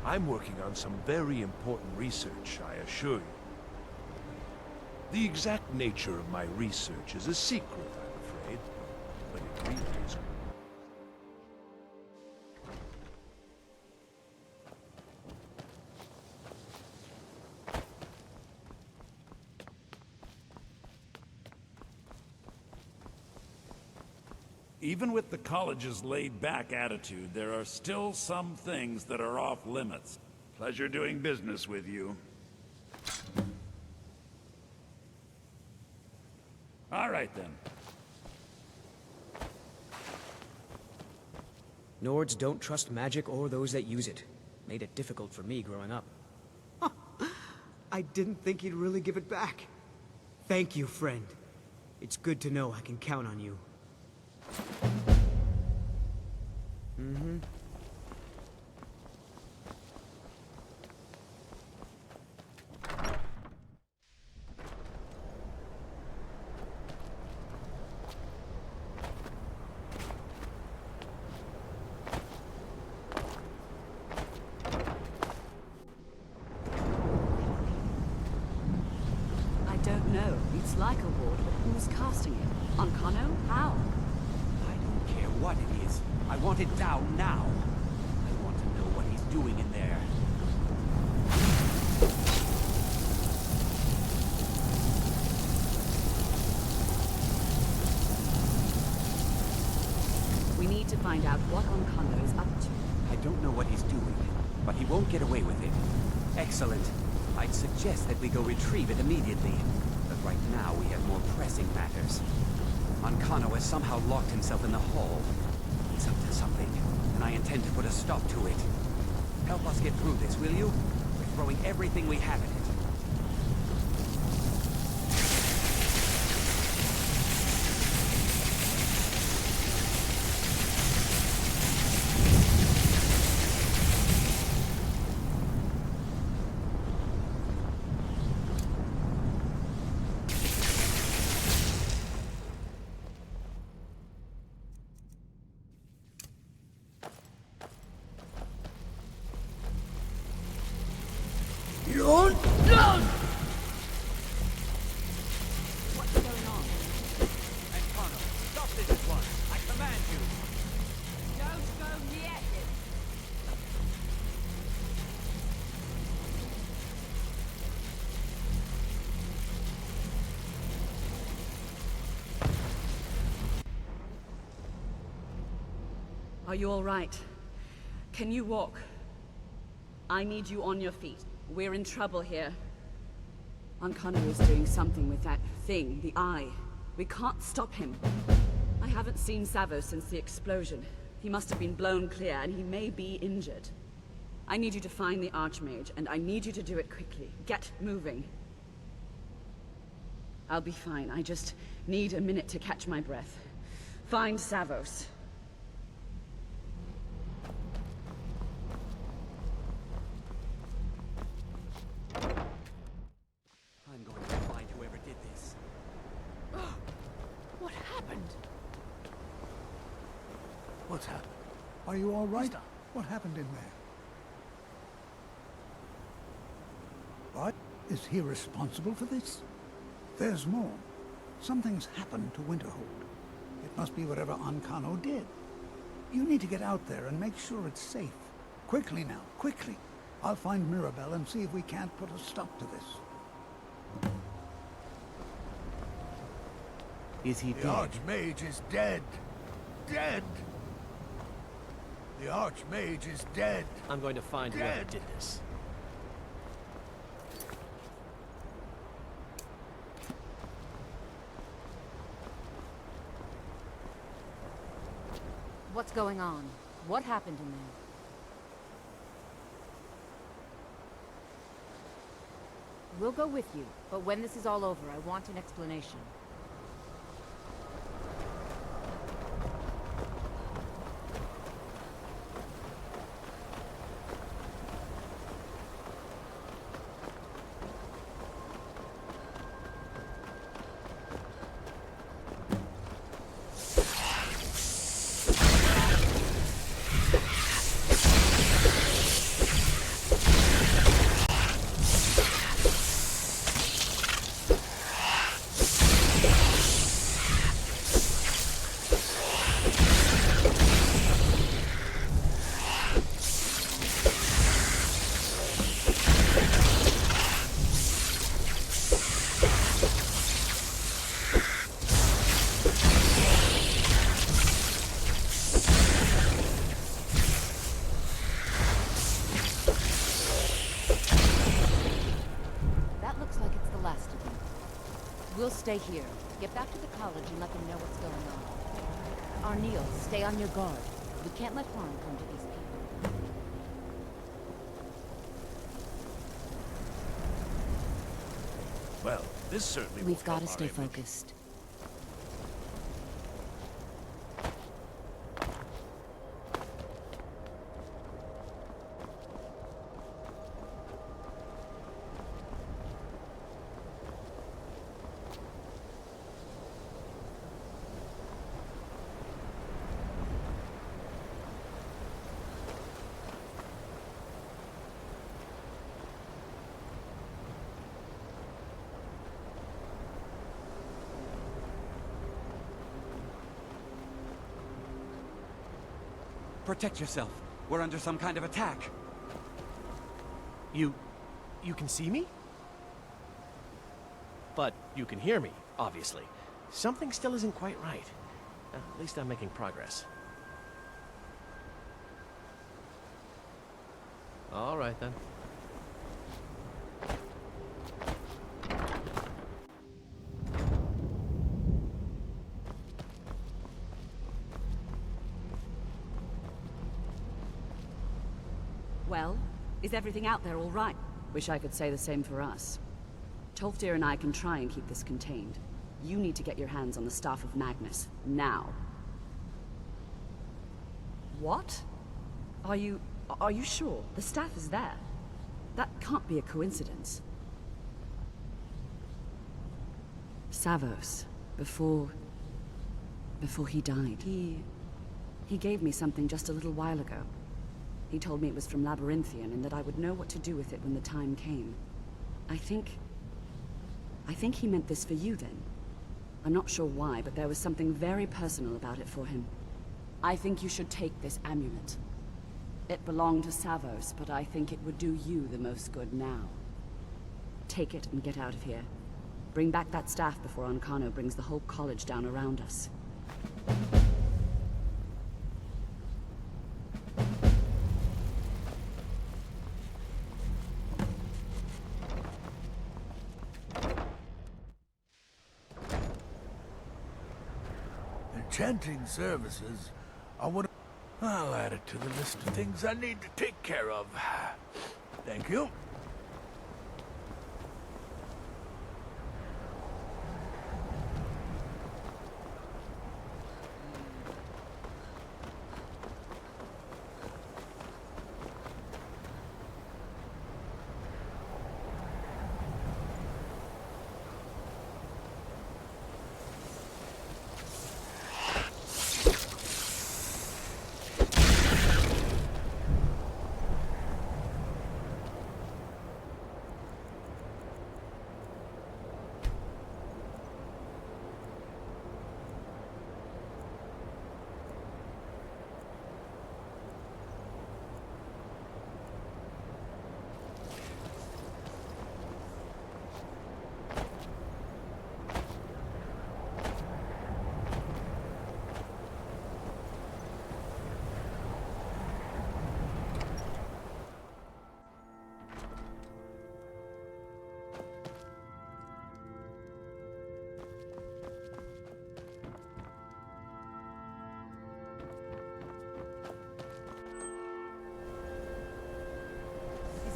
I'm working on some very important research, I assure you. The exact nature of my research is a secret, I'm afraid, but it really is.
Even with the college's laid-back attitude, there are still some things that are off limits. Pleasure doing business with you. All right, then.
Nords don't trust magic or those that use it. Made it difficult for me growing up. I didn't think he'd really give it back. Thank you, friend. It's good to know I can count on you. Mm-hmm.
I don't know. It's like a ward, but who's casting it? Ancano? How?
I don't care what it is. I want it down now. I want to know what he's doing in there.
We need to find out what Ancano is up to.
I don't know what he's doing, but he won't get away with it. Excellent. I'd suggest that we go retrieve it immediately. But right now we have more pressing matters. Ancano has somehow locked himself in the hall. He's up to something, and I intend to put a stop to it. Help us get through this, will you? We're throwing everything we have at it.
You're done!
What's going on?
Ancano, stop this at once. I command you.
Don't go near him! Are you all right? Can you walk? I need you on your feet. We're in trouble here. Ancano is doing something with that thing, the eye. We can't stop him. I haven't seen Savo since the explosion. He must have been blown clear, and he may be injured. I need you to find the Archmage, and I need you to do it quickly. Get moving. I'll be fine. I just need a minute to catch my breath. Find Savos.
I'm going to find whoever did this.
What happened?
What's happened? Are you all right? What happened in there? What? Is he responsible for this? There's more. Something's happened to Winterhold. It must be whatever Ancano did. You need to get out there and make sure it's safe. Quickly now, quickly. I'll find Mirabelle and see if we can't put a stop to this.
Is he
The
dead?
Archmage is dead. Dead! The Archmage is dead.
I'm going to find whoever did this.
What's going on? What happened in there? We'll go with you, but when this is all over, I want an explanation. We'll stay here. Get back to the college and let them know what's going on. Arneal, stay on your guard. We can't let harm come to these people.
Well, this certainly
We've
will
got to
help our
stay
image.
focused.
Protect yourself. We're under some kind of attack.
You can see me? But you can hear me, obviously. Something still isn't quite right. At least I'm making progress. All right, then.
Well, is everything out there all right? Wish I could say the same for us. Tolfdir and I can try and keep this contained. You need to get your hands on the Staff of Magnus, now. What? Are you sure? The staff is there. That can't be a coincidence. Savos, before he died, he gave me something just a little while ago. He told me it was from Labyrinthian and that I would know what to do with it when the time came. I think he meant this for you then. I'm not sure why, but there was something very personal about it for him. I think you should take this amulet. It belonged to Savos, but I think it would do you the most good now. Take it and get out of here. Bring back that staff before Ancano brings the whole college down around us.
Enchanting services are what... I'll add it to the list of things I need to take care of. Thank you.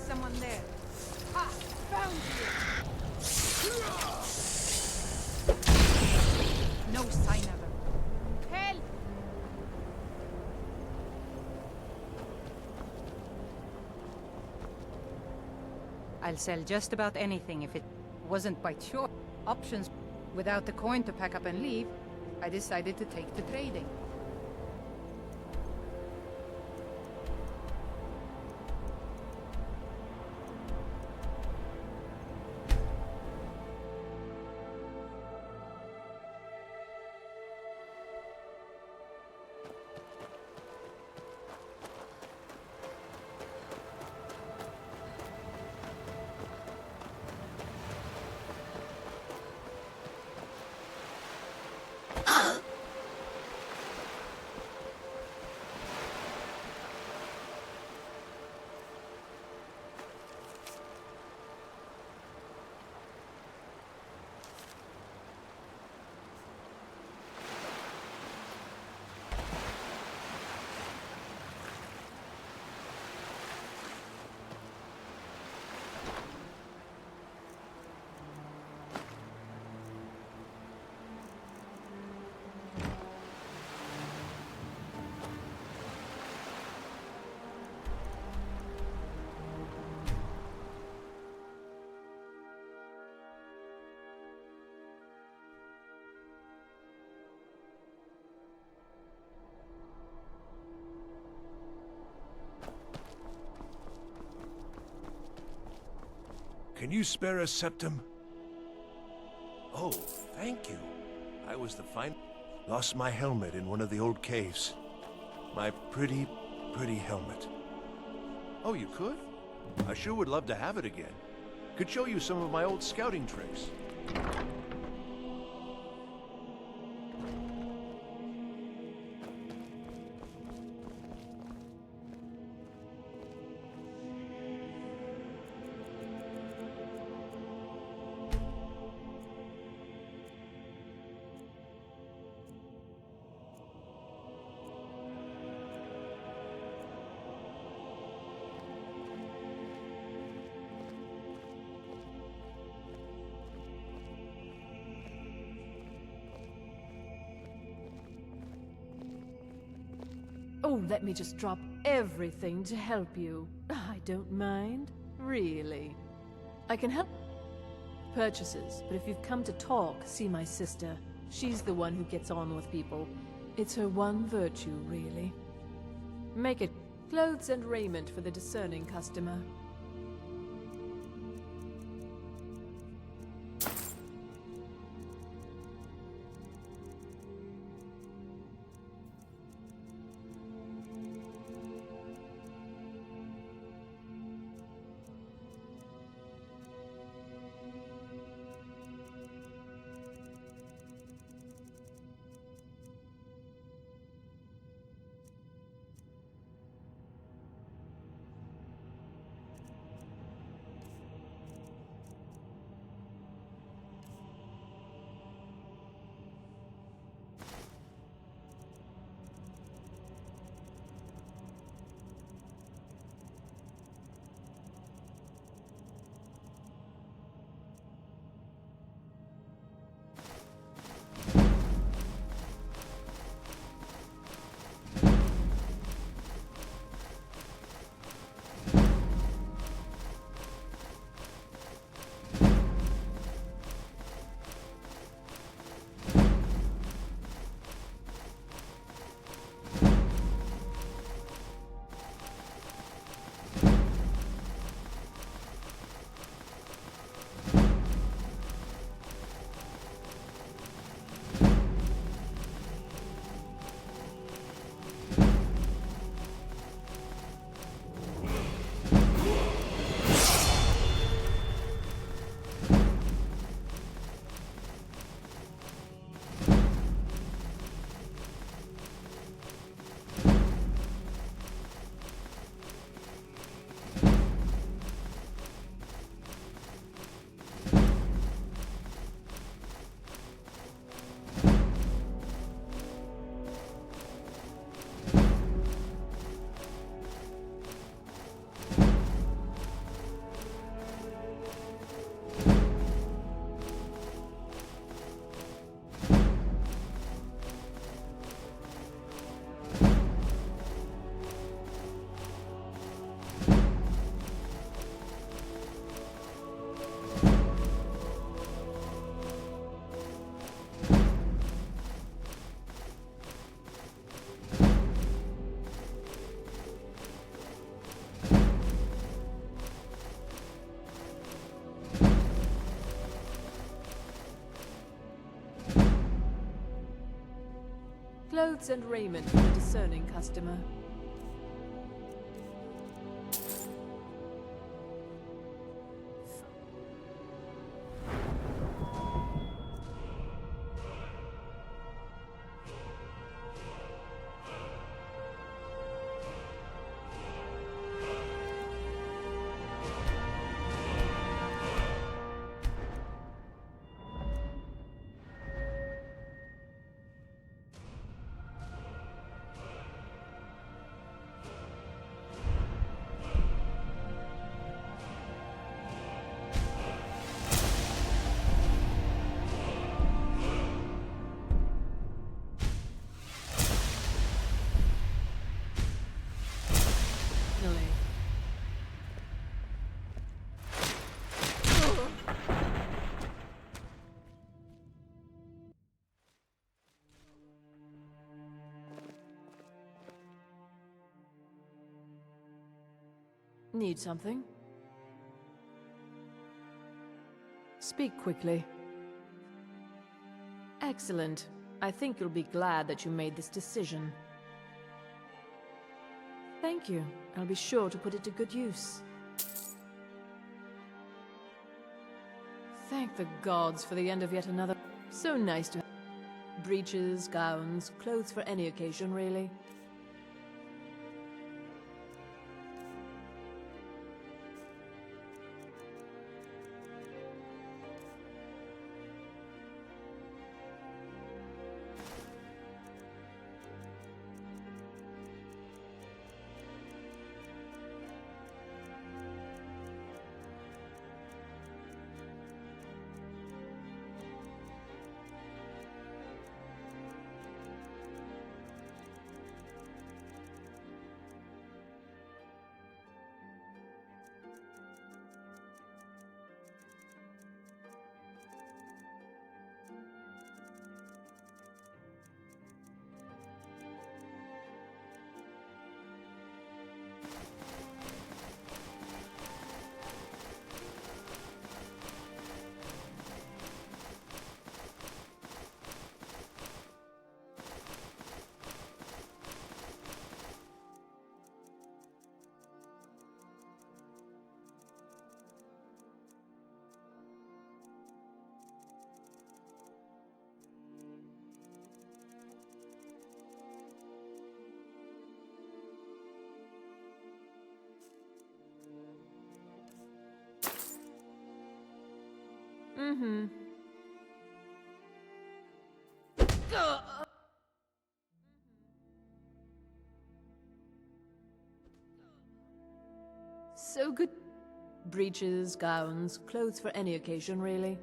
Someone there. Ha! Found you! No sign of him. Help! I'll sell just about anything if it wasn't by choice. Options. Without the coin to pack up and leave, I decided to take to trading.
Can you spare a septum? Oh, thank you. I was the fine... Lost my helmet in one of the old caves. My pretty, pretty helmet. Oh, you could? I sure would love to have it again. Could show you some of my old scouting tricks.
Oh, let me just drop everything to help you. I don't mind. Really. I can help purchases, but if you've come to talk, see my sister. She's the one who gets on with people. It's her one virtue, really. Make it clothes and raiment for the discerning customer. Clothes and raiment for the discerning customer. Need something? Speak quickly. Excellent. I think you'll be glad that you made this decision. Thank you. I'll be sure to put it to good use. Thank the gods for the end of yet another. So nice to have breeches, gowns, clothes for any occasion, really. Mm-hmm. So good. Breeches, gowns, clothes for any occasion, really.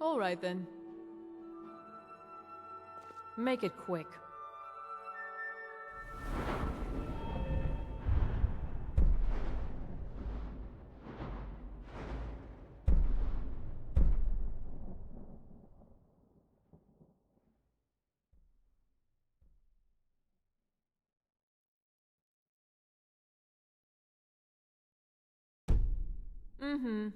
All right, then. Make it quick. Mm-hmm.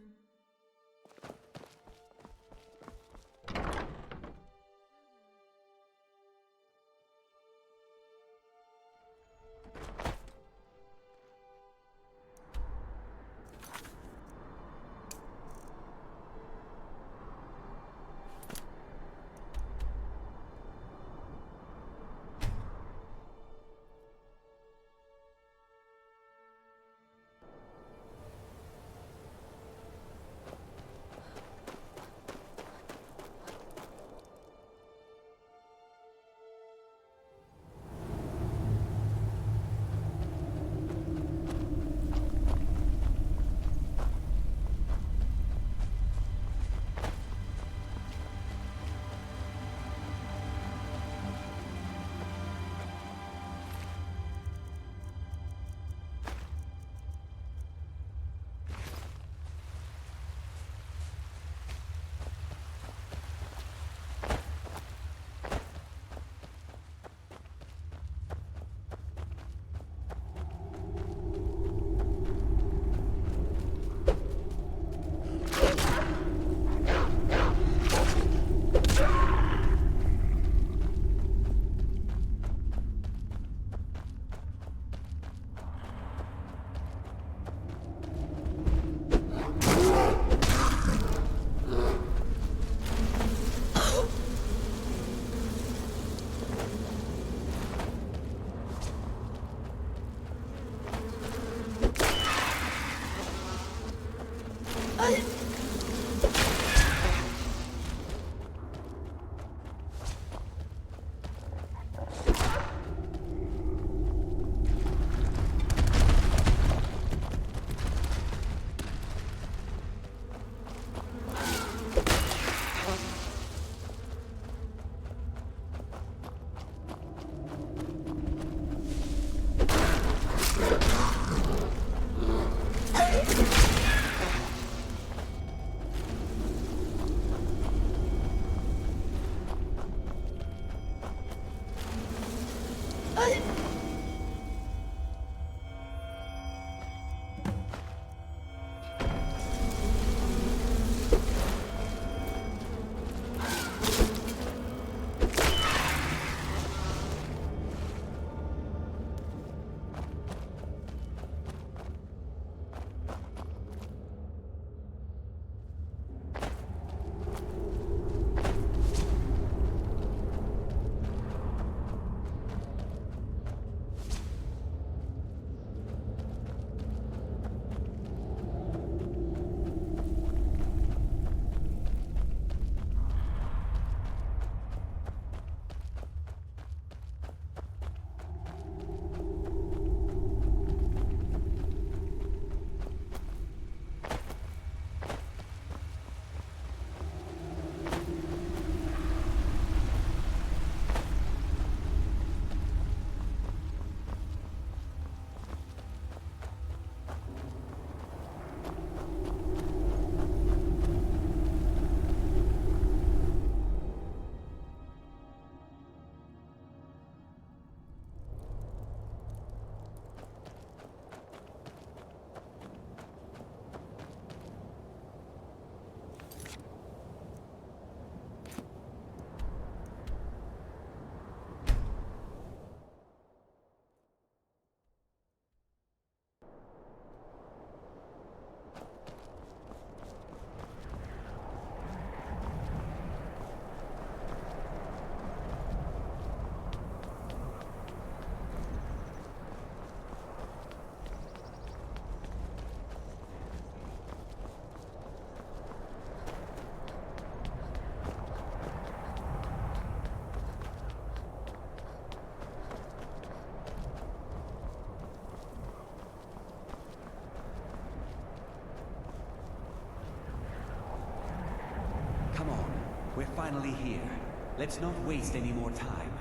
finally here. Let's not waste any more time.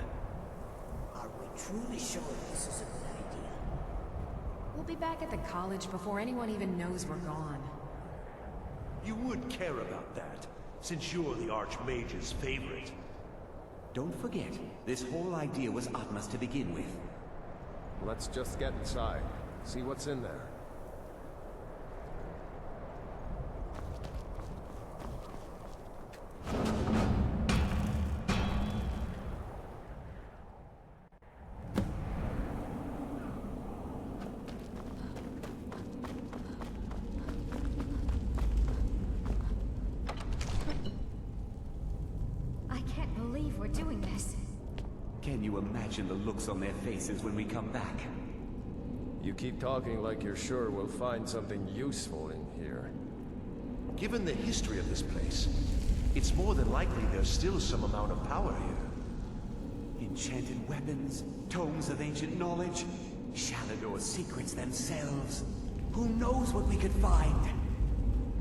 Are we truly sure this is a good idea?
We'll be back at the college before anyone even knows we're gone.
You would care about that, since you're the Archmage's favorite.
Don't forget, this whole idea was Atma's to begin with.
Let's just get inside. See what's in there.
I can't believe we're doing this.
Can you imagine the looks on their faces when we come back?
You keep talking like you're sure we'll find something useful in here.
Given the history of this place, it's more than likely there's still some amount of power here.
Enchanted weapons, tomes of ancient knowledge, Shalador's secrets themselves. Who knows what we could find?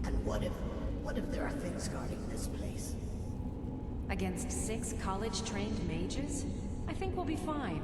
And what if there are things guarding this place?
Against 6 college-trained mages? I think we'll be fine.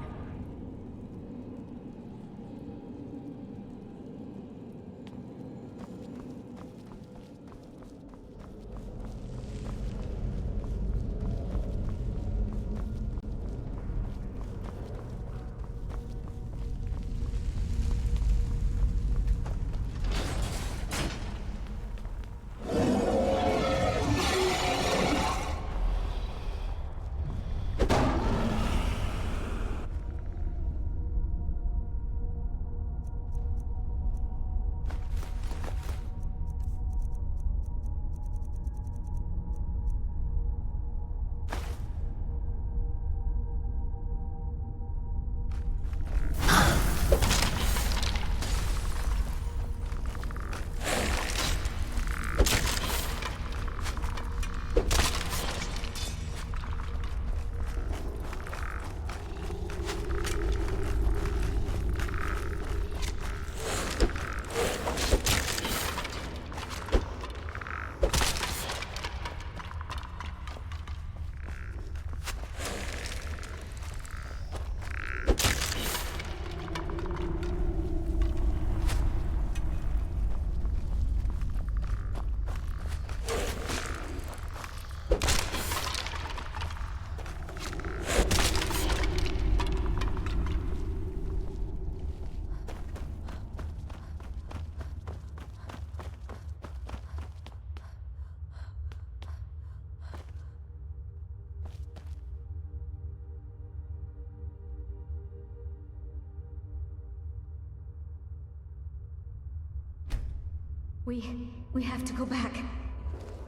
We have to go back.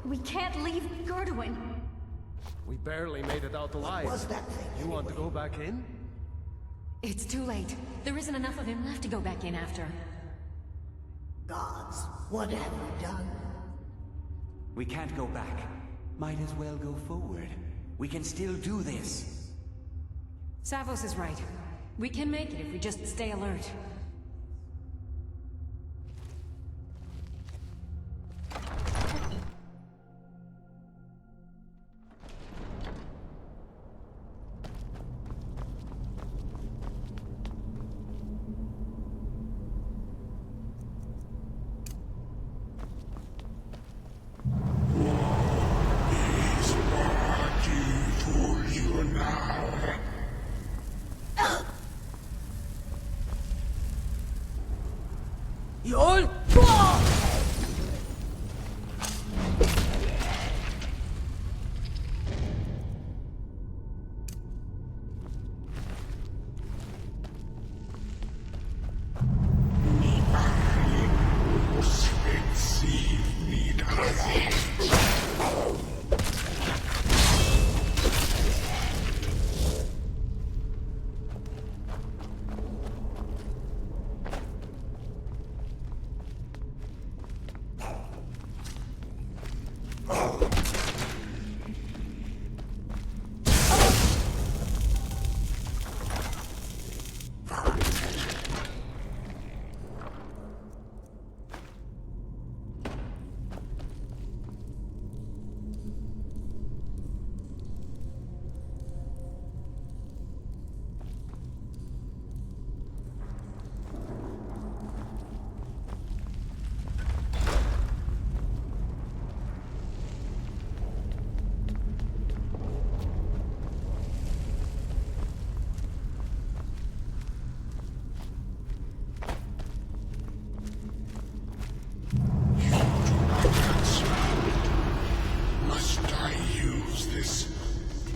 We can't leave Gerduin.
We barely made it out alive.
What was that thing?
You want to go back in?
It's too late. There isn't enough of him left to go back in after.
Gods, what have we done?
We can't go back. Might as well go forward. We can still do this.
Savos is right. We can make it if we just stay alert.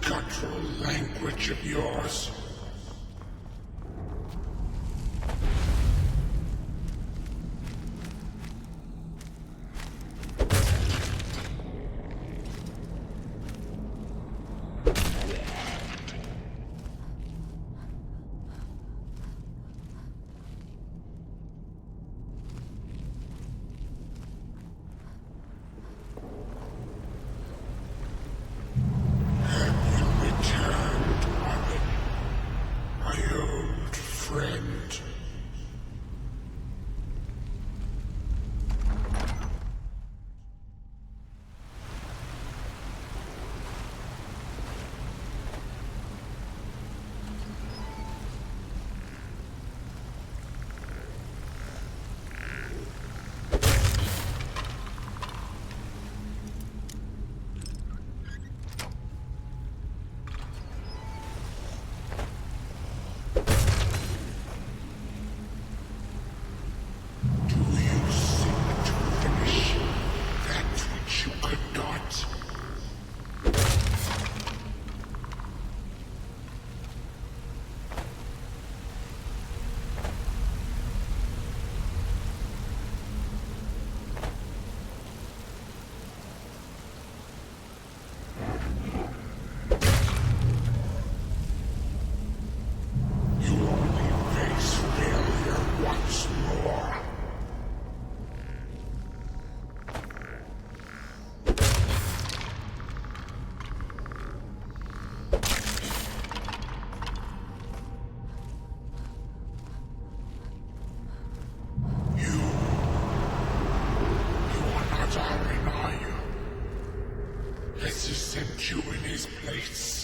guttural language of yours. You in his place.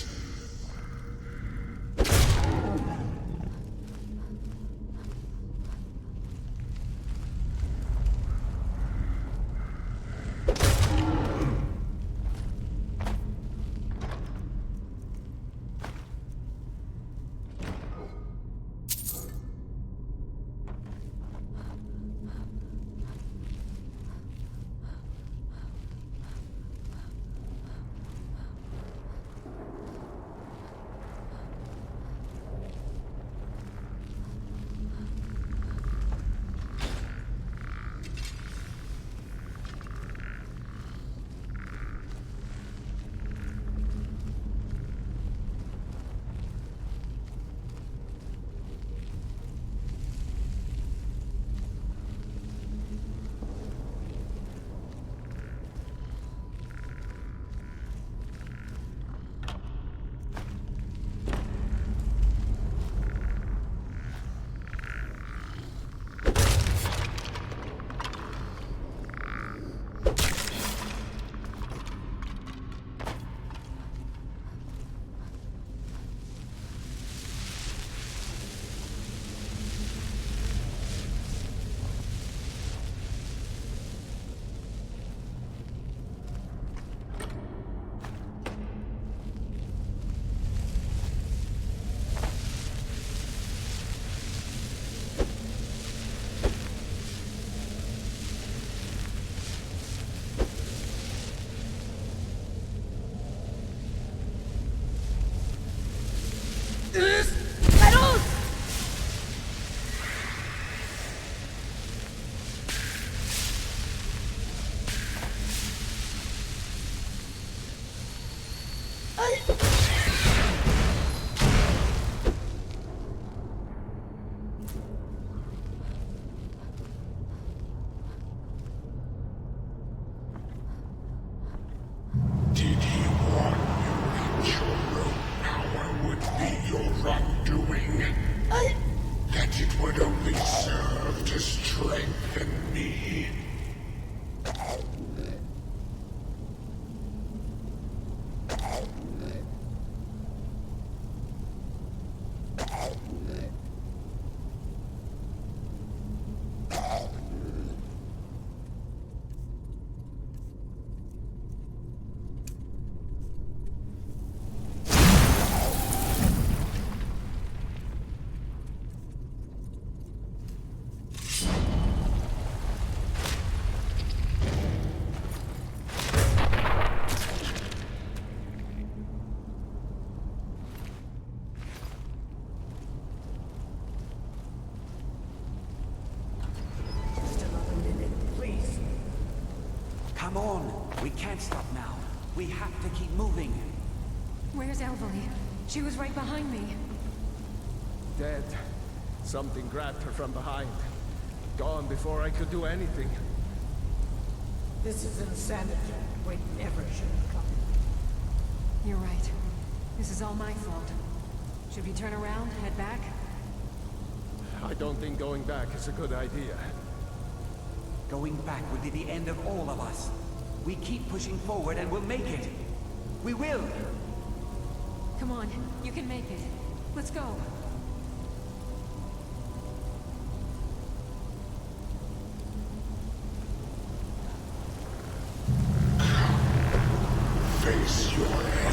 on. We can't stop now. We have to keep moving.
Where's Elvelie? She was right behind me.
Dead. Something grabbed her from behind. Gone before I could do anything.
This is insanity. We never should have come.
You're right. This is all my fault. Should we turn around, head back?
I don't think going back is a good idea.
Going back would be the end of all of us. We keep pushing forward and we'll make it. We will!
Come on, you can make it. Let's go.
Face your end.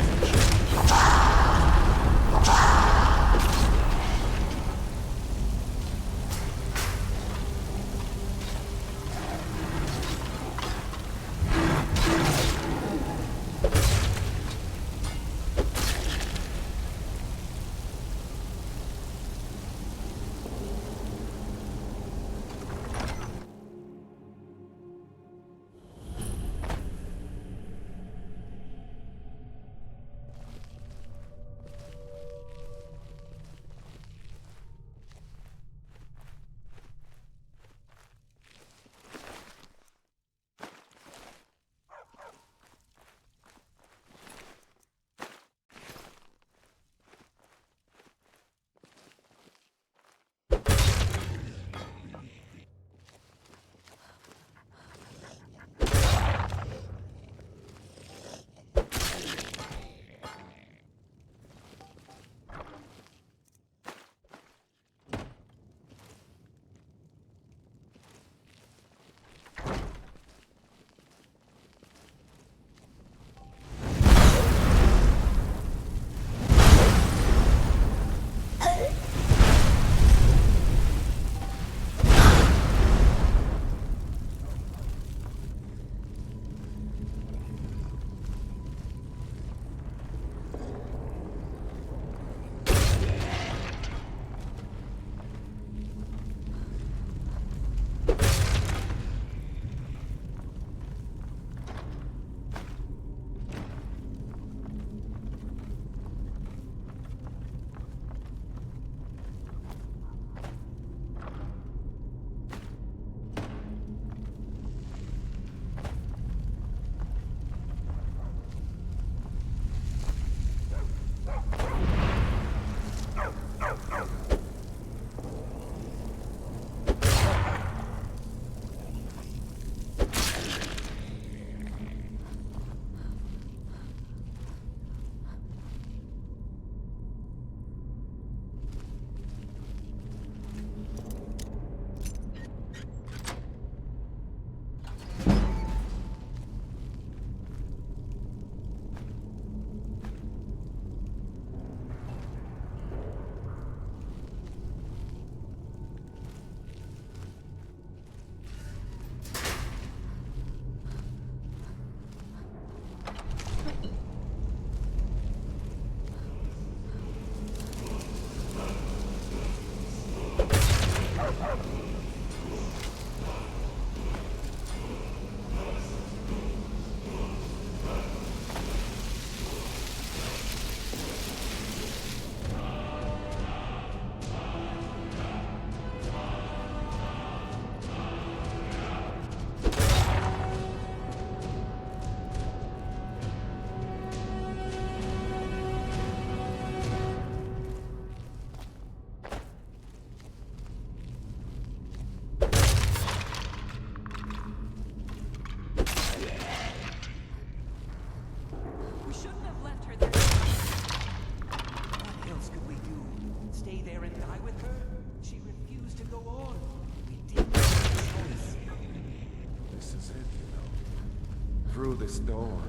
through this door.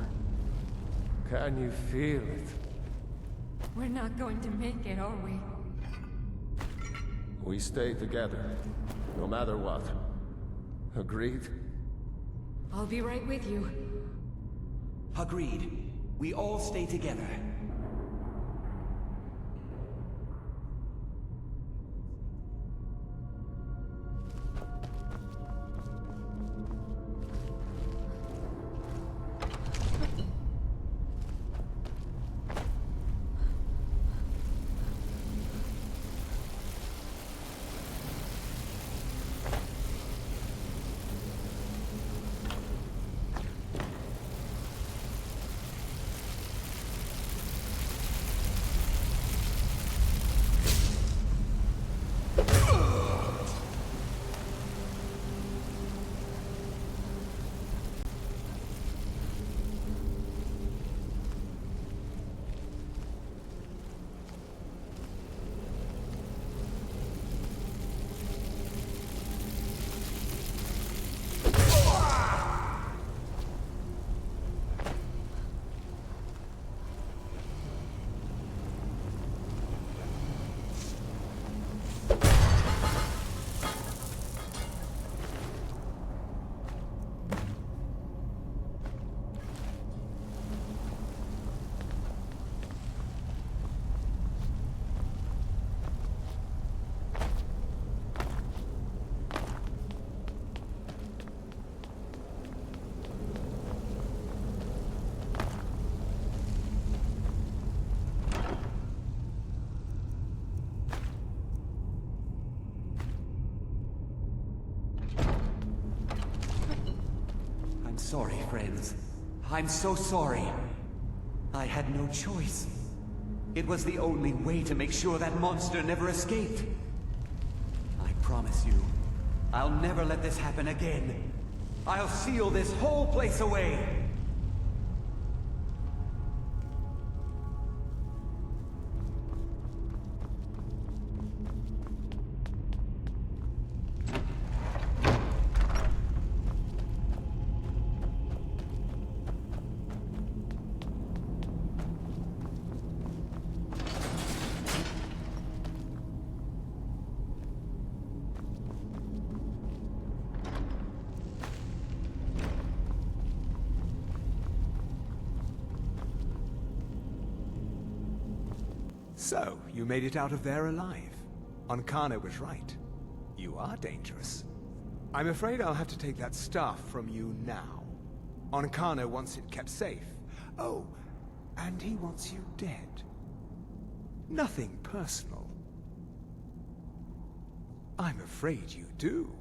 Can you feel it?
We're not going to make it, are we?
We stay together, no matter what. Agreed?
I'll be right with you.
Agreed. We all stay together. sorry, friends. I'm so sorry. I had no choice. It was the only way to make sure that monster never escaped. I promise you, I'll never let this happen again. I'll seal this whole place away.
So, you made it out of there alive. Ankana was right. You are dangerous. I'm afraid I'll have to take that staff from you now. Ankana wants it kept safe. Oh, and he wants you dead. Nothing personal. I'm afraid you do.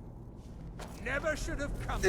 Never should have come.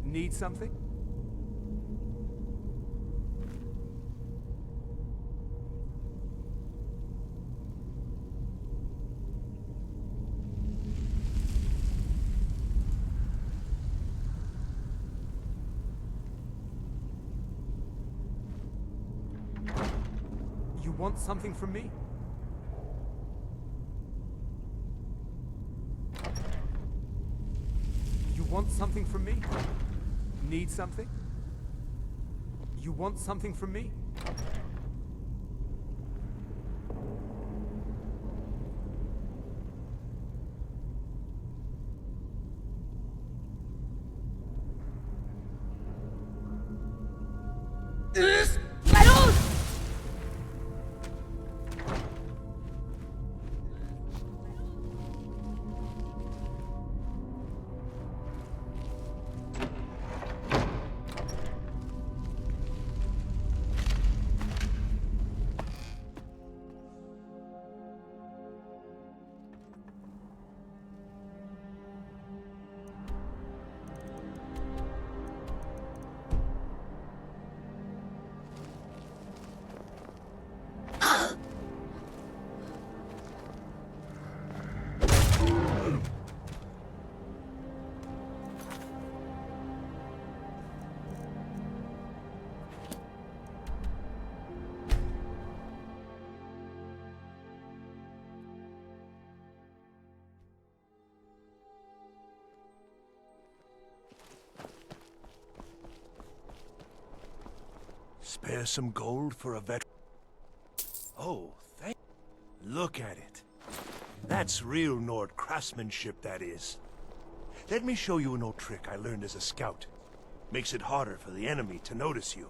Need something? You want something from me? You want something from me? Need something? You want something from me?
Spare some gold for a veteran. Oh, thank. Look at it. That's real Nord craftsmanship, that is. Let me show you an old trick I learned as a scout. Makes it harder for the enemy to notice you.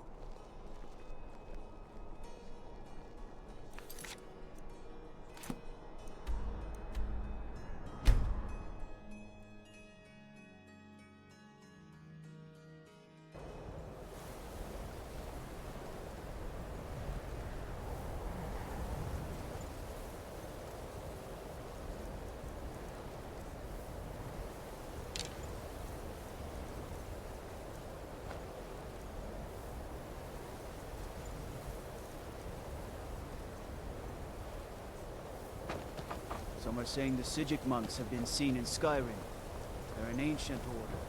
Some are saying the Khajiit monks have been seen in Skyrim. They're an ancient order.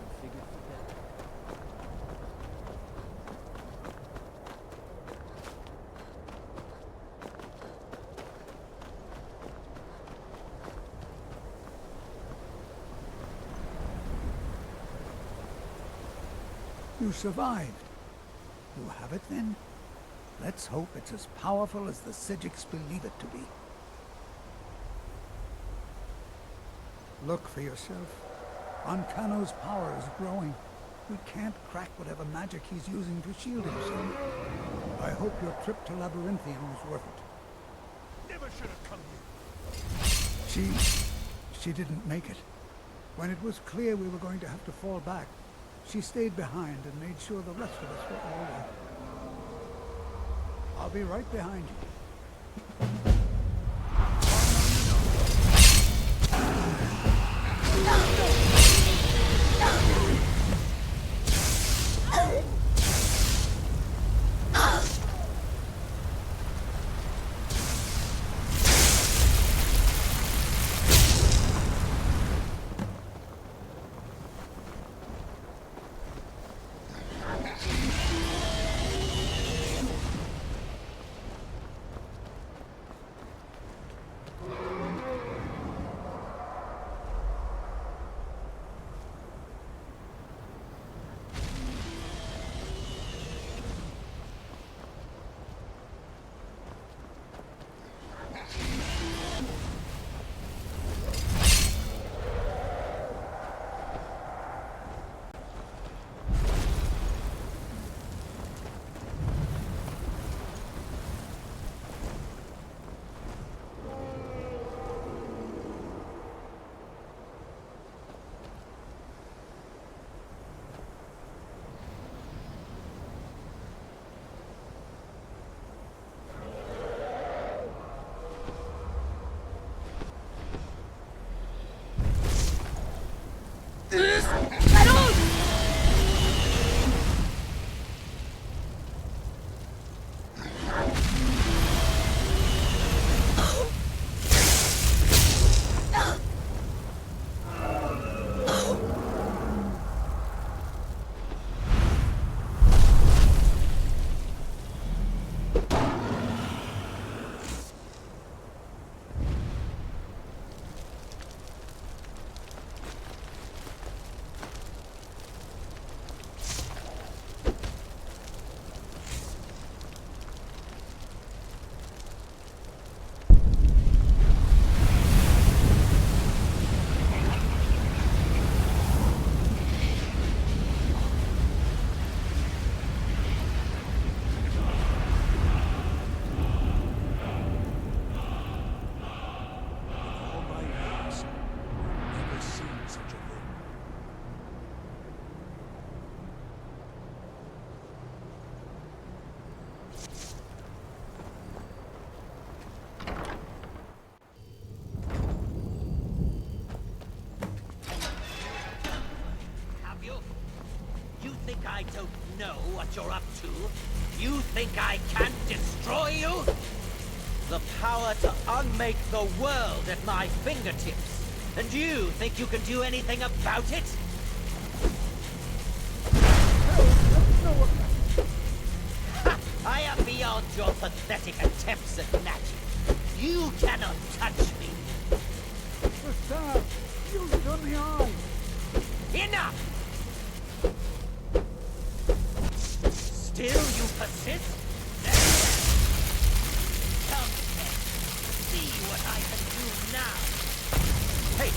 Configured for death.
You survived. You have it then? Let's hope it's as powerful as the Khajiits believe it to be. Look for yourself. Ancano's power is growing. We can't crack whatever magic he's using to shield himself. I hope your trip to Labyrinthian was worth it.
Never should have come here.
She didn't make it. When it was clear we were going to have to fall back, she stayed behind and made sure the rest of us were all right. I'll be right behind you.
I don't know what you're up to? You think I can't destroy you? The power to unmake the world at my fingertips. And you think you can do anything about it? Ha! I am beyond your pathetic attempts at magic. You cannot touch me.
The staff! You've done the eye!
Enough! Still you persist? Come then. See what I can do now. Hey!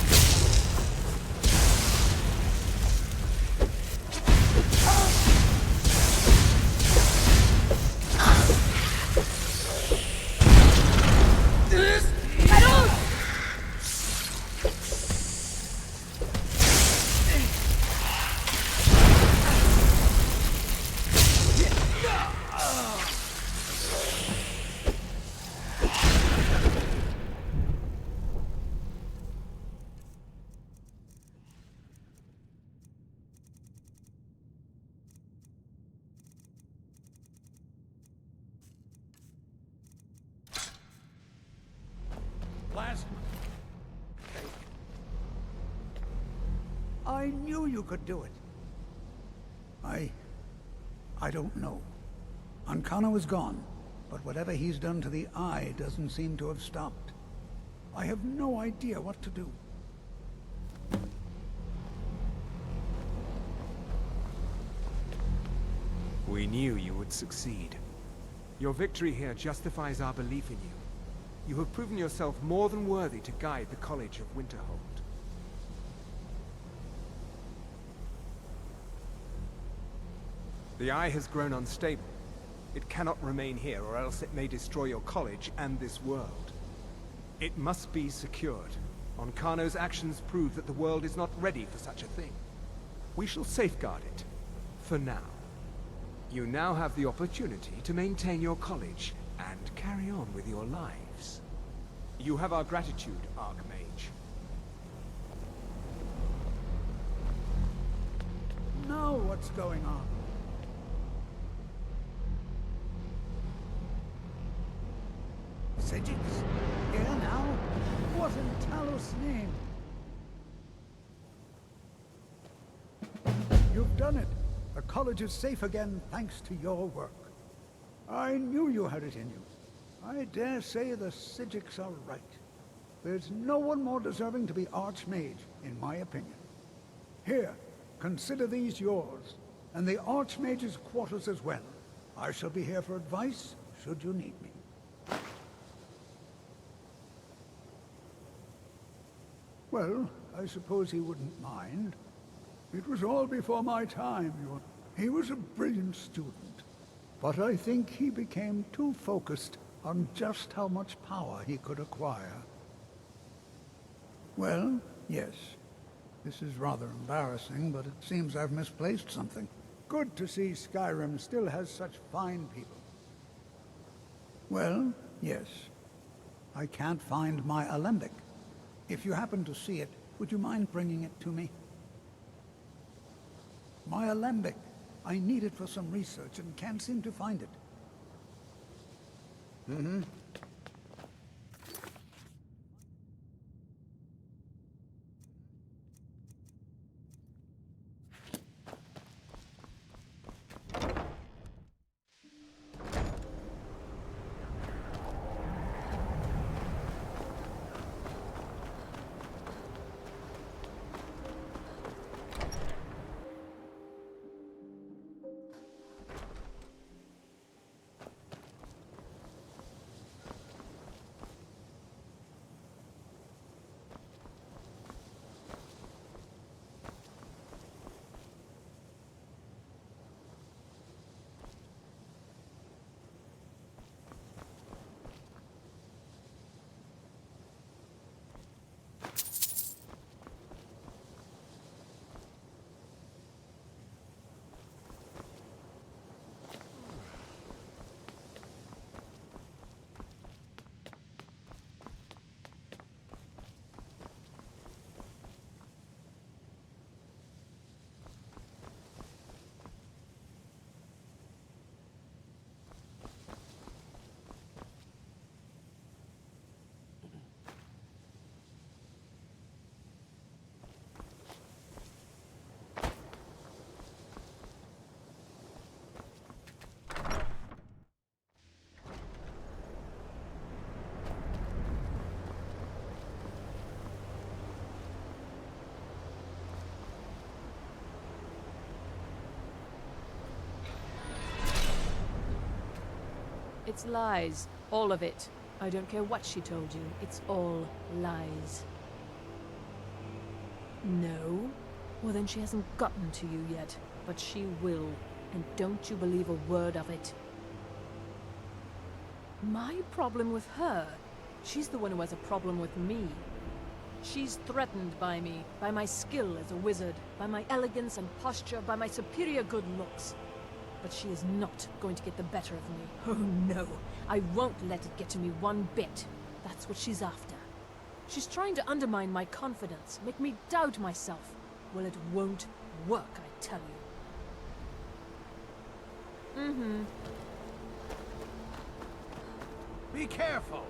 I knew you could do it. I don't know. Ancano is gone, but whatever he's done to the Eye doesn't seem to have stopped. I have no idea what to do.
We knew you would succeed. Your victory here justifies our belief in you. You have proven yourself more than worthy to guide the College of Winterhold. The Eye has grown unstable. It cannot remain here, or else it may destroy your college and this world. It must be secured. Ancano's actions prove that the world is not ready for such a thing. We shall safeguard it, for now. You now have the opportunity to maintain your college and carry on with your lives. You have our gratitude, Archmage.
Now what's going on? Khajiit? Here now? What in Talos' name? You've done it. The college is safe again thanks to your work. I knew you had it in you. I dare say the Khajiits are right. There's no one more deserving to be Archmage, in my opinion. Here, consider these yours, and the Archmage's quarters as well. I shall be here for advice, should you need me. Well, I suppose he wouldn't mind. It was all before my time, He was a brilliant student, but I think he became too focused on just how much power he could acquire. Well, yes. This is rather embarrassing, but it seems I've misplaced something. Good to see Skyrim still has such fine people. Well, yes. I can't find my alembic. If you happen to see it, would you mind bringing it to me? My alembic. I need it for some research and can't seem to find it. Mm-hmm.
It's lies. All of it. I don't care what she told you. It's all lies. No? Well, then she hasn't gotten to you yet. But she will. And don't you believe a word of it. My problem with her? She's the one who has a problem with me. She's threatened by me, by my skill as a wizard, by my elegance and posture, by my superior good looks. But she is not going to get the better of me. Oh no, I won't let it get to me one bit. That's what she's after. She's trying to undermine my confidence, make me doubt myself. Well, it won't work, I tell you. Mm-hmm.
Be careful!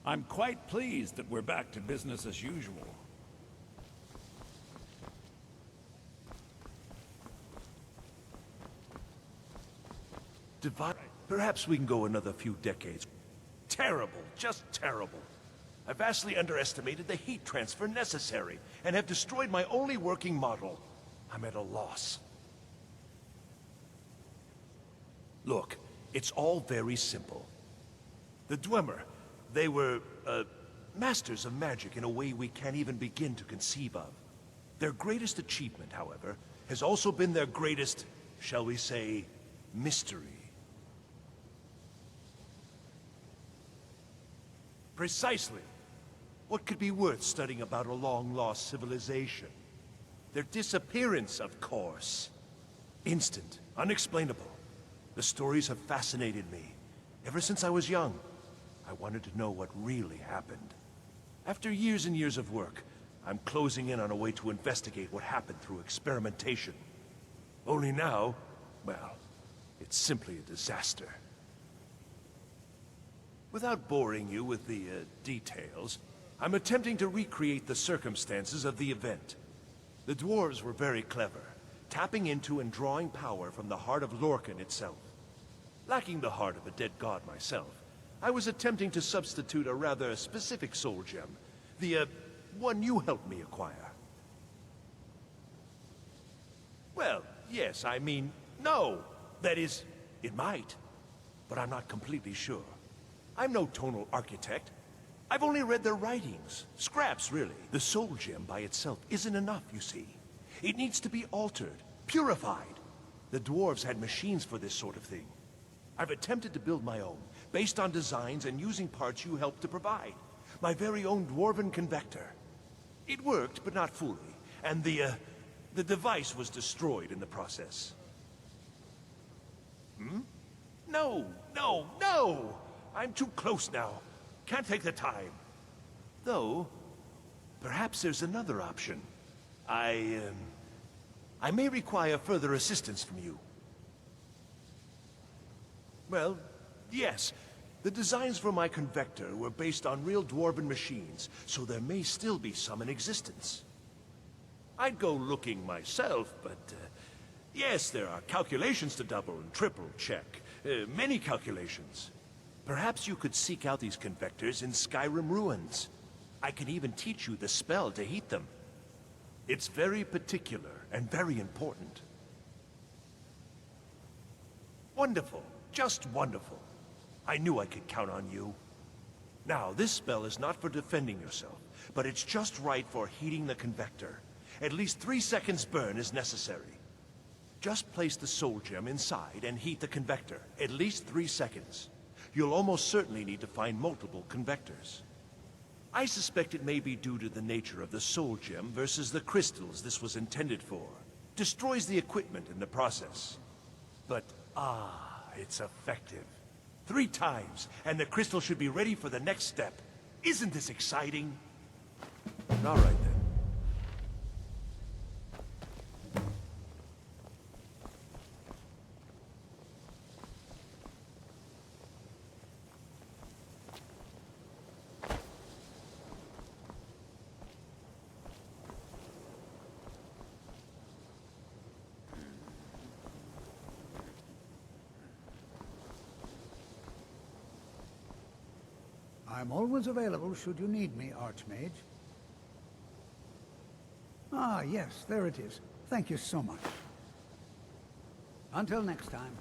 I'm quite pleased that we're back to business as usual.
Divine. Perhaps we can go another few decades. Terrible, just terrible. I vastly underestimated the heat transfer necessary, and have destroyed my only working model. I'm at a loss. Look, it's all very simple. The Dwemer, they were, masters of magic in a way we can't even begin to conceive of. Their greatest achievement, however, has also been their greatest, shall we say, mystery. Precisely. What could be worth studying about a long-lost civilization? Their disappearance, of course. Instant, unexplainable. The stories have fascinated me. Ever since I was young, I wanted to know what really happened. After years and years of work, I'm closing in on a way to investigate what happened through experimentation. Only now, well, it's simply a disaster. Without boring you with the details, I'm attempting to recreate the circumstances of the event. The dwarves were very clever, tapping into and drawing power from the heart of Lorcan itself. Lacking the heart of a dead god myself, I was attempting to substitute a rather specific soul gem, the one you helped me acquire. Well, yes, I mean, no. That is, it might, but I'm not completely sure. I'm no tonal architect. I've only read their writings. Scraps, really. The soul gem by itself isn't enough, you see. It needs to be altered, purified. The dwarves had machines for this sort of thing. I've attempted to build my own, based on designs and using parts you helped to provide. My very own dwarven convector. It worked, but not fully, and the device was destroyed in the process. Hmm? No, no, no! I'm too close now. Can't take the time. Though, perhaps there's another option. I may require further assistance from you. Well, yes. The designs for my convector were based on real dwarven machines, so there may still be some in existence. I'd go looking myself, but yes, there are calculations to double and triple check. Many calculations. Perhaps you could seek out these convectors in Skyrim ruins. I can even teach you the spell to heat them. It's very particular and very important. Wonderful. Just wonderful. I knew I could count on you. Now, this spell is not for defending yourself, but it's just right for heating the convector. At least 3 seconds burn is necessary. Just place the soul gem inside and heat the convector. At least 3 seconds. You'll almost certainly need to find multiple convectors. I suspect it may be due to the nature of the soul gem versus the crystals this was intended for. Destroys the equipment in the process. But, it's effective. 3 times, and the crystal should be ready for the next step. Isn't this exciting? All right, then.
I'm always available should you need me, Archmage. Ah, yes, there it is. Thank you so much. Until next time.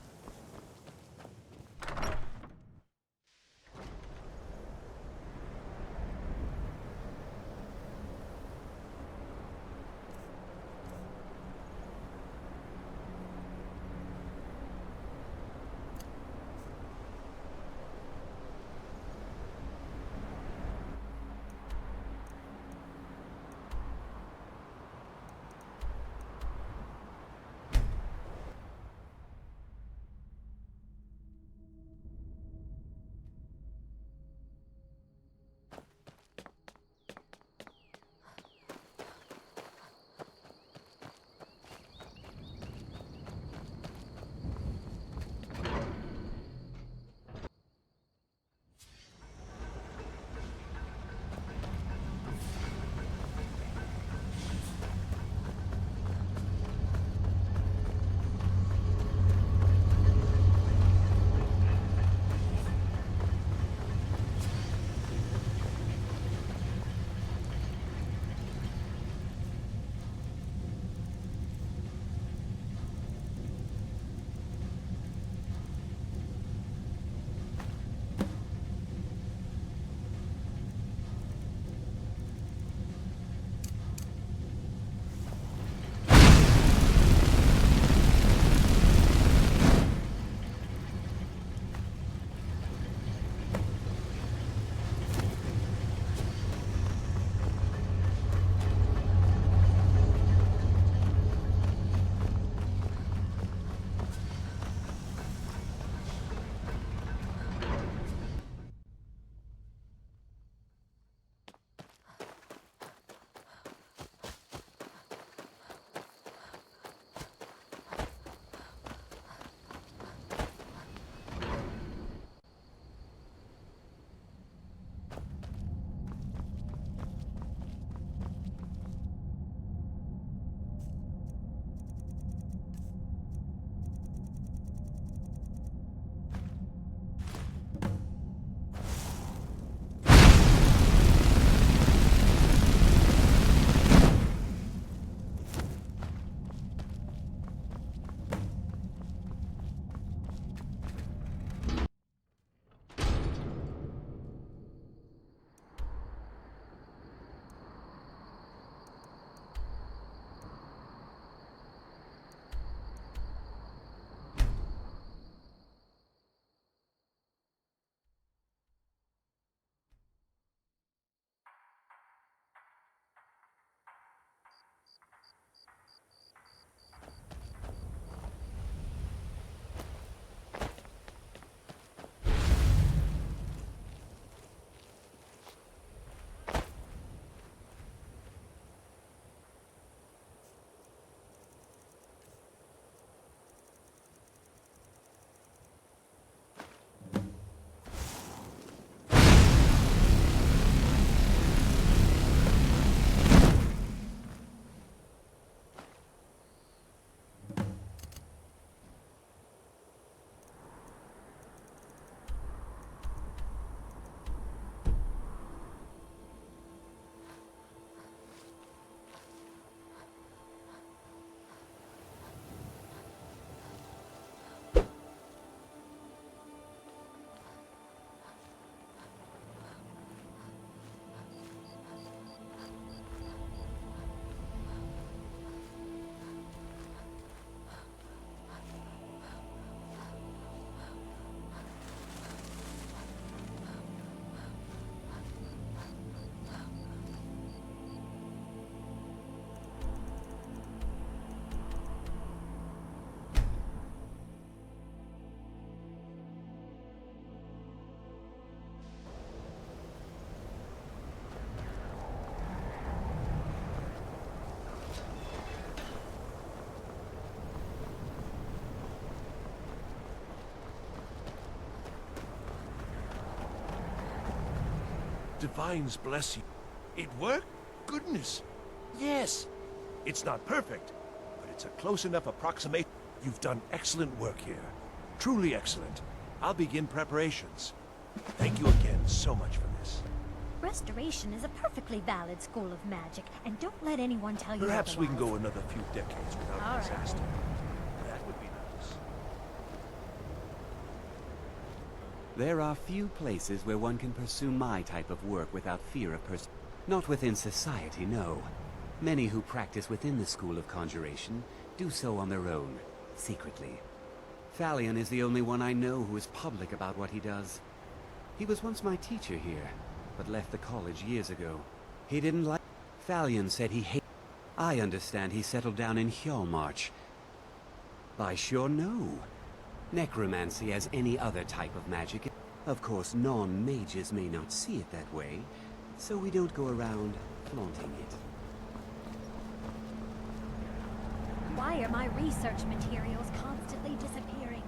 divines bless you. It worked? Goodness. Yes. It's not perfect, but it's a close enough approximation. You've done excellent work here. Truly excellent. I'll begin preparations. Thank you again so much for this.
Restoration is a perfectly valid school of magic, and don't let anyone tell you
Perhaps we can
otherwise.
go another few decades without
All
a
right.
disaster. That would be nice.
There are few places where one can pursue my type of work without fear of Not within society, no. Many who practice within the School of Conjuration do so on their own, secretly. Thalion is the only one I know who is public about what he does. He was once my teacher here, but left the college years ago. He didn't like... Thalion said he hated... I understand he settled down in Hjalmarch. I sure know. Necromancy, as any other type of magic. Of course, non-mages may not see it that way, so we don't go around flaunting it.
Why are my research materials constantly disappearing?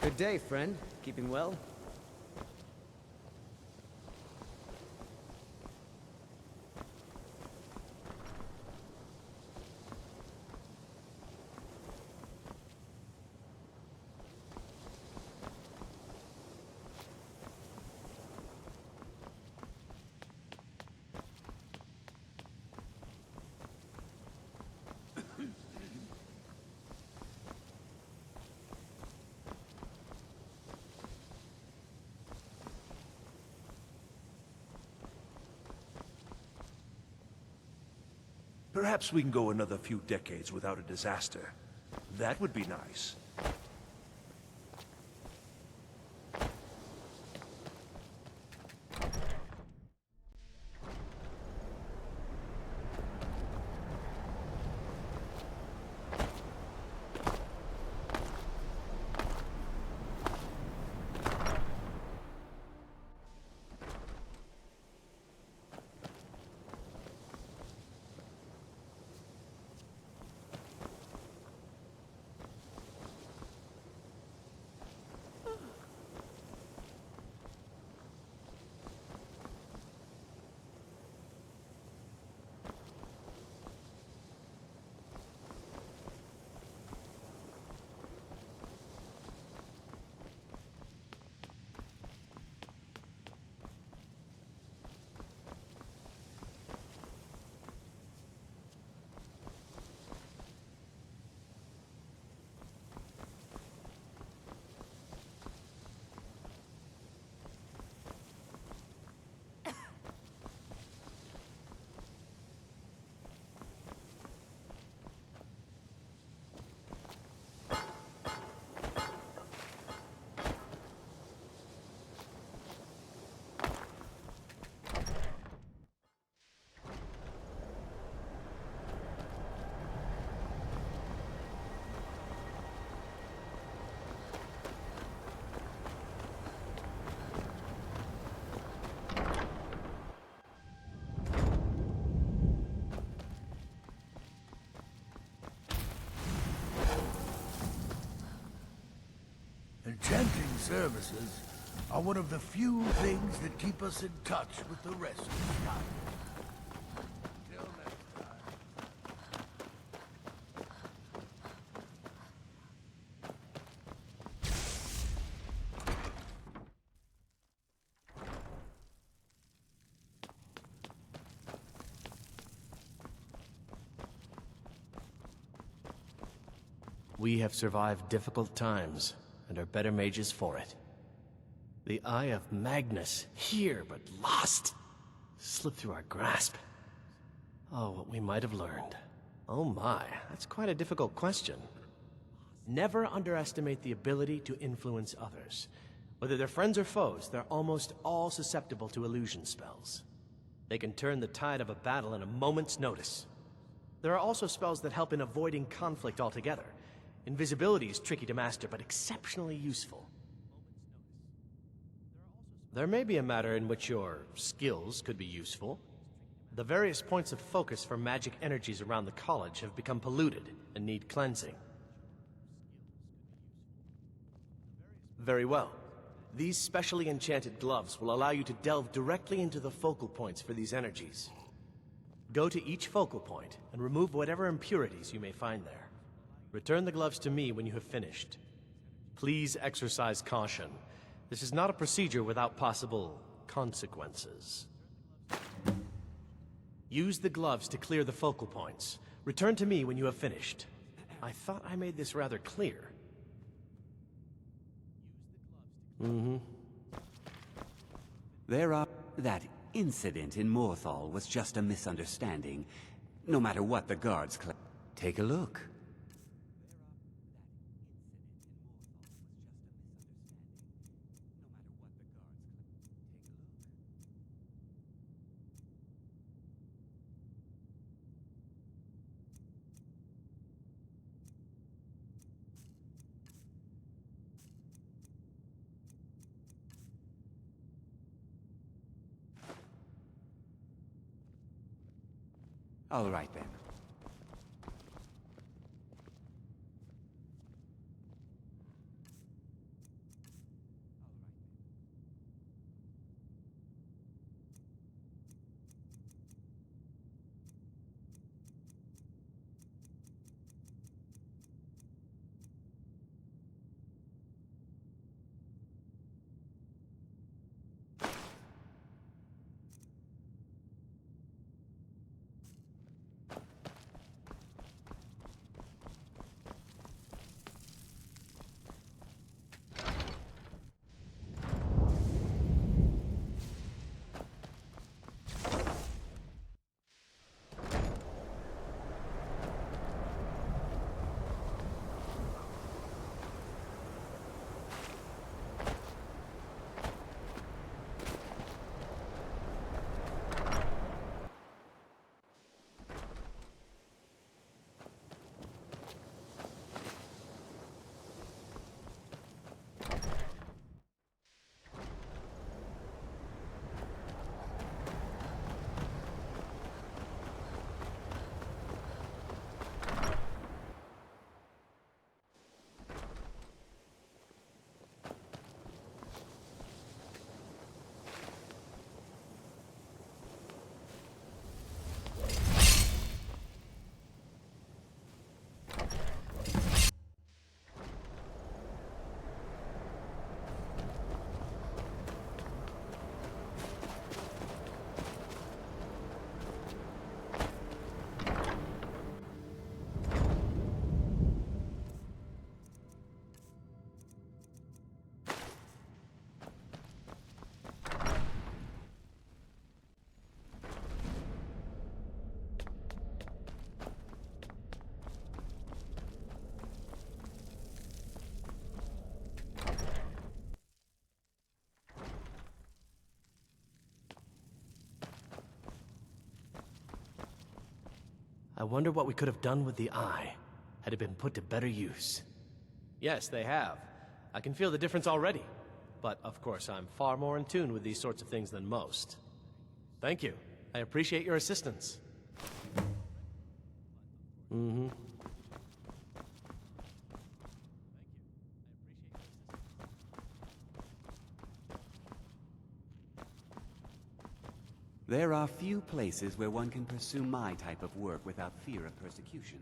Good day, friend. Keeping well?
Perhaps we can go another few decades without a disaster. That would be nice.
Enchanting services are one of the few things that keep us in touch with the rest of Skyrim. Till next time.
We have survived difficult times, and are better mages for it. The Eye of Magnus, here but lost, slipped through our grasp. Oh, what we might have learned. Oh my, that's quite a difficult question. Never underestimate the ability to influence others. Whether they're friends or foes, they're almost all susceptible to illusion spells. They can turn the tide of a battle in a moment's notice. There are also spells that help in avoiding conflict altogether. Invisibility is tricky to master, but exceptionally useful. There may be a matter in which your skills could be useful. The various points of focus for magic energies around the college have become polluted and need cleansing. Very well. These specially enchanted gloves will allow you to delve directly into the focal points for these energies. Go to each focal point and remove whatever impurities you may find there. Return the gloves to me when you have finished. Please exercise caution. This is not a procedure without possible consequences. Use the gloves to clear the focal points. Return to me when you have finished. I thought I made this rather clear.
That incident in Morthal was just a misunderstanding. No matter what the guards claim. Take a look. All right, then.
I wonder what we could have done with the eye, had it been put to better use. Yes, they have. I can feel the difference already. But, of course, I'm far more in tune with these sorts of things than most. Thank you. I appreciate your assistance.
There are few places where one can pursue my type of work without fear of persecution.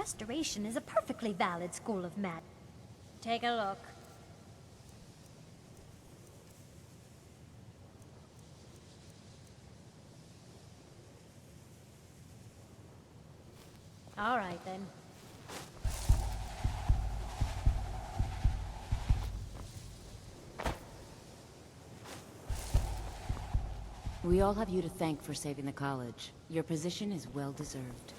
Restoration is a perfectly valid school of magic. Take a look. All right, then.
We all have you to thank for saving the college. Your position is well deserved.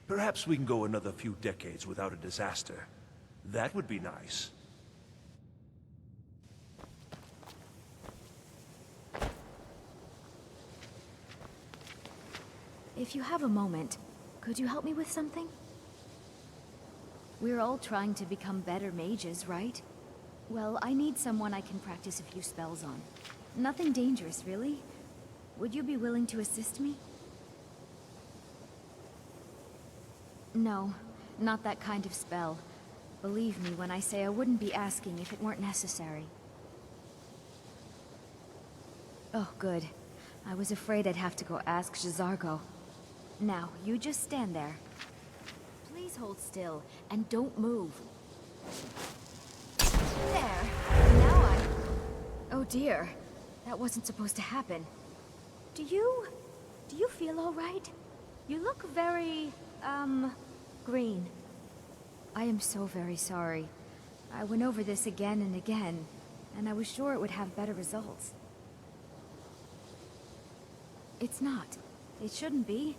Perhaps we can go another few decades without a disaster. That would be nice.
If you have a moment, could you help me with something? We're all trying to become better mages, right? Well, I need someone I can practice a few spells on. Nothing dangerous, really. Would you be willing to assist me? No, not that kind of spell. Believe me when I say I wouldn't be asking if it weren't necessary. Oh, good. I was afraid I'd have to go ask J'zargo. Now, you just stand there. Please hold still, and don't move. There! Now Oh dear. That wasn't supposed to happen. Do you feel all right? You look very, green. I am so very sorry. I went over this again and again, and I was sure it would have better results. It's not. It shouldn't be.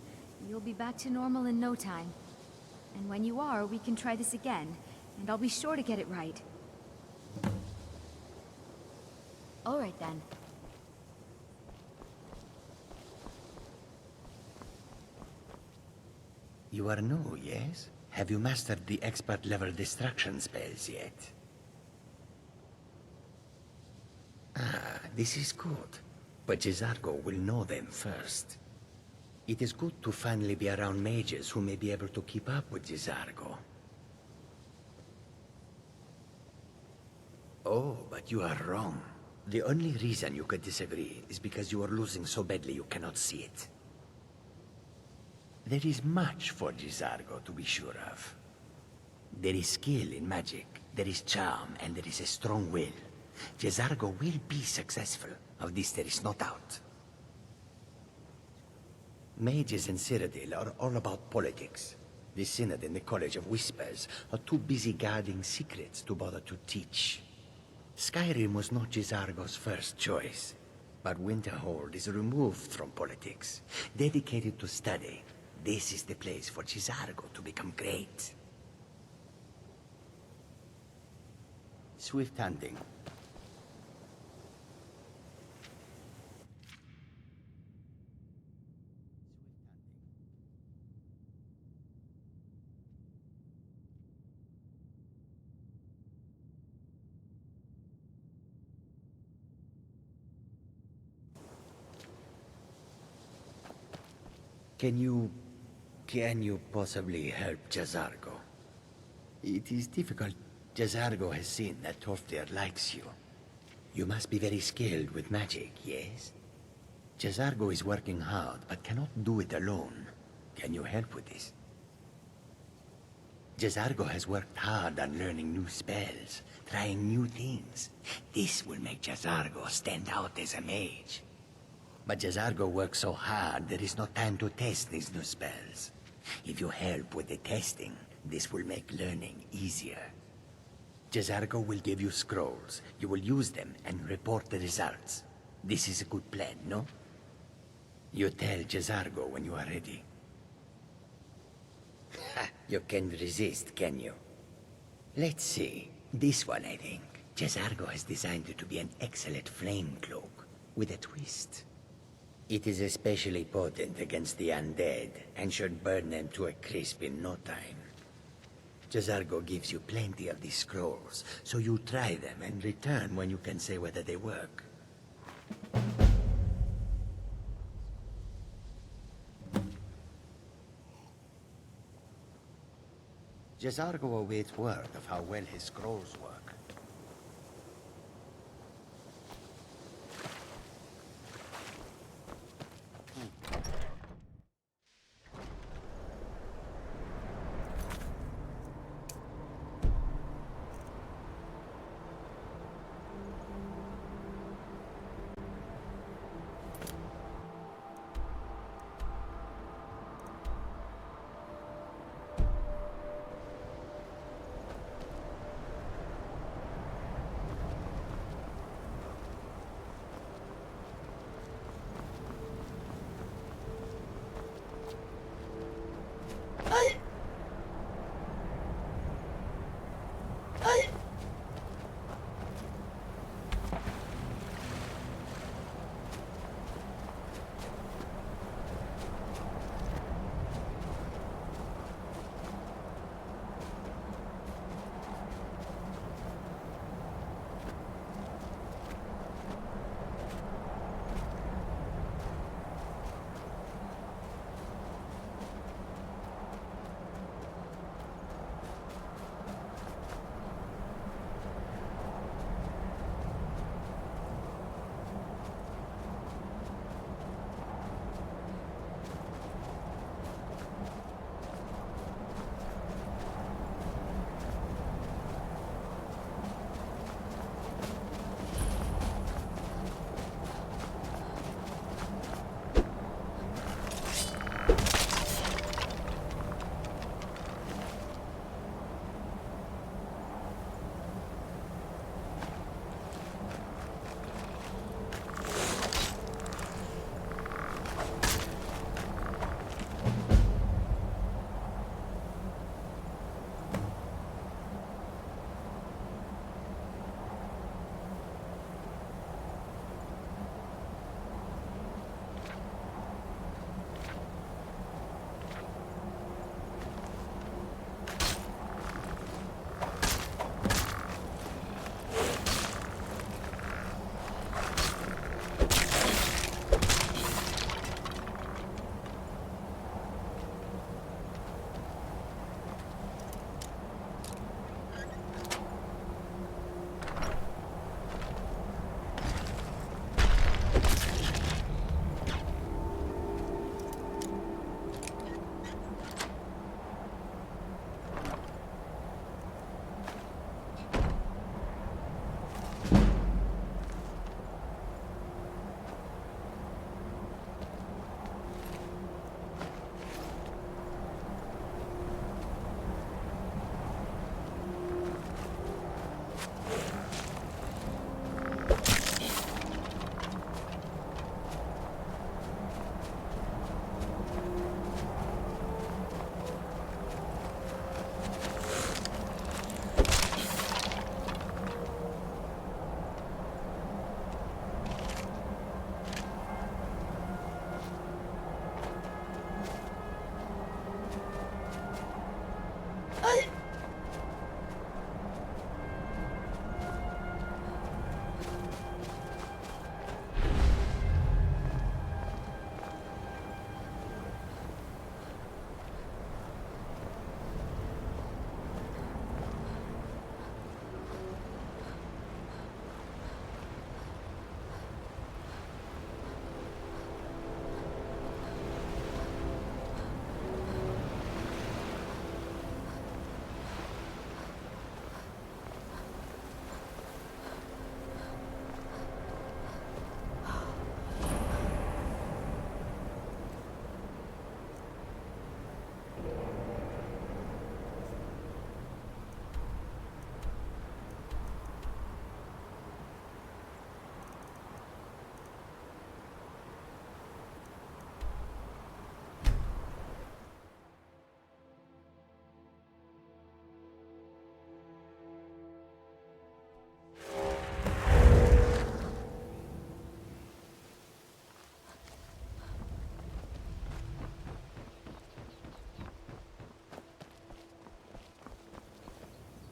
You'll be back to normal in no time. And when you are, we can try this again, and I'll be sure to get it right. All right then.
You are new, yes? Have you mastered the expert-level distraction spells yet? Ah, this is good. But J'zargo will know them first. It is good to finally be around mages who may be able to keep up with J'zargo. Oh, but you are wrong. The only reason you could disagree is because you are losing so badly you cannot see it. There is much for J'zargo to be sure of. There is skill in magic, there is charm, and there is a strong will. J'zargo will be successful. Of this there is no doubt. Mages in Cyrodiil are all about politics. The Synod and the College of Whispers are too busy guarding secrets to bother to teach. Skyrim was not J'zargo's first choice, but Winterhold is removed from politics, dedicated to study. This is the place for J'zargo to become great. Swift hunting. Can you possibly help J'zargo? It is difficult. J'zargo has seen that Tolfdir likes you. You must be very skilled with magic, yes? J'zargo is working hard, but cannot do it alone. Can you help with this? J'zargo has worked hard on learning new spells, trying new things. This will make J'zargo stand out as a mage. But J'zargo works so hard, there is no time to test these new spells. If you help with the testing, this will make learning easier. Jazargo will give you scrolls. You will use them and report the results. This is a good plan, no? You tell Jazargo when you are ready. Ha! You can resist, can you? Let's see. This one, I think. Jazargo has designed it to be an excellent flame cloak, with a twist. It is especially potent against the undead, and should burn them to a crisp in no time. Jazargo gives you plenty of these scrolls, so you try them and return when you can say whether they work. Jazargo awaits word of how well his scrolls work.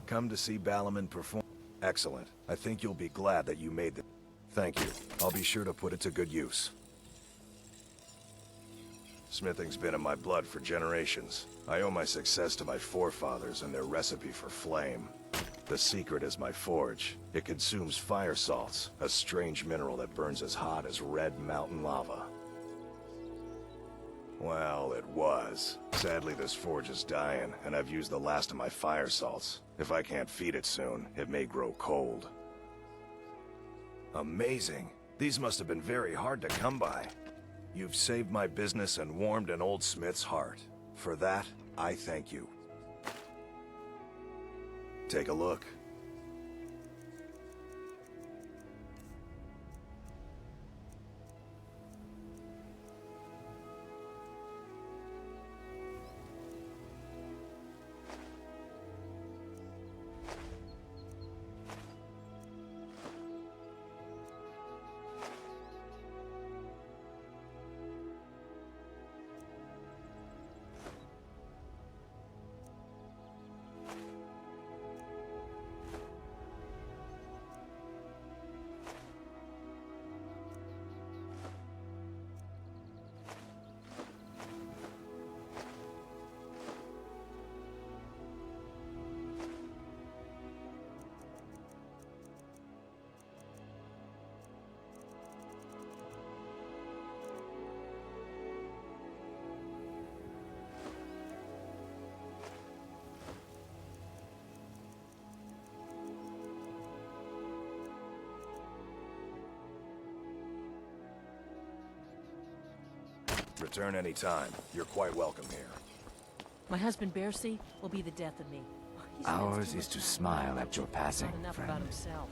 Come to see Balaman perform. Excellent. I think you'll be glad that you made it. Thank you. I'll be sure to put it to good use. Smithing's been in my blood for generations. I owe my success to my forefathers and their recipe for flame. The secret is my forge. It consumes fire salts, a strange mineral that burns as hot as red mountain lava. Well, it was. Sadly, this forge is dying, and I've used the last of my fire salts. If I can't feed it soon, it may grow cold. Amazing. These must have been very hard to come by. You've saved my business and warmed an old smith's heart. For that, I thank you. Take a look. Return any time. You're quite welcome here.
My husband Bercy will be the death of me.
Ours is to smile at your passing,
Not enough
friend.
about himself.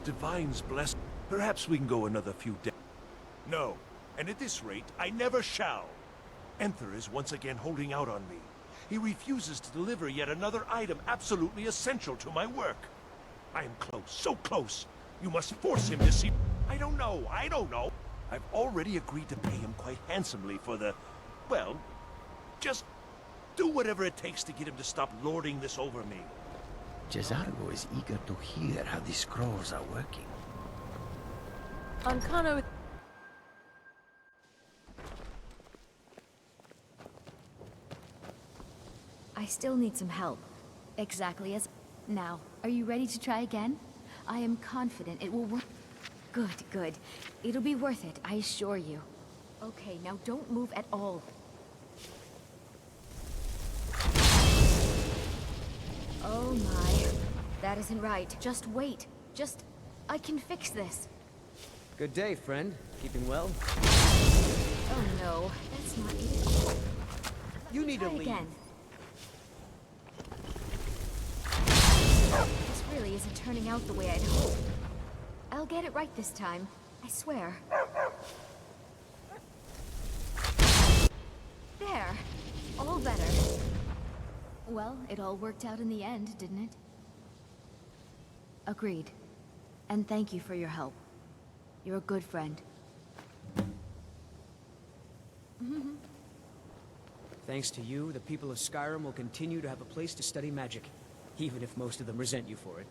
Divine's blessed. Perhaps we can go another few days. No, and at this rate, I never shall. Enther is once again holding out on me. He refuses to deliver yet another item absolutely essential to my work. I am close, so close. You must force him to see. I don't know. I've already agreed to pay him quite handsomely for the... well, just do whatever it takes to get him to stop lording this over me.
Cesargo is eager to hear how the scrolls are working.
Ancano...
I still need some help. Exactly as... Now, are you ready to try again? I am confident it will work. Good, good. It'll be worth it, I assure you. Okay, now don't move at all. Oh my. That isn't right. Just wait. I can fix this.
Good day, friend. Keeping well?
Oh no, that's not it at all.
You need to leave.
Again. This really isn't turning out the way I'd hoped. I'll get it right this time. I swear. There. All better. Well, it all worked out in the end, didn't it?
Agreed. And thank you for your help. You're a good friend.
Thanks to you, the people of Skyrim will continue to have a place to study magic, even if most of them resent you for it.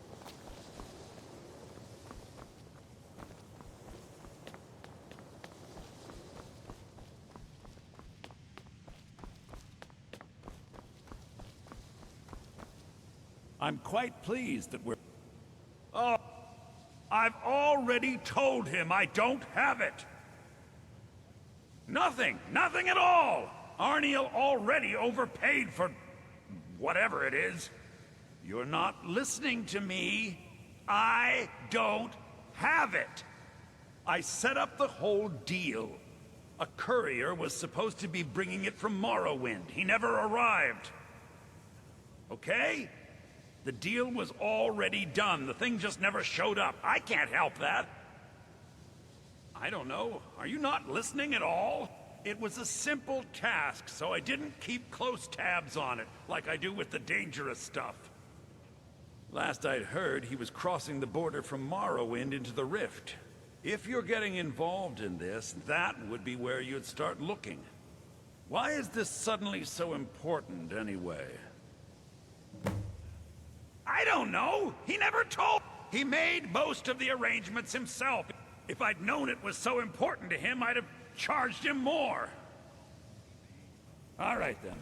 I'm quite pleased that we're... Oh, I've already told him I don't have it! Nothing! Nothing at all! Arniel already overpaid for... whatever it is. You're not listening to me. I don't have it! I set up the whole deal. A courier was supposed to be bringing it from Morrowind. He never arrived. Okay? The deal was already done. The thing just never showed up. I can't help that. I don't know. Are you not listening at all? It was a simple task, so I didn't keep close tabs on it, like I do with the dangerous stuff. Last I'd heard, he was crossing the border from Morrowind into the Rift. If you're getting involved in this, that would be where you'd start looking. Why is this suddenly so important, anyway? I don't know! He never told! He made most of the arrangements himself. If I'd known it was so important to him, I'd have charged him more. All right, then.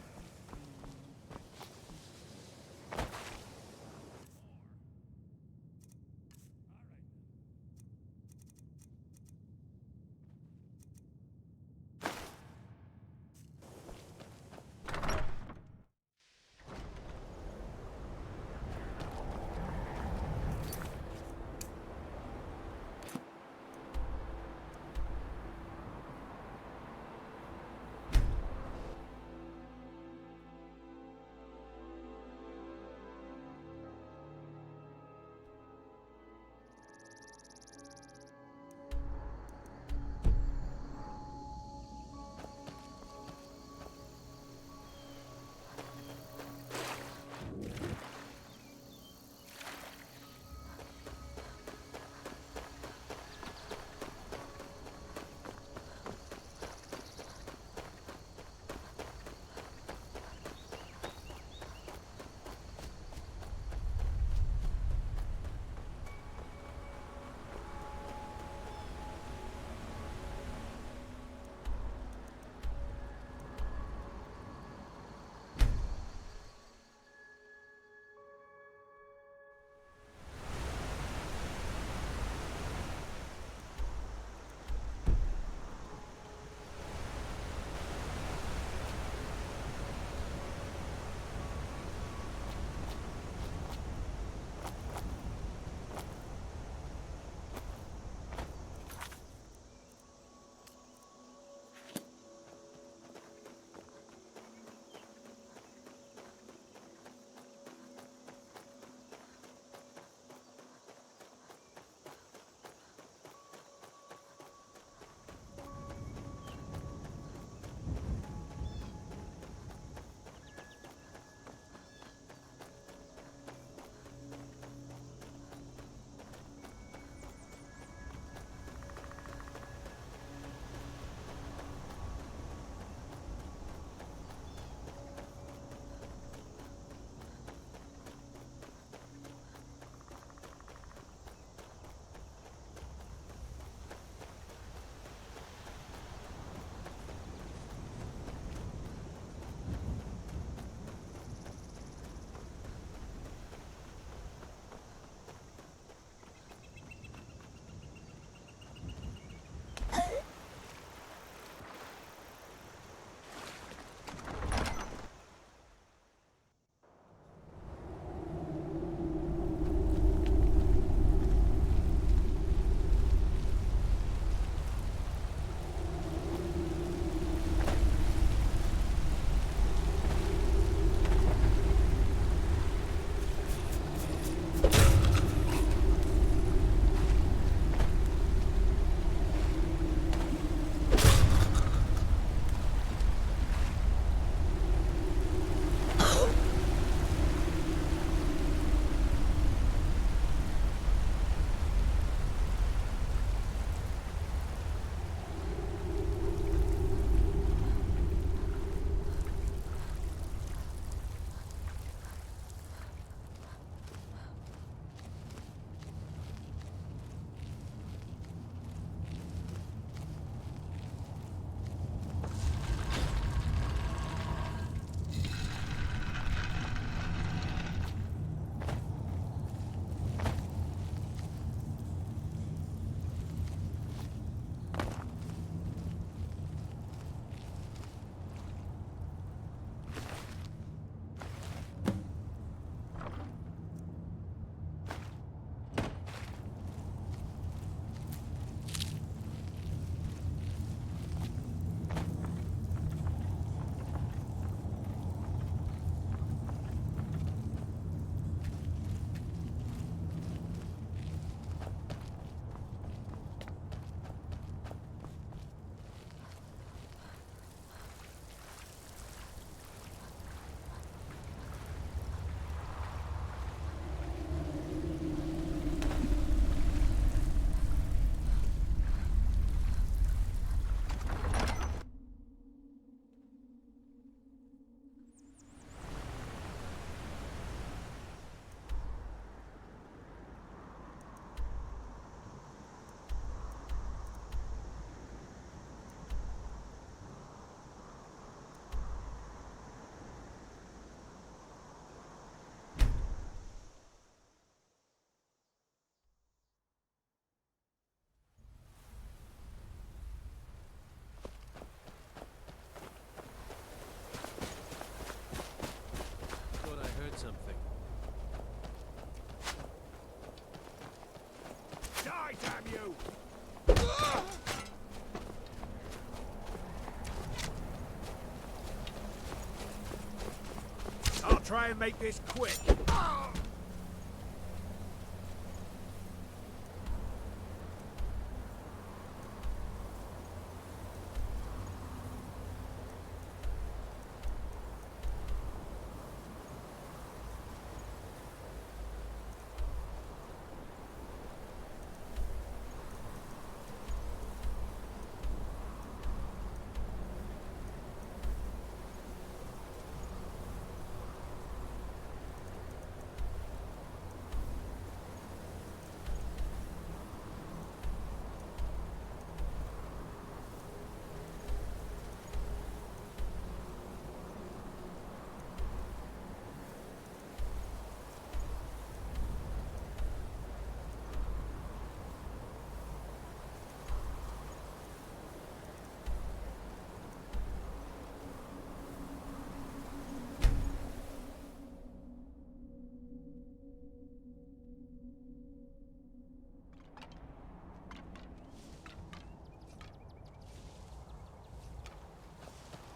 try and make this quick.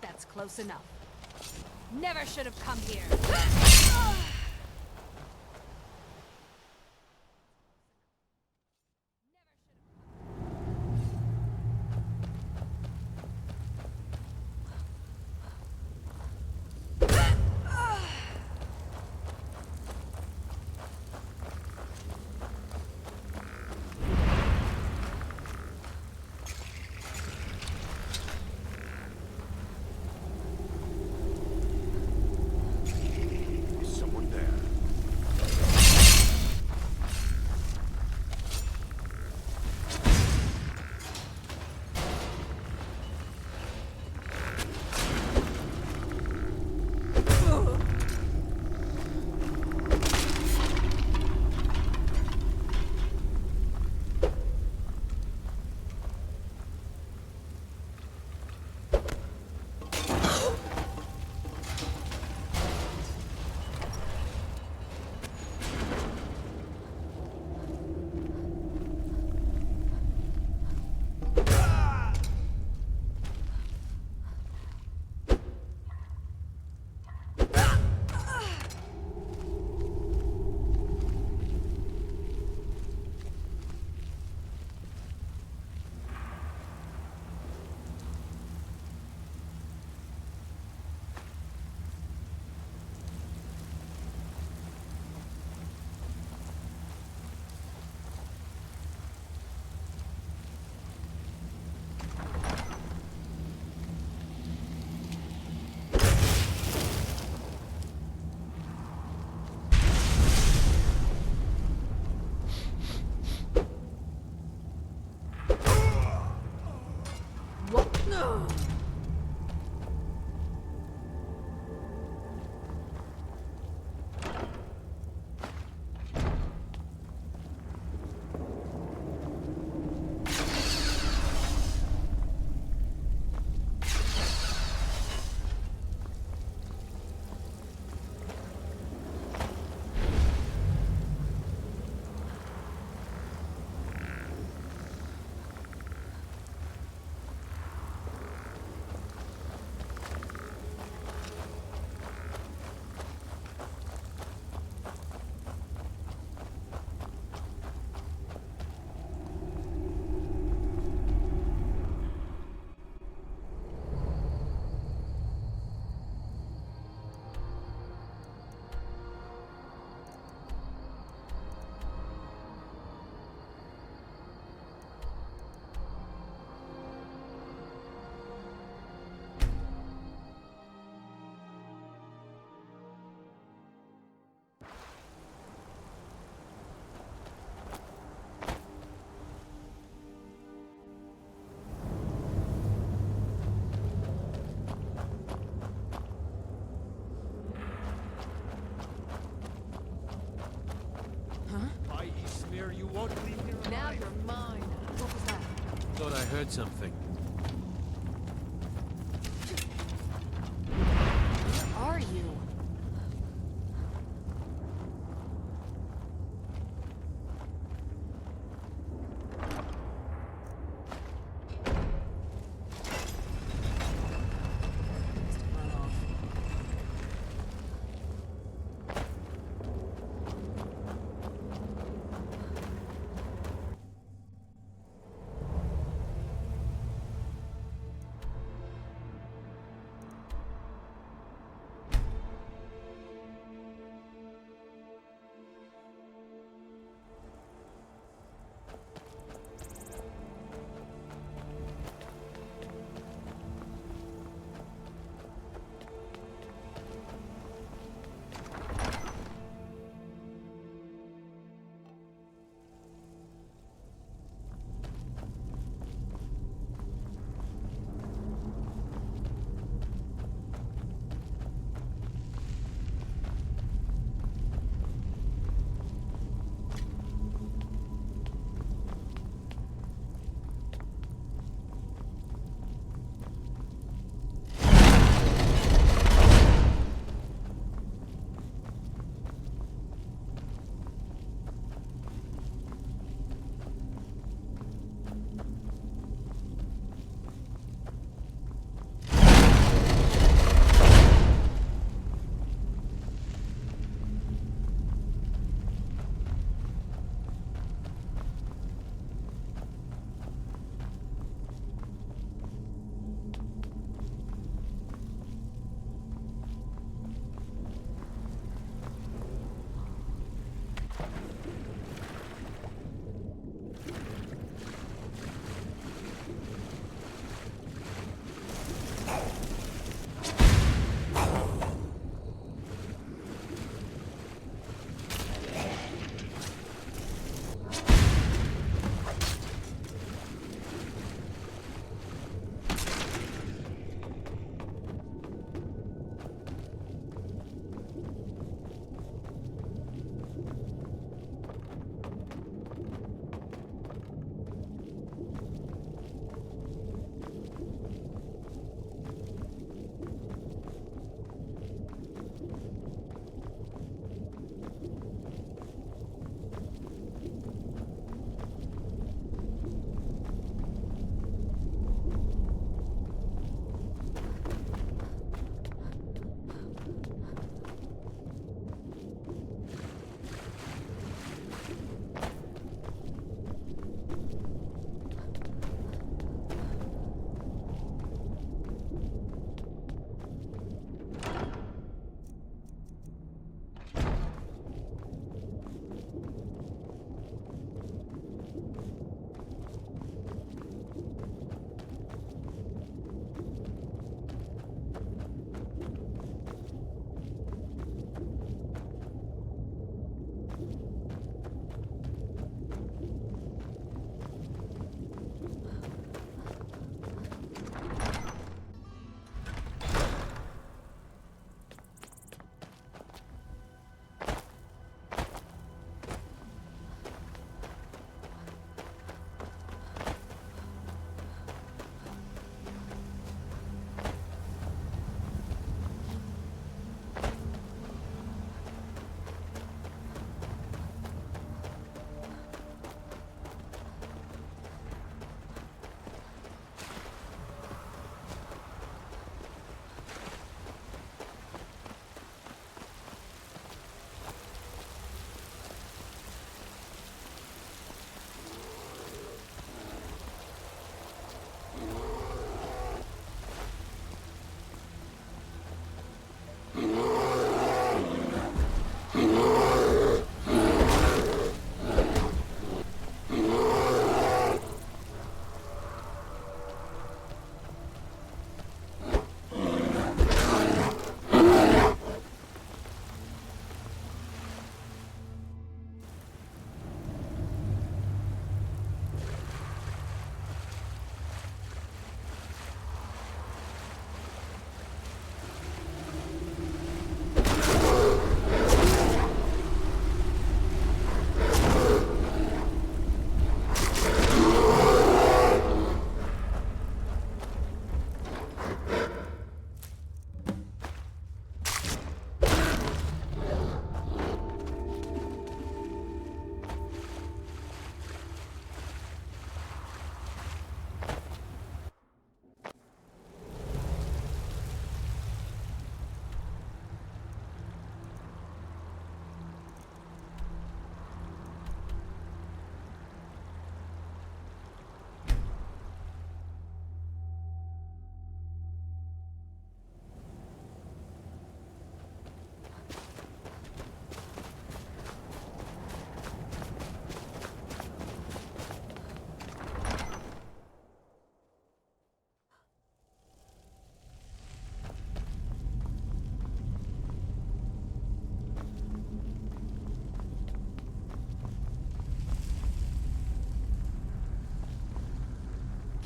That's close enough. Never should have come here.
You won't leave here alive.
Now you're mine. What was that?
Thought I heard something.
Where are you?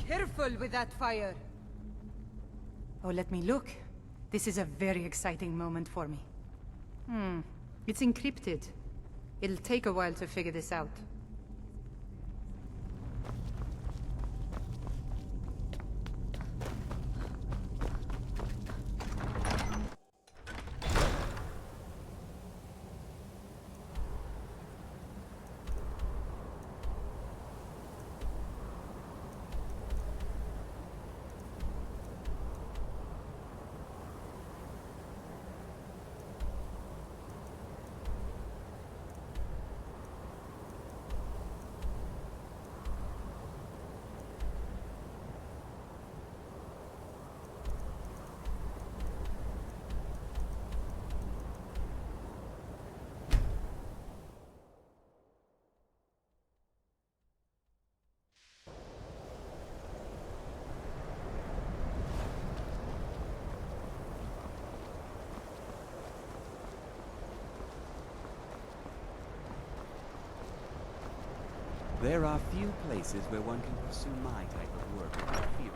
Careful with that fire! Oh, let me look. This is a very exciting moment for me. It's encrypted. It'll take a while to figure this out.
There are few places where one can pursue my type of work without fear.